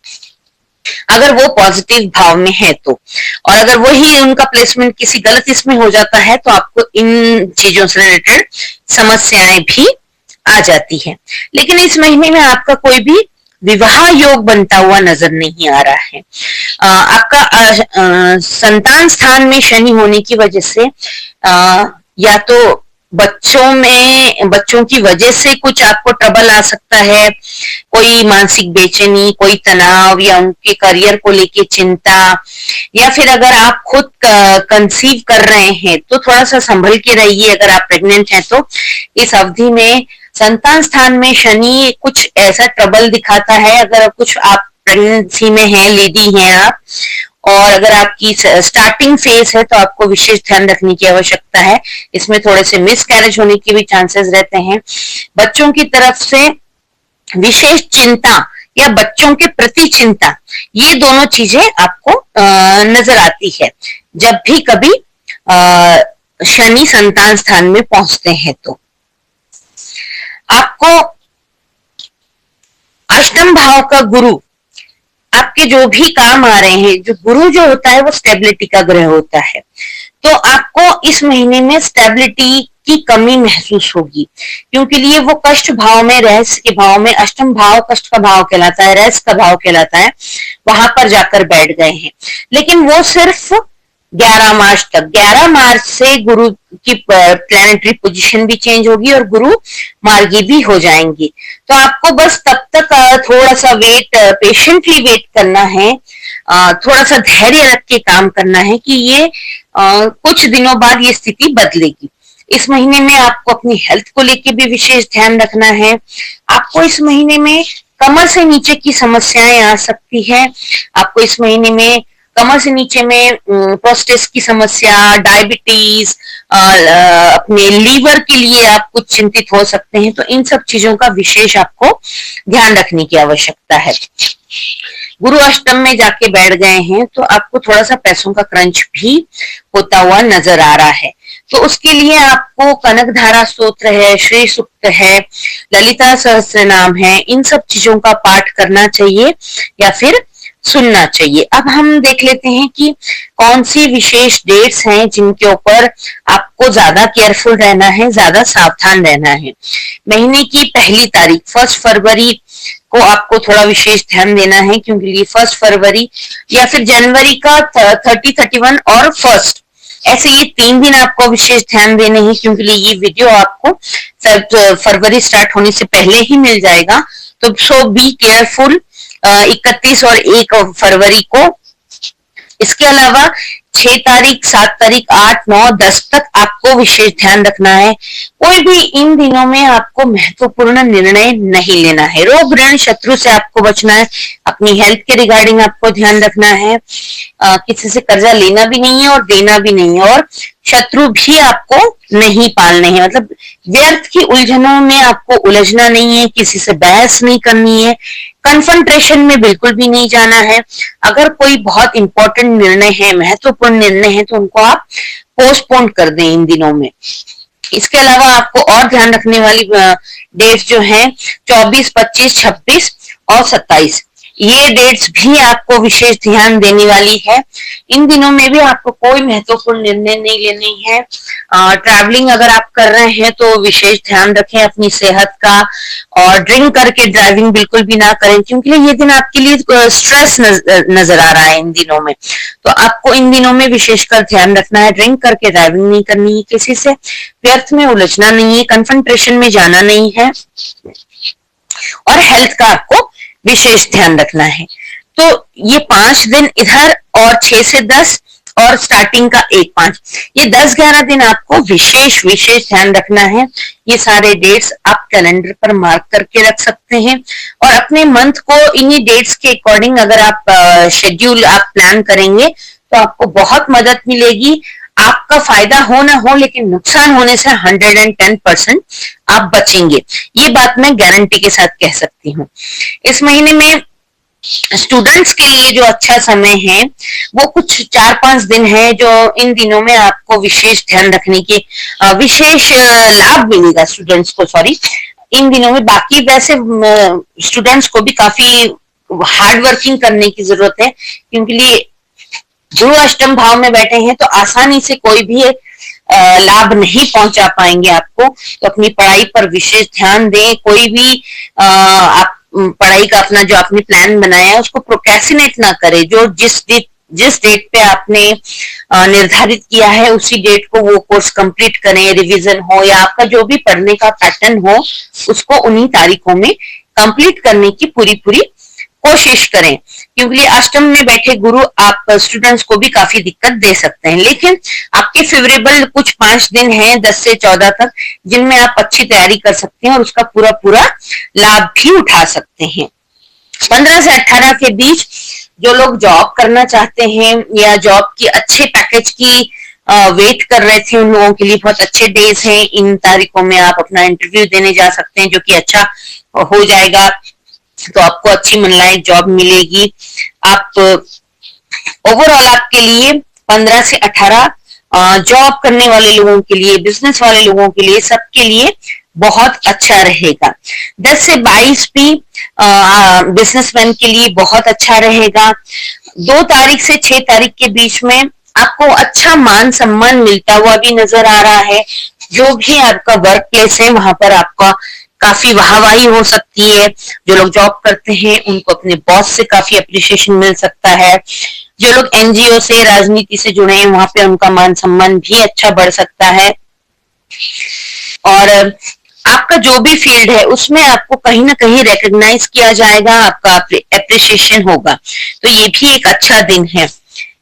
[SPEAKER 2] अगर वो पॉजिटिव भाव में है तो। और अगर वही उनका प्लेसमेंट किसी गलत इसमें हो जाता है तो आपको इन चीजों से रिलेटेड समस्याएं भी आ जाती है। लेकिन इस महीने में आपका कोई भी विवाह योग बनता हुआ नजर नहीं आ रहा है। आपका संतान स्थान में शनि होने की वजह से या तो बच्चों की वजह से कुछ आपको ट्रबल आ सकता है, कोई मानसिक बेचैनी, कोई तनाव, या उनके करियर को लेके चिंता, या फिर अगर आप खुद कंसीव कर रहे हैं तो थोड़ा सा संभल के रहिए। अगर आप प्रेग्नेंट हैं तो इस अवधि में संतान स्थान में शनि कुछ ऐसा ट्रबल दिखाता है। अगर कुछ आप प्रेगनेंसी में हैं, लेडी हैं आप, और अगर आपकी स्टार्टिंग फेज है तो आपको विशेष ध्यान रखने की आवश्यकता है। इसमें थोड़े से मिस कैरेज होने के भी चांसेस रहते हैं। बच्चों की तरफ से विशेष चिंता या बच्चों के प्रति चिंता, ये दोनों चीजें आपको नजर आती है जब भी कभी शनि संतान स्थान में पहुंचते हैं। तो आपको अष्टम भाव का गुरु, आपके जो भी काम आ रहे हैं, जो गुरु जो होता है वो स्टेबिलिटी का ग्रह होता है, तो आपको इस महीने में स्टेबिलिटी की कमी महसूस होगी, क्योंकि लिए वो कष्ट भाव में, रहस्य के भाव में, अष्टम भाव कष्ट का भाव कहलाता है, रहस्य का भाव कहलाता है, वहां पर जाकर बैठ गए हैं। लेकिन वो सिर्फ 11 मार्च तक, 11 मार्च से गुरु की प्लैनेटरी पोजीशन भी चेंज होगी और गुरु मार्गी भी हो जाएंगी। तो आपको बस तब तक थोड़ा सा पेशेंटली वेट करना है, थोड़ा सा धैर्य रख के काम करना है कि ये कुछ दिनों बाद ये स्थिति बदलेगी। इस महीने में आपको अपनी हेल्थ को लेके भी विशेष ध्यान रखना है। आपको इस महीने में कमर से नीचे की समस्याएं आ सकती है। आपको इस महीने में कमर से नीचे में प्रोस्टेट की समस्या, डायबिटीज, अपने लीवर के लिए आप कुछ चिंतित हो सकते हैं। तो इन सब चीजों का विशेष आपको ध्यान रखने की आवश्यकता है। गुरु अष्टम में जाके बैठ गए हैं तो आपको थोड़ा सा पैसों का क्रंच भी होता हुआ नजर आ रहा है। तो उसके लिए आपको कनक धारा स्तोत्र है, श्री सूक्त है, ललिता सहस्त्र नाम है, इन सब चीजों का पाठ करना चाहिए, या फिर सुनना चाहिए। अब हम देख लेते हैं कि कौन सी विशेष डेट्स हैं जिनके ऊपर आपको ज्यादा केयरफुल रहना है, ज्यादा सावधान रहना है। महीने की पहली तारीख 1 फरवरी को आपको थोड़ा विशेष ध्यान देना है, क्योंकि 1 फरवरी या फिर जनवरी का 30, 31 और 1, ऐसे ये 3 दिन आपको विशेष ध्यान देने हैं, क्योंकि ये वीडियो आपको फरवरी स्टार्ट होने से पहले ही मिल जाएगा। तो सो बी केयरफुल 31 और 1 फरवरी को। इसके अलावा 6 तारीख, 7 तारीख, 8, 9, 10 तक आपको विशेष ध्यान रखना है। कोई भी इन दिनों में आपको महत्वपूर्ण निर्णय नहीं लेना है। रोग ऋण शत्रु से आपको बचना है। अपनी हेल्थ के रिगार्डिंग आपको ध्यान रखना है। किसी से कर्जा लेना भी नहीं है और देना भी नहीं है, और शत्रु भी आपको नहीं पालने हैं। मतलब व्यर्थ की उलझनों में आपको उलझना नहीं है, किसी से बहस नहीं करनी है, कन्फ्रंटेशन में बिल्कुल भी नहीं जाना है। अगर कोई बहुत इंपॉर्टेंट निर्णय है, महत्वपूर्ण निर्णय है, तो उनको आप पोस्टपोन कर दें इन दिनों में। इसके अलावा आपको और ध्यान रखने वाली डेट्स जो है 24, 25, 26 और 27, ये डेट्स भी आपको विशेष ध्यान देने वाली है। इन दिनों में भी आपको कोई महत्वपूर्ण निर्णय नहीं लेनी है। ट्रैवलिंग अगर आप कर रहे हैं तो विशेष ध्यान रखें अपनी सेहत का, और ड्रिंक करके ड्राइविंग बिल्कुल भी ना करें, क्योंकि ये दिन आपके लिए स्ट्रेस नजर आ रहा है इन दिनों में। तो आपको इन दिनों में विशेषकर ध्यान रखना है, ड्रिंक करके ड्राइविंग नहीं करनी है, किसी से व्यर्थ में उलझना नहीं है, कन्फ्रंटेशन में जाना नहीं है, और हेल्थ का आपको विशेष ध्यान रखना है। तो ये 5 दिन इधर, और 6 से 10 और स्टार्टिंग का 1, 5, ये 10-11 दिन आपको विशेष ध्यान रखना है। ये सारे डेट्स आप कैलेंडर पर मार्क करके रख सकते हैं, और अपने मंथ को इन्हीं डेट्स के अकॉर्डिंग अगर आप शेड्यूल आप प्लान करेंगे तो आपको बहुत मदद मिलेगी। आपका फायदा हो ना हो, लेकिन नुकसान होने से 110% आप बचेंगे। ये बात मैं गारंटी के साथ कह सकती हूँ। इस महीने में स्टूडेंट्स के लिए जो अच्छा समय है वो कुछ 4-5 दिन है, जो इन दिनों में आपको विशेष ध्यान रखने की विशेष लाभ मिलेगा स्टूडेंट्स को। सॉरी, इन दिनों में बाकी वैसे स्टूडेंट्स को भी काफी हार्ड वर्किंग करने की जरूरत है, क्योंकि गुरु अष्टम भाव में बैठे हैं, तो आसानी से कोई भी लाभ नहीं पहुंचा पाएंगे आपको। तो अपनी पढ़ाई पर विशेष ध्यान दें। कोई भी आप पढ़ाई का अपना जो आपने प्लान बनाया है उसको प्रोक्रेस्टिनेट ना करें। जो जिस डेट पे आपने निर्धारित किया है उसी डेट को वो कोर्स कंप्लीट करें। रिवीजन हो या आपका जो भी पढ़ने का पैटर्न हो, उसको उन्हीं तारीखों में कंप्लीट करने की पूरी कोशिश करें, क्योंकि अष्टम में बैठे गुरु आप स्टूडेंट्स को भी काफी दिक्कत दे सकते हैं। लेकिन आपके फेवरेबल कुछ 5 दिन हैं 10 से 14 तक, जिनमें आप अच्छी तैयारी कर सकते हैं और उसका पूरा लाभ भी उठा सकते हैं। 15 से 18 के बीच जो लोग जॉब करना चाहते हैं या जॉब की अच्छे पैकेज की वेट कर रहे थे, उन लोगों के लिए बहुत अच्छे डेज हैं। इन तारीखों में आप अपना इंटरव्यू देने जा सकते हैं, जो कि अच्छा हो जाएगा, तो आपको अच्छी मनलायक जॉब मिलेगी। आप ओवरऑल आपके लिए 15 से 18 जॉब करने वाले लोगों के लिए, बिजनेस वाले लोगों के लिए, सबके लिए बहुत अच्छा रहेगा। 10 से 22 भी बिजनेसमैन के लिए बहुत अच्छा रहेगा। 2 तारीख से 6 तारीख के बीच में आपको अच्छा मान सम्मान मिलता हुआ भी नजर आ रहा है। जो भी आपका वर्क प्लेस है वहां पर आपका काफी वाहवाही हो सकती है। जो लोग जॉब करते हैं उनको अपने बॉस से काफी अप्रिसिएशन मिल सकता है। जो लोग एनजीओ से, राजनीति से जुड़े हैं, वहां पे उनका मान सम्मान भी अच्छा बढ़ सकता है। और आपका जो भी फील्ड है उसमें आपको कहीं ना कहीं रिकॉग्नाइज किया जाएगा, आपका अप्रिसिएशन होगा, तो ये भी एक अच्छा दिन है।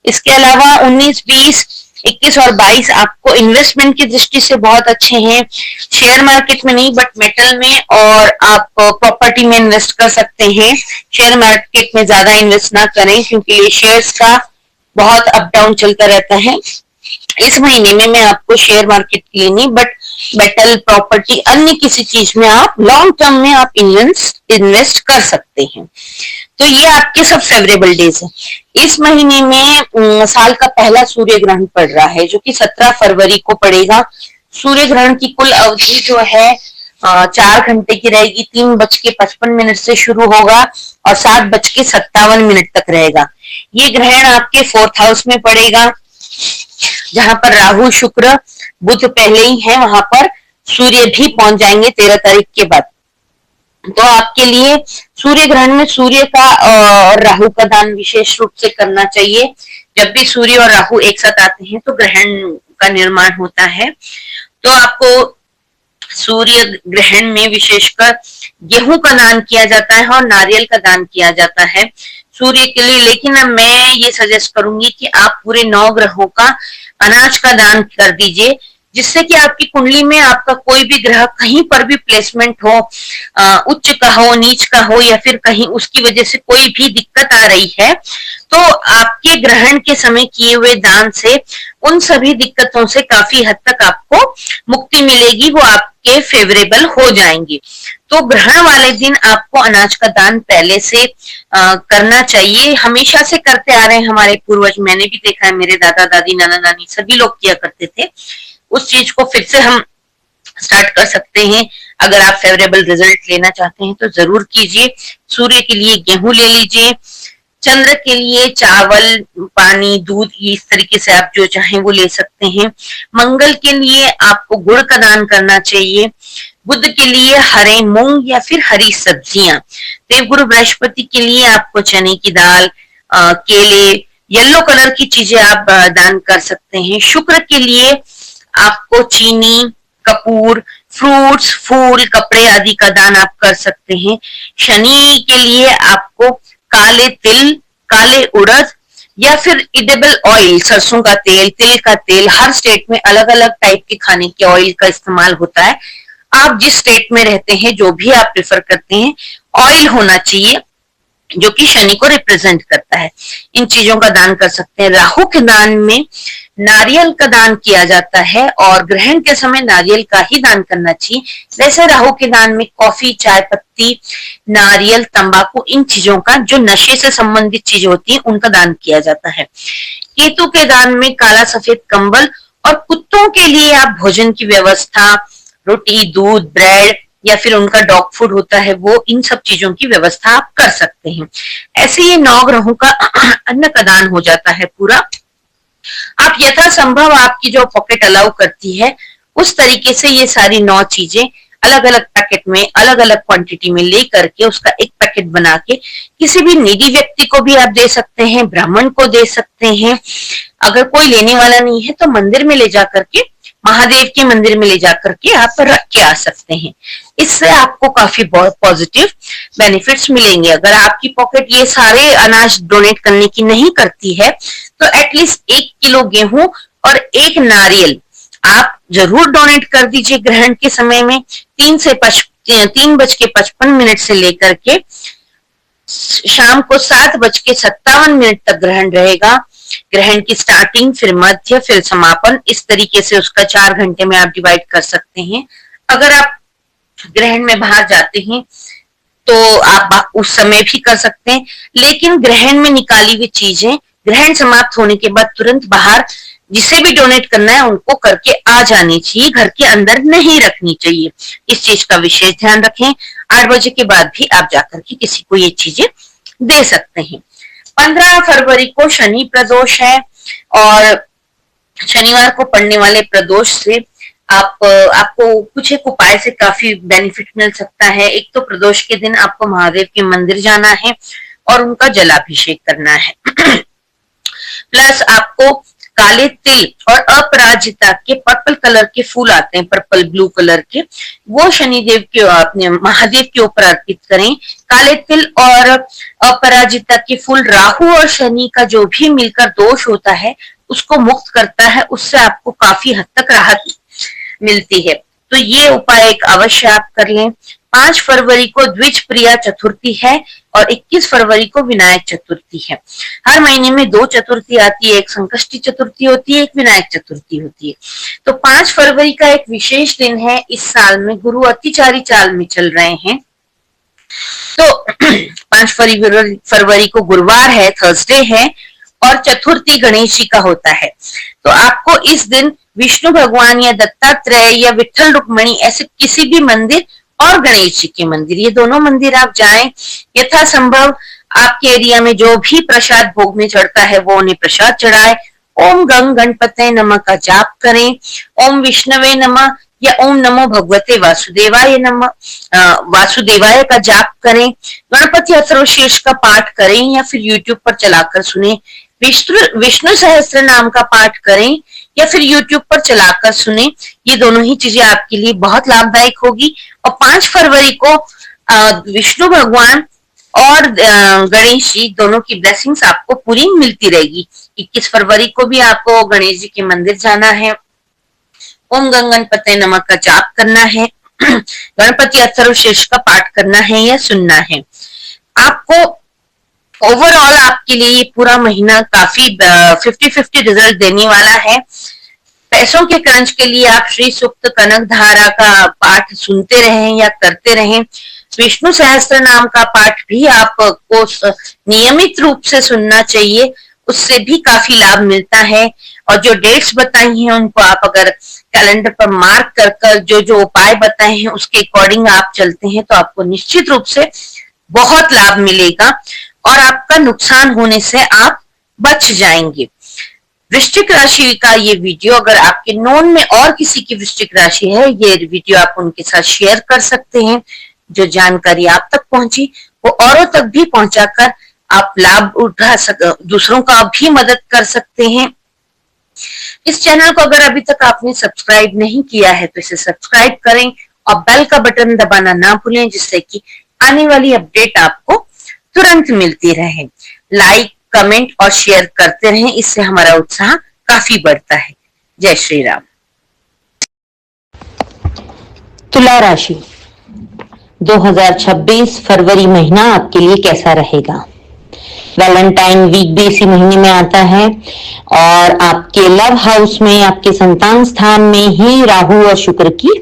[SPEAKER 2] इसके अलावा 19, 20, 21 और 22 आपको इन्वेस्टमेंट की दृष्टि से बहुत अच्छे हैं। शेयर मार्केट में नहीं, बट मेटल में और आप प्रॉपर्टी में इन्वेस्ट कर सकते हैं। शेयर मार्केट में ज्यादा इन्वेस्ट ना करें, क्योंकि ये शेयर्स का बहुत अप डाउन चलता रहता है। इस महीने में मैं आपको शेयर मार्केट के लिए नहीं, बट मेटल, प्रॉपर्टी, अन्य किसी चीज में आप लॉन्ग टर्म में आप इन्वेस्ट कर सकते हैं। तो ये आपके सब फेवरेबल डेज है। इस महीने में साल का पहला सूर्य ग्रहण पड़ रहा है, जो कि 17 फरवरी को पड़ेगा। सूर्य ग्रहण की कुल अवधि जो है 4 घंटे की रहेगी। 3:55 से शुरू होगा और 7:57 तक रहेगा। ये ग्रहण आपके 4th हाउस में पड़ेगा, जहां पर राहु शुक्र बुध पहले ही है, वहां पर सूर्य भी पहुंच जाएंगे 13 तारीख के बाद। तो आपके लिए सूर्य ग्रहण में सूर्य का और राहु का दान विशेष रूप से करना चाहिए। जब भी सूर्य और राहु एक साथ आते हैं तो ग्रहण का निर्माण होता है। तो आपको सूर्य ग्रहण में विशेषकर गेहूं का दान किया जाता है और नारियल का दान किया जाता है सूर्य के लिए। लेकिन अब मैं ये सजेस्ट करूंगी कि आप पूरे 9 ग्रहों का अनाज का दान कर दीजिए, जिससे कि आपकी कुंडली में आपका कोई भी ग्रह कहीं पर भी प्लेसमेंट हो, उच्च का हो, नीच का हो, या फिर कहीं उसकी वजह से कोई भी दिक्कत आ रही है, तो आपके ग्रहण के समय किए हुए दान से उन सभी दिक्कतों से काफी हद तक आपको मुक्ति मिलेगी, वो आपके फेवरेबल हो जाएंगी। तो ग्रहण वाले दिन आपको अनाज का दान पहले से करना चाहिए। हमेशा से करते आ रहे हैं हमारे पूर्वज, मैंने भी देखा है, मेरे दादा दादी नाना नानी सभी लोग किया करते थे। उस चीज को फिर से हम स्टार्ट कर सकते हैं। अगर आप फेवरेबल रिजल्ट लेना चाहते हैं तो जरूर कीजिए। सूर्य के लिए गेहूं ले लीजिए, चंद्र के लिए चावल, पानी, दूध, इस तरीके से आप जो चाहें वो ले सकते हैं। मंगल के लिए आपको गुड़ का दान करना चाहिए। बुध के लिए हरे मूंग या फिर हरी सब्जियां। देवगुरु बृहस्पति के लिए आपको चने की दाल, केले, येलो कलर की चीजें आप दान कर सकते हैं। शुक्र के लिए आपको चीनी, कपूर, फ्रूट्स, फूल, कपड़े आदि का दान आप कर सकते हैं। शनि के लिए आपको काले तिल, काले उड़द या फिर इडेबल ऑयल, सरसों का तेल, तिल का तेल, हर स्टेट में अलग अलग टाइप के खाने के ऑयल का इस्तेमाल होता है। आप जिस स्टेट में रहते हैं, जो भी आप प्रेफर करते हैं, ऑयल होना चाहिए जो कि शनि को रिप्रेजेंट करता है। इन चीजों का दान कर सकते हैं। राहु के दान में नारियल का दान किया जाता है और ग्रहण के समय नारियल का ही दान करना चाहिए। वैसे राहु के दान में कॉफी, चाय पत्ती, नारियल, तंबाकू, इन चीजों का, जो नशे से संबंधित चीजें होती हैं, उनका दान किया जाता है। केतु के दान में काला सफेद कंबल और कुत्तों के लिए आप भोजन की व्यवस्था, रोटी, दूध, ब्रेड या फिर उनका डॉग फूड होता है, वो, इन सब चीजों की व्यवस्था आप कर सकते हैं। ऐसे ये 9 ग्रहों का अन्न का दान हो जाता है पूरा। आप यथासंभव, आपकी जो पॉकेट अलाउ करती है, उस तरीके से ये सारी 9 चीजें अलग अलग पैकेट में, अलग अलग क्वांटिटी में ले करके उसका एक पैकेट बना के किसी भी नीडी व्यक्ति को भी आप दे सकते हैं, ब्राह्मण को दे सकते हैं। अगर कोई लेने वाला नहीं है तो मंदिर में ले जा करके, महादेव के मंदिर में ले जाकर के आप रख के आ सकते हैं। इससे आपको काफी बहुत पॉजिटिव बेनिफिट्स मिलेंगे। अगर आपकी पॉकेट ये सारे अनाज डोनेट करने की नहीं करती है तो एटलीस्ट 1 किलो गेहूं और 1 नारियल आप जरूर डोनेट कर दीजिए। ग्रहण के समय में 3:55 से लेकर के शाम को 7:57 तक ग्रहण रहेगा। ग्रहण की स्टार्टिंग, फिर मध्य, फिर समापन, इस तरीके से उसका 4 घंटे में आप डिवाइड कर सकते हैं। अगर आप ग्रहण में बाहर जाते हैं तो आप उस समय भी कर सकते हैं, लेकिन ग्रहण में निकाली हुई चीजें ग्रहण समाप्त होने के बाद तुरंत बाहर जिसे भी डोनेट करना है उनको करके आ जानी चाहिए, घर के अंदर नहीं रखनी चाहिए। इस चीज का विशेष ध्यान रखें। 8 बजे के बाद भी आप जाकर के किसी को ये चीजें दे सकते हैं। 15 फरवरी को शनि प्रदोष है और शनिवार को पड़ने वाले प्रदोष से आपको कुछ एक उपाय से काफी बेनिफिट मिल सकता है। एक तो प्रदोष के दिन आपको महादेव के मंदिर जाना है और उनका जलाभिषेक करना है। प्लस आपको काले तिल और अपराजिता के पर्पल कलर के फूल आते हैं, पर्पल ब्लू कलर के, वो शनिदेव के, अपने महादेव के ऊपर अर्पित करें। काले तिल और अपराजिता के फूल राहु और शनि का जो भी मिलकर दोष होता है उसको मुक्त करता है, उससे आपको काफी हद तक राहत मिलती है। तो ये उपाय एक अवश्य आप कर लें। 5 फरवरी को द्विज प्रिया चतुर्थी है और 21 फरवरी को विनायक चतुर्थी है। हर महीने में 2 चतुर्थी आती है, एक संकष्टी चतुर्थी होती है, एक विनायक चतुर्थी होती है। तो 5 फरवरी का एक विशेष दिन है। इस साल में गुरु अतिचारी चाल में चल रहे हैं, तो 5 फरवरी को गुरुवार है, थर्सडे है और चतुर्थी गणेश जी का होता है। तो आपको इस दिन विष्णु भगवान या दत्तात्रेय या विठल रुक्मणी ऐसे किसी भी मंदिर और गणेश जी के मंदिर, ये दोनों मंदिर आप जाएं। यथासंभव आपके एरिया में जो भी प्रसाद भोग में चढ़ता है वो उन्हें प्रसाद चढ़ाए। ओम गंग गणपते नमः का जाप करें, ओम विष्णवे नमः या ओम नमो भगवते वासुदेवाय नमः वासुदेवाय का जाप करें। गणपति अथर्वशीर्ष का पाठ करें या फिर यूट्यूब पर चलाकर सुने। विष्णु सहस्त्र नाम का पाठ करें या फिर यूट्यूब पर चलाकर सुने। ये दोनों ही चीजें आपके लिए बहुत लाभदायक होगी। और 5 फरवरी को विष्णु भगवान और गणेश जी दोनों की ब्लेसिंग्स आपको पूरी मिलती रहेगी। 21 फरवरी को भी आपको गणेश जी के मंदिर जाना है, ओम गणपते नमः का जाप करना है, गणपति अथर्वशीर्ष का पाठ करना है या सुनना है। आपको ओवरऑल आपके लिए ये पूरा महीना काफी 50-50 रिजल्ट देने वाला है। पैसों के क्रंच के लिए आप श्री सूक्त कनक धारा का पाठ सुनते रहें या करते रहें। विष्णु सहस्त्र नाम का पाठ भी आपको नियमित रूप से सुनना चाहिए, उससे भी काफी लाभ मिलता है। और जो डेट्स बताई हैं उनको आप अगर कैलेंडर पर मार्क कर कर जो जो उपाय बताए हैं उसके अकॉर्डिंग आप चलते हैं तो आपको निश्चित रूप से बहुत लाभ मिलेगा और आपका नुकसान होने से आप बच जाएंगे। वृश्चिक राशि का ये वीडियो अगर आपके नोन में और किसी की वृश्चिक राशि है, ये वीडियो आप उनके साथ शेयर कर सकते हैं। जो जानकारी आप तक पहुंची वो औरों तक भी पहुंचाकर आप लाभ उठा दूसरों का भी मदद कर सकते हैं। इस चैनल को अगर अभी तक आपने सब्सक्राइब नहीं किया है तो इसे सब्सक्राइब करें और बेल का बटन दबाना ना भूलें, जिससे कि आने वाली अपडेट आपको तुरंत मिलती रहे। लाइक, कमेंट और शेयर करते रहें, इससे हमारा उत्साह काफी बढ़ता है। जय श्री राम।
[SPEAKER 1] तुला राशि 2026 फरवरी महीना आपके लिए कैसा रहेगा? वैलेंटाइन वीक भी इसी महीने में आता है और आपके लव हाउस में, आपके संतान स्थान में ही राहु और शुक्र की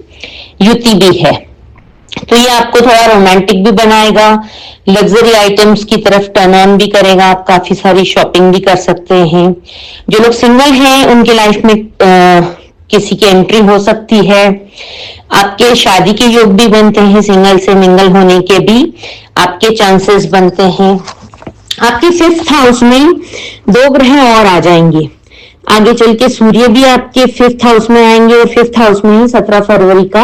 [SPEAKER 1] युति भी है, तो ये आपको थोड़ा रोमांटिक भी बनाएगा, लग्जरी आइटम्स की तरफ टर्न ऑन भी करेगा, आप काफी सारी शॉपिंग भी कर सकते हैं। जो लोग सिंगल हैं उनके लाइफ में किसी की एंट्री हो सकती है। आपके शादी के योग भी बनते हैं, सिंगल से मिंगल होने के भी आपके चांसेस बनते हैं। आपके 5th हाउस में 2 ग्रह और आ जाएंगे, आगे चल के सूर्य भी आपके 5th हाउस में आएंगे और 5th हाउस में ही 17 फरवरी का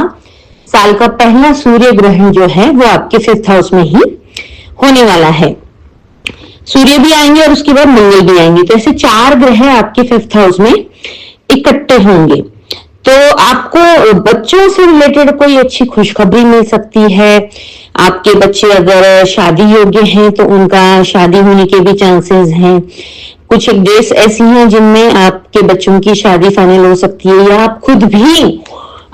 [SPEAKER 1] साल का पहला सूर्य ग्रहण जो है वो आपके 5th हाउस में ही होने वाला है। सूर्य भी आएंगे और उसके बाद मंगल भी आएंगे, तो ऐसे 4 ग्रह आपके 5th हाउस में इकट्ठे होंगे। तो आपको बच्चों से रिलेटेड कोई अच्छी खुशखबरी मिल सकती है। आपके बच्चे अगर शादी योग्य हैं तो उनका शादी होने के भी चांसेस हैं। कुछ डेट्स ऐसी हैं जिनमें आपके बच्चों की शादी फाइनल हो सकती है, या आप खुद भी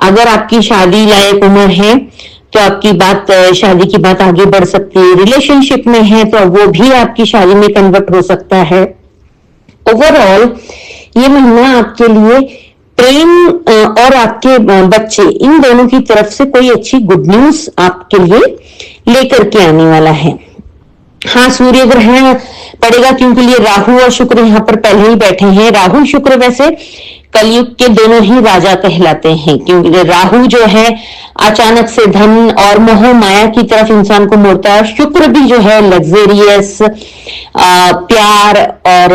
[SPEAKER 1] अगर आपकी शादी लायक उम्र है तो आपकी बात, शादी की बात आगे बढ़ सकती है। रिलेशनशिप में है तो वो भी आपकी शादी में कन्वर्ट हो सकता है। ओवरऑल ये महीना आपके लिए प्रेम और आपके बच्चे, इन दोनों की तरफ से कोई अच्छी गुड न्यूज आपके लिए लेकर के आने वाला है। हाँ, सूर्य ग्रहण पड़ेगा क्योंकि ये राहु और शुक्र यहाँ पर पहले ही बैठे हैं। राहु शुक्र वैसे कलयुग के दोनों ही राजा कहलाते हैं, क्योंकि राहु जो है अचानक से धन और मोह माया की तरफ इंसान को मोड़ता है। शुक्र भी जो है लग्जरियस, प्यार और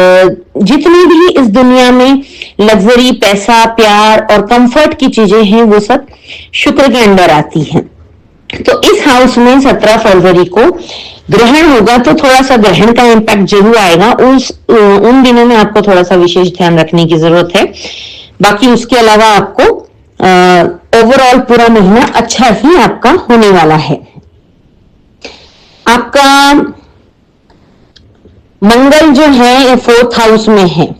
[SPEAKER 1] जितनी भी इस दुनिया में लग्जरी, पैसा, प्यार और कंफर्ट की चीजें हैं वो सब शुक्र के अंडर आती हैं। तो इस हाउस में 17 फरवरी को ग्रहण होगा, तो थोड़ा सा ग्रहण का इम्पैक्ट जरूर आएगा। उन दिनों में आपको थोड़ा सा विशेष ध्यान रखने की जरूरत है। बाकी उसके अलावा आपको ओवरऑल पूरा महीना अच्छा ही आपका होने वाला है। आपका मंगल जो है 4th हाउस में है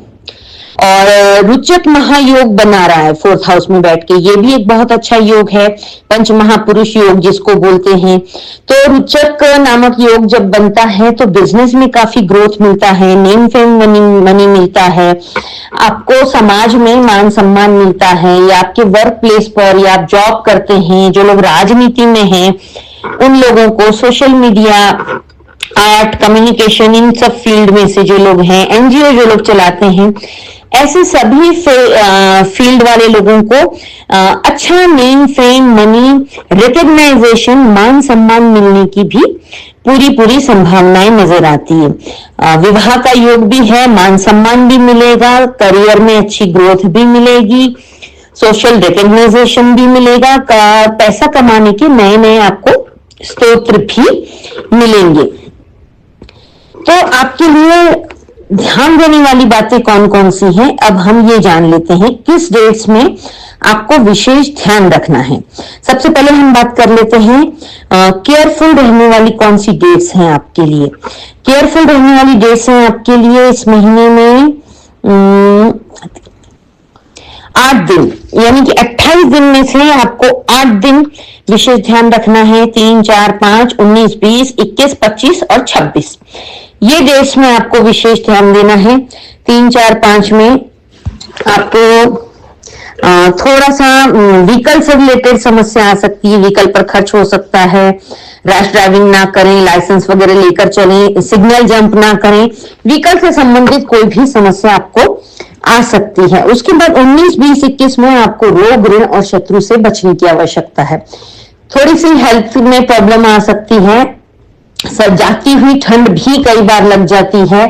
[SPEAKER 1] और रुचक महायोग बना रहा है 4th हाउस में बैठ के। ये भी एक बहुत अच्छा योग है, पंच महापुरुष योग जिसको बोलते हैं। तो रुचक नामक योग जब बनता है तो बिजनेस में काफी ग्रोथ मिलता है, नेम फेम मनी मिलता है, आपको समाज में मान सम्मान मिलता है, या आपके वर्क प्लेस पर, या आप जॉब करते हैं, जो लोग राजनीति में हैं उन लोगों को, सोशल मीडिया, आर्ट, कम्युनिकेशन, इन सब फील्ड में से जो लोग हैं, एनजीओ जो लोग चलाते हैं, ऐसे सभी फील्ड वाले लोगों को अच्छा नेम, फेम, मनी, रिकग्नाइजेशन, मान सम्मान मिलने की भी पूरी पूरी संभावनाएं नजर आती है। विवाह का योग भी है, मान सम्मान भी मिलेगा, करियर में अच्छी ग्रोथ भी मिलेगी, सोशल रिकग्नाइजेशन भी मिलेगा, पैसा कमाने के नए नए आपको स्रोत भी मिलेंगे। तो आपके लिए ध्यान देने वाली बातें कौन कौन सी हैं, अब हम ये जान लेते हैं किस डेट्स में आपको विशेष ध्यान रखना है। सबसे पहले हम बात कर लेते हैं केयरफुल रहने वाली कौन सी डेट्स हैं आपके लिए। केयरफुल रहने वाली डेट्स हैं आपके लिए इस महीने में 8 दिन, यानी कि 28 दिन में से आपको 8 दिन विशेष ध्यान रखना है। 3, 4, 5, 19, 20, 21, 25 और 26 ये डेट्स में आपको विशेष ध्यान देना है। 3, 4, 5 में आपको थोड़ा सा व्हीकल से रिलेटेड समस्या आ सकती है, व्हीकल पर खर्च हो सकता है, रैश ड्राइविंग ना करें, लाइसेंस वगैरह लेकर चलें, सिग्नल जंप ना करें, व्हीकल से संबंधित कोई भी समस्या आपको आ सकती है। उसके बाद 19, 20, 21 में आपको रोग, ऋण और शत्रु से बचने की आवश्यकता है। थोड़ी सी हेल्थ में प्रॉब्लम आ सकती है, जाती हुई ठंड भी कई बार लग जाती है।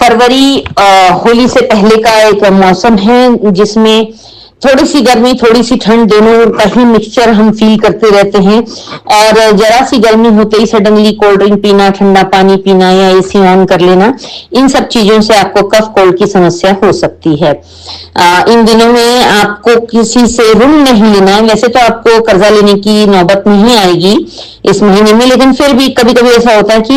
[SPEAKER 1] फरवरी होली से पहले का एक मौसम है जिसमें थोड़ी सी गर्मी, थोड़ी सी ठंड, दोनों का ही मिक्सचर हम फील करते रहते हैं। और जरा सी गर्मी होते ही सडनली कोल्ड ड्रिंक पीना, ठंडा पानी पीना या एसी ऑन कर लेना, इन सब चीजों से आपको कफ कोल्ड की समस्या हो सकती है। इन दिनों में आपको किसी से ऋण नहीं लेना है। वैसे तो आपको कर्जा लेने की नौबत नहीं आएगी इस महीने में, लेकिन फिर भी कभी कभी ऐसा होता है कि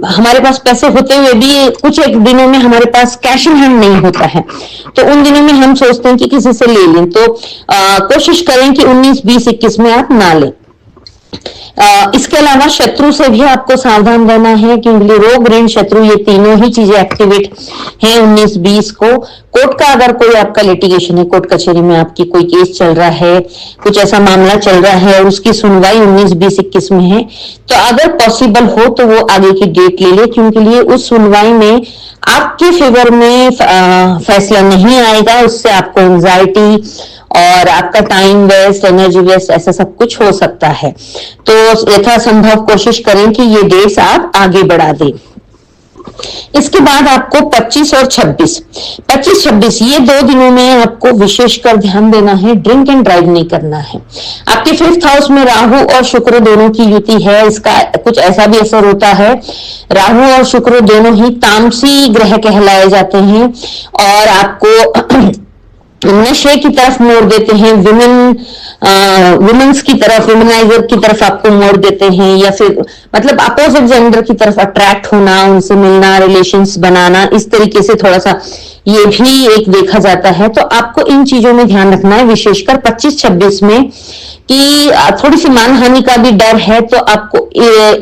[SPEAKER 1] हमारे पास पैसे होते हुए भी कुछ एक दिनों में हमारे पास कैश इन हैंड नहीं होता है, तो उन दिनों में हम सोचते हैं कि किसी से ले लें। तो कोशिश करें कि 19, 20, 21 में आप ना लें। इसके अलावा शत्रु से भी आपको सावधान रहना है, क्योंकि रोग, ऋण, शत्रु ये तीनों ही चीजें एक्टिवेट हैं 19, 20 को। कोर्ट का अगर कोई आपका लिटिगेशन है, कोर्ट कचहरी में आपकी कोई केस चल रहा है, कुछ ऐसा मामला चल रहा है और उसकी सुनवाई 19, 20, 21 में है, तो अगर पॉसिबल हो तो वो आगे की डेट ले ले, क्योंकि लिए उस सुनवाई में आपके फेवर में फैसला नहीं आएगा। उससे आपको एंजाइटी और आपका टाइम वेस्ट, एनर्जी वेस्ट, ऐसा सब कुछ हो सकता है। तो यथासंभव कोशिश करें कि ये डेट्स आप आगे बढ़ा दें। इसके बाद आपको 25 और 26 ये 2 दिनों में आपको विशेषकर ध्यान देना है, ड्रिंक एंड ड्राइव नहीं करना है। आपके 5th हाउस में राहु और शुक्र दोनों की युति है। इसका कुछ ऐसा भी असर होता है, राहु और शुक्र दोनों ही तामसी ग्रह कहलाए जाते हैं और आपको नशे की तरफ मोड़ देते हैं, वुमेन्स की तरफ, वुमेनाइजर की तरफ आपको मोड़ देते हैं, या फिर मतलब अपोजिट जेंडर की तरफ अट्रैक्ट होना, उनसे मिलना, रिलेशंस बनाना, इस तरीके से थोड़ा सा ये भी एक देखा जाता है। तो आपको इन चीजों में ध्यान रखना है, विशेषकर 25-26 में, कि थोड़ी सी मानहानि का भी डर है। तो आपको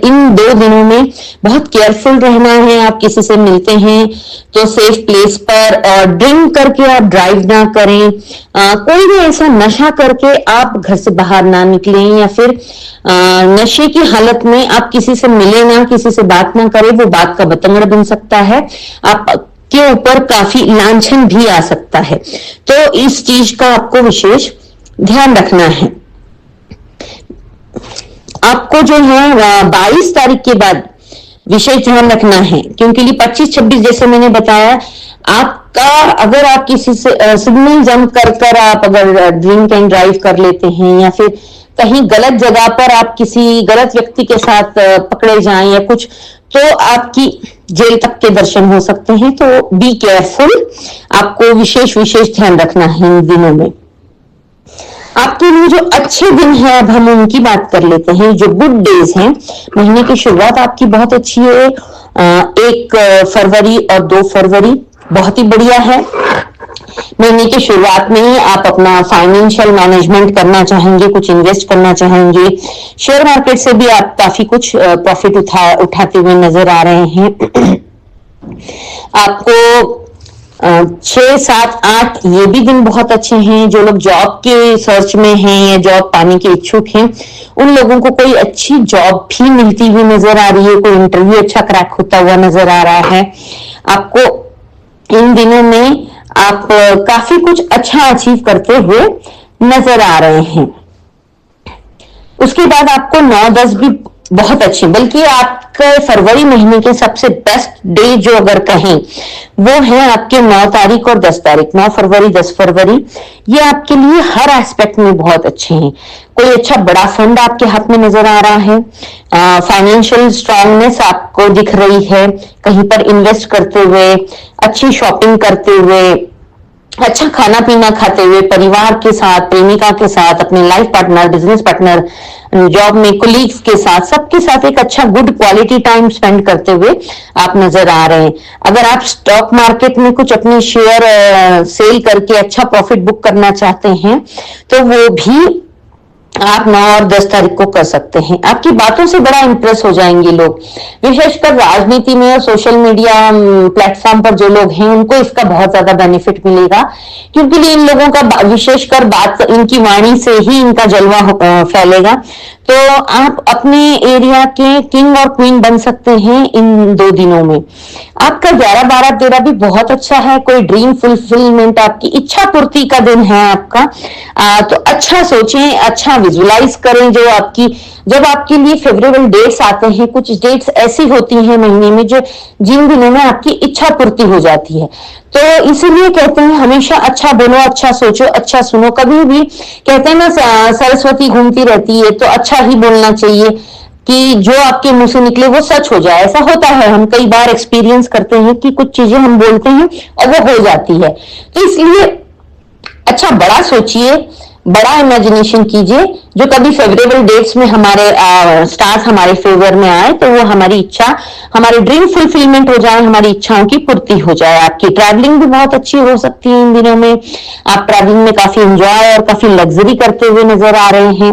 [SPEAKER 1] इन 2 दिनों में बहुत केयरफुल रहना है। आप किसी से मिलते हैं तो सेफ प्लेस पर, और ड्रिंक करके आप ड्राइव ना करें, कोई भी ऐसा नशा करके आप घर से बाहर ना निकलें, या फिर नशे की हालत में आप किसी से मिले ना, किसी से बात ना करें, वो बात का बतंगड़ बन सकता है, आप के ऊपर काफी लांछन भी आ सकता है। तो इस चीज का आपको विशेष ध्यान रखना है। आपको जो है 22 तारीख के बाद विशेष ध्यान रखना है, क्योंकि 25-26 जैसे मैंने बताया, आपका अगर आप किसी से सिग्नल जंप कर आप अगर ड्रिंक एंड ड्राइव कर लेते हैं, या फिर कहीं गलत जगह पर आप किसी गलत व्यक्ति के साथ पकड़े जाएं या कुछ, तो आपकी जेल तक के दर्शन हो सकते हैं। तो बी केयरफुल, आपको विशेष ध्यान रखना है इन दिनों में। आपके लिए जो अच्छे दिन है, अब हम उनकी बात कर लेते हैं। जो गुड डेज हैं, महीने की शुरुआत आपकी बहुत अच्छी है। 1 फरवरी और 2 फरवरी बहुत ही बढ़िया है। महीने की शुरुआत में ही आप अपना फाइनेंशियल मैनेजमेंट करना चाहेंगे, कुछ इन्वेस्ट करना चाहेंगे, शेयर मार्केट से भी आप काफी कुछ प्रॉफिट उठाते हुए नजर आ रहे हैं। आपको 6, 7, 8 ये भी दिन बहुत अच्छे हैं। जो लोग जॉब के सर्च में हैं या जॉब पाने के इच्छुक हैं, उन लोगों को कोई अच्छी जॉब भी मिलती हुई नजर आ रही है, कोई इंटरव्यू अच्छा क्रैक होता हुआ नजर आ रहा है। आपको इन दिनों में आप काफी कुछ अच्छा अचीव करते हुए नजर आ रहे हैं। उसके बाद आपको 9-10 भी बहुत अच्छी, बल्कि आपके फरवरी महीने के सबसे बेस्ट डे जो अगर कहें वो है आपके 9 तारीख और 10 तारीख, 9 फरवरी 10 फरवरी। ये आपके लिए हर एस्पेक्ट में बहुत अच्छे हैं। कोई अच्छा बड़ा फंड आपके हाथ में नजर आ रहा है, फाइनेंशियल स्ट्रांगनेस आपको दिख रही है, कहीं पर इन्वेस्ट करते हुए, अच्छी शॉपिंग करते हुए, अच्छा खाना पीना खाते हुए, परिवार के साथ, प्रेमिका के साथ, अपने life partner, business partner, job में कोलीग्स के साथ, सबके साथ एक अच्छा गुड क्वालिटी टाइम स्पेंड करते हुए आप नजर आ रहे हैं। अगर आप स्टॉक मार्केट में कुछ अपने शेयर सेल करके अच्छा प्रॉफिट बुक करना चाहते हैं तो वो भी आप 9 और 10 तारीख को कर सकते हैं। आपकी बातों से बड़ा इंप्रेस हो जाएंगे लोग, विशेषकर राजनीति में और सोशल मीडिया प्लेटफॉर्म पर जो लोग हैं उनको इसका बहुत ज्यादा बेनिफिट मिलेगा, क्योंकि इन लोगों का विशेषकर बात, इनकी वाणी से ही इनका जलवा फैलेगा। तो आप अपने एरिया के किंग और क्वीन बन सकते हैं इन 2 दिनों में। आपका 11, 12, 13 भी बहुत अच्छा है। कोई ड्रीम फुलफिलमेंट, आपकी इच्छा पूर्ति का दिन है आपका। तो अच्छा सोचें, अच्छा विजुलाइज करें। जब आपके लिए फेवरेबल डेट्स आते हैं, कुछ डेट्स ऐसी होती हैं महीने में जिन दिनों में आपकी इच्छा पूर्ति हो जाती है। तो इसीलिए कहते हैं हमेशा अच्छा बोलो, अच्छा सोचो, अच्छा सुनो। कभी भी कहते हैं ना सरस्वती घूमती रहती है, तो अच्छा ही बोलना चाहिए कि जो आपके मुंह से निकले वो सच हो जाए। ऐसा होता है, हम कई बार एक्सपीरियंस करते हैं कि कुछ चीजें हम बोलते हैं और वो हो जाती है। तो इसलिए अच्छा बड़ा सोचिए, बड़ा इमेजिनेशन कीजिए। जो कभी फेवरेबल डेट्स में हमारे स्टार्स हमारे फेवर में आए तो वो हमारी इच्छा, हमारी ड्रीम फुलफिलमेंट हो जाए, हमारी इच्छाओं की पूर्ति हो जाए। आपकी ट्रैवलिंग भी बहुत अच्छी हो सकती है इन दिनों में। आप ट्रैवलिंग में काफी एंजॉय और काफी लग्जरी करते हुए नजर आ रहे हैं।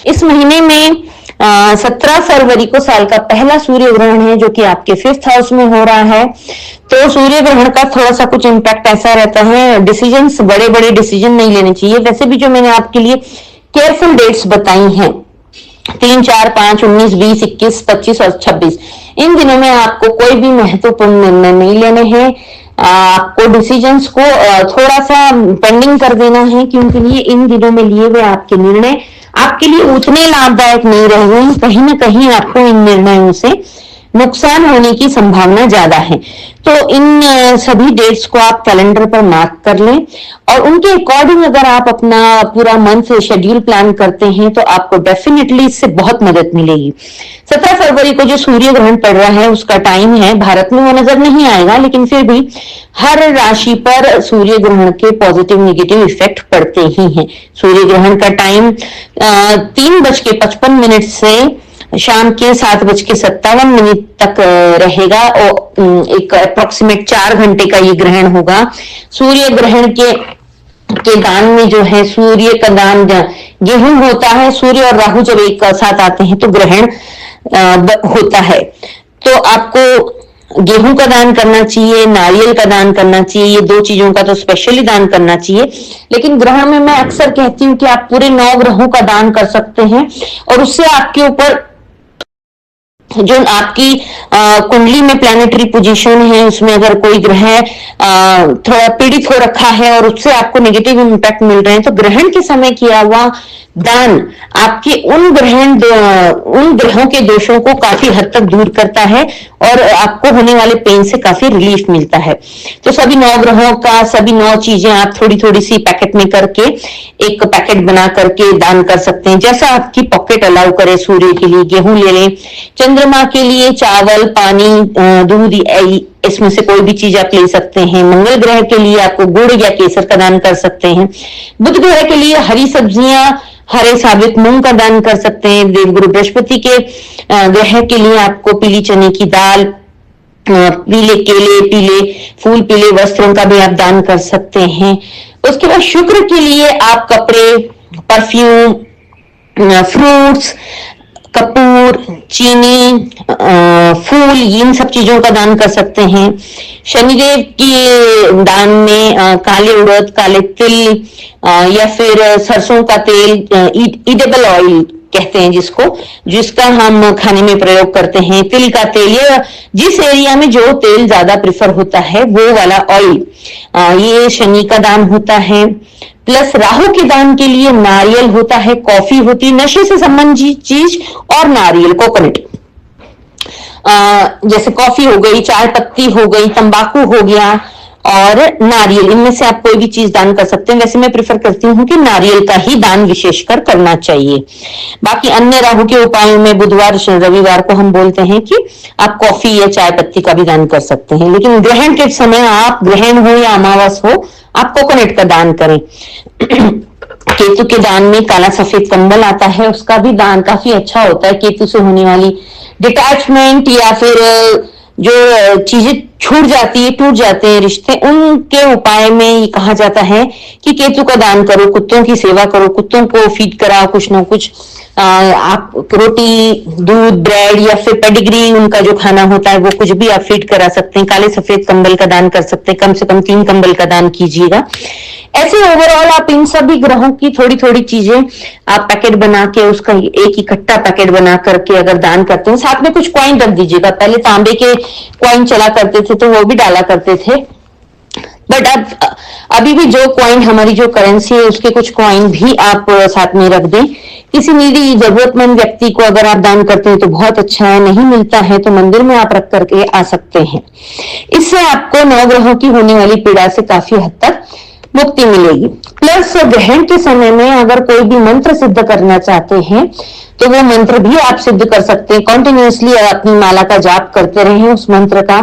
[SPEAKER 1] इस महीने में 17 फरवरी को साल का पहला सूर्य ग्रहण है, जो कि आपके 5th हाउस में हो रहा है। तो सूर्य ग्रहण का थोड़ा सा कुछ इम्पैक्ट ऐसा रहता है, डिसीजंस, बड़े बड़े डिसीजन नहीं लेने चाहिए। वैसे भी जो मैंने आपके लिए केयरफुल डेट्स बताई हैं 3, 4, 5, 19, 20, 21, 25 और 26, इन दिनों में आपको कोई भी महत्वपूर्ण निर्णय नहीं लेने हैं। आपको डिसीजंस को थोड़ा सा पेंडिंग कर देना है, क्योंकि ये इन दिनों में लिए हुए आपके निर्णय आपके लिए उतने लाभदायक नहीं रहे हैं। कहीं ना कहीं आपको इन निर्णयों से नुकसान होने की संभावना ज्यादा है। तो इन सभी डेट्स को आप कैलेंडर पर मार्क कर लें और उनके अकॉर्डिंग अगर आप अपना पूरा मंथ शेड्यूल प्लान करते हैं तो आपको डेफिनेटली इससे बहुत मदद मिलेगी। 17 फरवरी को जो सूर्य ग्रहण पड़ रहा है उसका टाइम है, भारत में वो नजर नहीं आएगा, लेकिन फिर भी हर राशि पर सूर्य ग्रहण के पॉजिटिव नेगेटिव इफेक्ट पड़ते ही हैं। सूर्य ग्रहण का टाइम 3:55 से शाम के 7:57 तक रहेगा और एक अप्रोक्सीमेट 4 घंटे का ये ग्रहण होगा। सूर्य ग्रहण के दान में जो है, सूर्य का दान गेहूं होता है। सूर्य और राहु जब एक साथ आते हैं तो ग्रहण होता है। तो आपको गेहूं का दान करना चाहिए, नारियल का दान करना चाहिए। ये 2 चीजों का तो स्पेशली दान करना चाहिए। लेकिन ग्रहण में मैं अक्सर कहती हूँ कि आप पूरे 9 ग्रहों का दान कर सकते हैं और उससे आपके ऊपर जो आपकी कुंडली में प्लैनेटरी पोजीशन है उसमें अगर कोई ग्रह थोड़ा पीड़ित हो रखा है और उससे आपको नेगेटिव इंपैक्ट मिल रहे हैं तो ग्रहण के समय किया हुआ दान आपके उन ग्रहों के दोषों को काफी हद तक दूर करता है और आपको होने वाले पेन से काफी रिलीफ मिलता है। तो सभी 9 ग्रहों का, सभी 9 चीजें आप थोड़ी थोड़ी सी पैकेट में करके एक पैकेट बना करके दान कर सकते हैं, जैसा आपकी पॉकेट अलाउ करे। सूर्य के लिए गेहूं ले लें, चंद्रमा के लिए चावल, पानी, दूध, इसमें से कोई भी चीज आप ले सकते हैं। मंगल ग्रह के लिए आपको गुड़ या केसर का दान कर सकते हैं। बुध ग्रह के लिए हरी सब्जियां, हरे साबित मूंग का दान कर सकते हैं। देवगुरु बृहस्पति के ग्रह के लिए आपको पीली चने की दाल, पीले केले, पीले फूल, पीले वस्त्रों का भी आप दान कर सकते हैं। उसके बाद शुक्र के लिए आप कपड़े, परफ्यूम, फ्रूट्स, कपूर, चीनी, फूल, इन सब चीजों का दान कर सकते हैं। शनिदेव के दान में काले उड़द, काले तिल या फिर सरसों का तेल, ईडेबल ऑयल कहते हैं जिसको, जिसका हम खाने में प्रयोग करते हैं, तिल का तेल, या जिस एरिया में जो तेल ज्यादा प्रिफर होता है वो वाला ऑयल, ये शनि का दान होता है। प्लस राहु के दान के लिए नारियल होता है, कॉफी होती है, नशे से संबंधित चीज, और नारियल, कोकोनट, जैसे कॉफी हो गई, चाय पत्ती हो गई, तंबाकू हो गया और नारियल, इनमें से आप कोई भी चीज दान कर सकते हैं। वैसे मैं प्रेफर करती हूँ कि नारियल का ही दान विशेषकर करना चाहिए। बाकी अन्य राहु के उपायों में बुधवार रविवार को हम बोलते हैं कि आप कॉफी या चाय पत्ती का भी दान कर सकते हैं, लेकिन ग्रहण के समय, आप ग्रहण हो या अमावस हो, आप कोकोनट का दान करें। केतु के दान में काला सफेद कंबल आता है, उसका भी दान काफी अच्छा होता है। केतु से होने वाली डिटैचमेंट या फिर जो चीजें छूट जाती है, टूट जाते हैं रिश्ते, उनके उपाय में ये कहा जाता है कि केतु का दान करो, कुत्तों की सेवा करो, कुत्तों को फीड कराओ कुछ ना कुछ, आप रोटी, दूध, ब्रेड या फिर पेडिग्री, उनका जो खाना होता है वो कुछ भी आप फीड करा सकते हैं। काले सफेद कंबल का दान कर सकते हैं, कम से कम 3 कंबल का दान कीजिएगा। ऐसे ओवरऑल आप इन सभी ग्रहों की थोड़ी थोड़ी चीजें आप पैकेट बना के, उसका एक इकट्ठा पैकेट बना करके अगर दान करते हैं, साथ में कुछ कॉइन रख दीजिएगा। पहले तांबे के कॉइन चला करते थे तो वो भी डाला करते थे, बट अब अभी भी जो कॉइन, हमारी जो करेंसी है, उसके कुछ कॉइन भी आप साथ में रख दें। किसी नीडी जरूरतमंद व्यक्ति को अगर आप दान करते हैं तो बहुत अच्छा है, नहीं मिलता है तो मंदिर में आप रख करके आ सकते हैं। इससे आपको 9 ग्रहों की होने वाली पीड़ा से काफी हद तक मुक्ति मिलेगी। प्लस ग्रहण के समय में अगर कोई भी मंत्र सिद्ध करना चाहते हैं तो वो मंत्र भी आप सिद्ध कर सकते हैं। कॉन्टिन्यूसली अपनी माला का जाप करते रहें उस मंत्र का।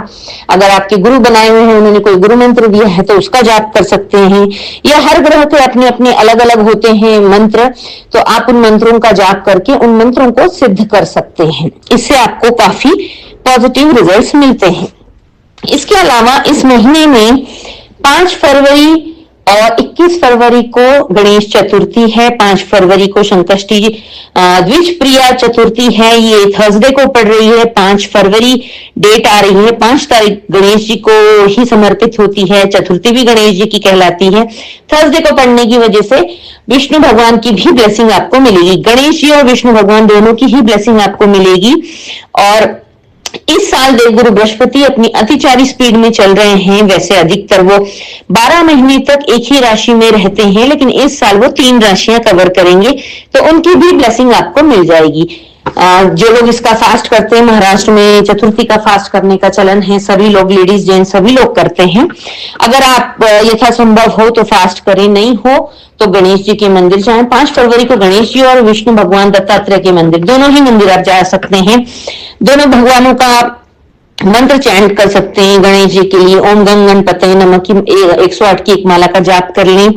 [SPEAKER 1] अगर आपके गुरु बनाए हुए हैं, उन्होंने कोई गुरु मंत्र दिया है तो उसका जाप कर सकते हैं, या हर ग्रह के अपने अपने अलग अलग होते हैं मंत्र, तो आप उन मंत्रों का जाप करके उन मंत्रों को सिद्ध कर सकते हैं। इससे आपको काफी पॉजिटिव रिजल्ट्स मिलते हैं। इसके अलावा इस महीने में 5 फरवरी और 21 फरवरी को गणेश चतुर्थी है, 5 फरवरी को संकष्टी द्विज प्रिया चतुर्थी है, ये थर्सडे को पड़ रही है। 5 फरवरी डेट आ रही है, 5 तारीख गणेश जी को ही समर्पित होती है, चतुर्थी भी गणेश जी की कहलाती है। थर्सडे को पड़ने की वजह से विष्णु भगवान की भी ब्लेसिंग आपको मिलेगी, गणेश जी और विष्णु भगवान दोनों की ही ब्लेसिंग आपको मिलेगी। और इस साल देवगुरु बृहस्पति अपनी अतिचारी स्पीड में चल रहे हैं। वैसे अधिकतर वो 12 महीने तक एक ही राशि में रहते हैं, लेकिन इस साल वो 3 राशियां कवर करेंगे, तो उनकी भी ब्लेसिंग आपको मिल जाएगी। जो लोग इसका फास्ट करते हैं, महाराष्ट्र में चतुर्थी का फास्ट करने का चलन है, सभी लोग, लेडीज जेंट्स सभी लोग करते हैं। अगर आप यथासंभव हो तो फास्ट करें, नहीं हो तो गणेश जी के मंदिर जाएं। 5 फरवरी को गणेश जी और विष्णु भगवान दत्तात्रेय के मंदिर, दोनों ही मंदिर आप जा सकते हैं। दोनों भगवानों का मंत्र चैंट कर सकते हैं। गणेश जी के लिए ओम गंग गणपतये नमः की 108 की एक माला का जाप कर लें।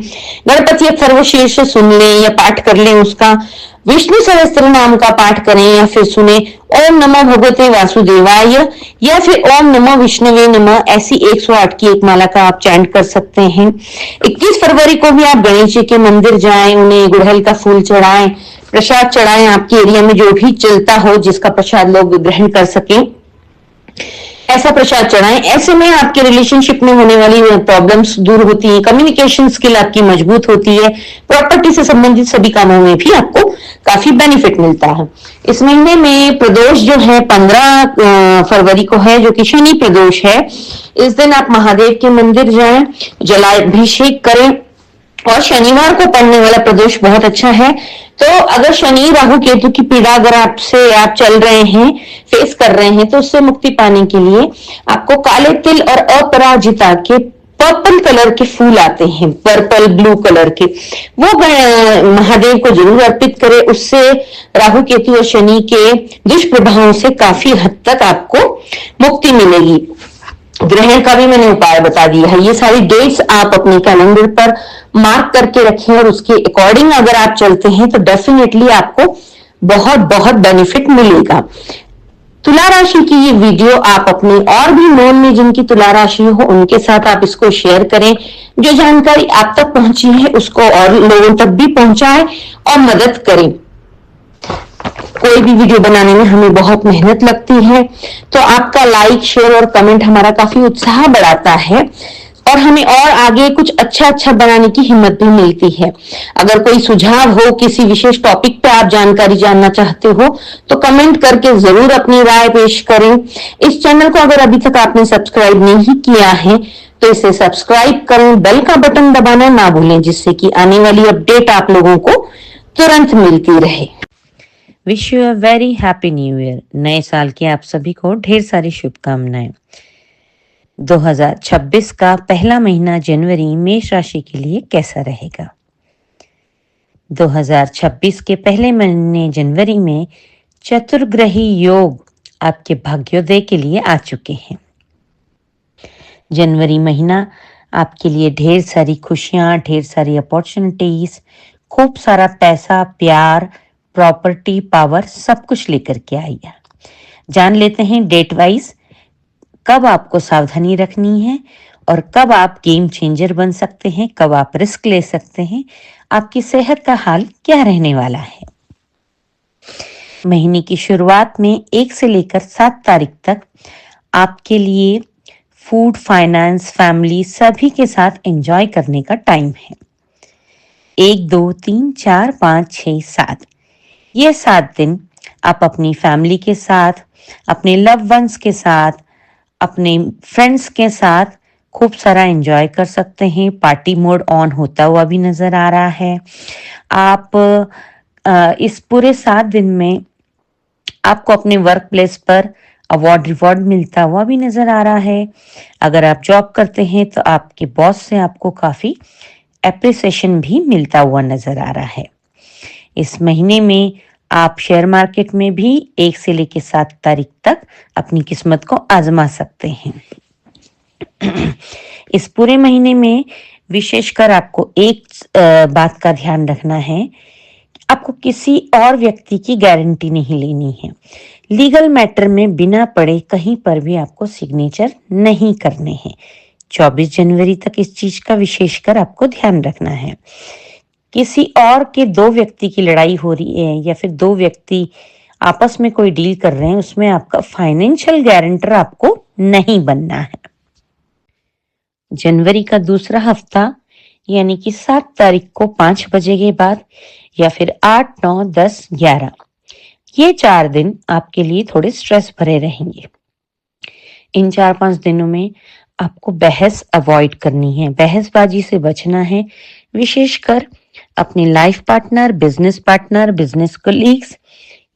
[SPEAKER 1] गणपति सर्वशीर्ष सुन लें या पाठ कर लें उसका। विष्णु सहस्त्र नाम का पाठ करें या फिर सुने ओम नमो भगवते वासुदेवाय या फिर ओम नमो विष्णुवे नमः, ऐसी 108 की एक माला का आप चैंट कर सकते हैं। 21 फरवरी को भी आप गणेश जी के मंदिर जाएं, उन्हें गुड़हल का फूल चढ़ाएं, प्रसाद चढ़ाएं। आपके एरिया में जो भी चलता हो, जिसका प्रसाद लोग ग्रहण कर सकें, ऐसा प्रसाद चढ़ाएं। ऐसे में आपके रिलेशनशिप में होने वाली प्रॉब्लम्स दूर होती हैं, कम्युनिकेशन स्किल आपकी मजबूत होती है, प्रॉपर्टी से संबंधित सभी कामों में भी आपको काफी बेनिफिट मिलता है। इस महीने में प्रदोष जो है 15 फरवरी को है, जो कि शनि प्रदोष है। इस दिन आप महादेव के मंदिर जाएं, जलाभिषेक करें, और शनिवार को पड़ने वाला प्रदोष बहुत अच्छा है। तो अगर शनि राहु केतु की पीड़ा अगर आप चल रहे हैं, फेस कर रहे हैं, तो उससे मुक्ति पाने के लिए आपको काले तिल और अपराजिता के पर्पल कलर के फूल आते हैं, पर्पल ब्लू कलर के, वो महादेव को जरूर अर्पित करें। उससे राहु केतु और शनि के दुष्प्रभावों से काफी हद तक आपको मुक्ति मिलेगी। ग्रहण का भी मैंने उपाय बता दिया है। ये सारी डेट्स आप अपने कैलेंडर पर मार्क करके रखें और उसके अकॉर्डिंग अगर आप चलते हैं तो डेफिनेटली आपको बहुत बहुत बेनिफिट मिलेगा। तुला राशि की ये वीडियो आप अपने और भी नोन में जिनकी तुला राशि हो उनके साथ आप इसको शेयर करें। जो जानकारी आप तक पहुंची है उसको और लोगों तक भी पहुंचाएं और मदद करें। कोई भी वीडियो बनाने में हमें बहुत मेहनत लगती है, तो आपका लाइक, शेयर और कमेंट हमारा काफी उत्साह बढ़ाता है। और हमें और आगे कुछ अच्छा बनाने की हिम्मत भी मिलती है। अगर कोई सुझाव हो, किसी विशेष टॉपिक पे आप जानकारी जानना चाहते हो तो कमेंट करके जरूर अपनी राय पेश करें। इस चैनल को अगर अभी तक आपने सब्सक्राइब नहीं किया है तो इसे सब्सक्राइब करें, बेल का बटन दबाना ना भूलें, जिससे कि आने वाली अपडेट आप लोगों को तुरंत मिलती रहे।
[SPEAKER 3] Wish you a very happy new year. नए साल की आप सभी को ढेर सारी शुभकामनाएं। 2026 का पहला महीना जनवरी मेष राशि के लिए कैसा रहेगा? 2026 के पहले महीने जनवरी में चतुर्ग्रही योग आपके भाग्योदय के लिए आ चुके हैं। जनवरी महीना आपके लिए ढेर सारी खुशियां, ढेर सारी अपॉर्चुनिटीज, खूब सारा पैसा, प्यार, प्रॉपर्टी, पावर सब कुछ लेकर के आई है। जान लेते हैं डेट वाइज कब आपको सावधानी रखनी है और कब आप गेम चेंजर बन सकते हैं, कब आप रिस्क ले सकते हैं, आपकी सेहत का हाल क्या रहने वाला है। महीने की शुरुआत में 1 से लेकर 7 तारीख तक आपके लिए फूड, फाइनेंस, फैमिली सभी के साथ एंजॉय करने का टाइम है। 1, 2, 3, 4, 5, 6, 7 ये 7 दिन आप अपनी फैमिली के साथ, अपने लव वंस के साथ, अपने फ्रेंड्स के साथ खूब सारा एंजॉय कर सकते हैं। पार्टी मोड ऑन होता हुआ भी नजर आ रहा है। आप इस पूरे 7 दिन में आपको अपने वर्क प्लेस पर अवार्ड रिवॉर्ड मिलता हुआ भी नजर आ रहा है। अगर आप जॉब करते हैं तो आपके बॉस से आपको काफी एप्रिसिएशन भी मिलता हुआ नजर आ रहा है। इस महीने में आप शेयर मार्केट में भी 1 से लेकर 7 तारीख तक अपनी किस्मत को आजमा सकते हैं। इस पूरे महीने में विशेषकर आपको एक बात का ध्यान रखना है, आपको किसी और व्यक्ति की गारंटी नहीं लेनी है। लीगल मैटर में बिना पढ़े कहीं पर भी आपको सिग्नेचर नहीं करने हैं। 24 जनवरी तक इस चीज का विशेषकर आपको ध्यान रखना है। किसी और के 2 व्यक्ति की लड़ाई हो रही है या फिर 2 व्यक्ति आपस में कोई डील कर रहे हैं, उसमें आपका फाइनेंशियल गारंटर आपको नहीं बनना है। जनवरी का दूसरा हफ्ता यानी कि 7 तारीख को 5 बजे के बाद या फिर 8, 9, 10, 11 ये 4 दिन आपके लिए थोड़े स्ट्रेस भरे रहेंगे। इन 4-5 दिनों में आपको बहस अवॉइड करनी है, बहसबाजी से बचना है, विशेषकर अपने life partner, business partner, business colleagues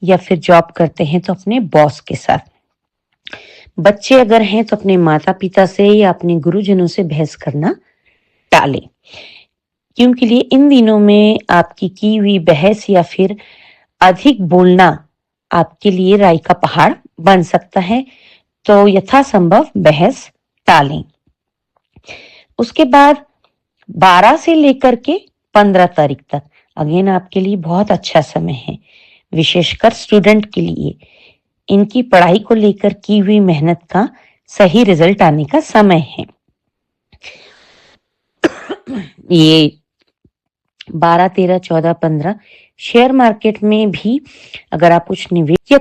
[SPEAKER 3] या फिर जॉब करते हैं तो अपने बॉस के साथ। बच्चे अगर हैं तो अपने माता पिता से या अपने गुरुजनों से बहस करना टालें, क्योंकि लिए इन दिनों में आपकी की हुई बहस या फिर अधिक बोलना आपके लिए राई का पहाड़ बन सकता है, तो यथासंभव बहस टालें। उसके बाद 12 से लेकर के 15 तारीख तक अगेन आपके लिए बहुत अच्छा समय है, विशेषकर स्टूडेंट के लिए। इनकी पढ़ाई को लेकर की हुई मेहनत का सही रिजल्ट आने का समय है। ये 12, 13, 14, 15 शेयर मार्केट में भी अगर आप कुछ निवेश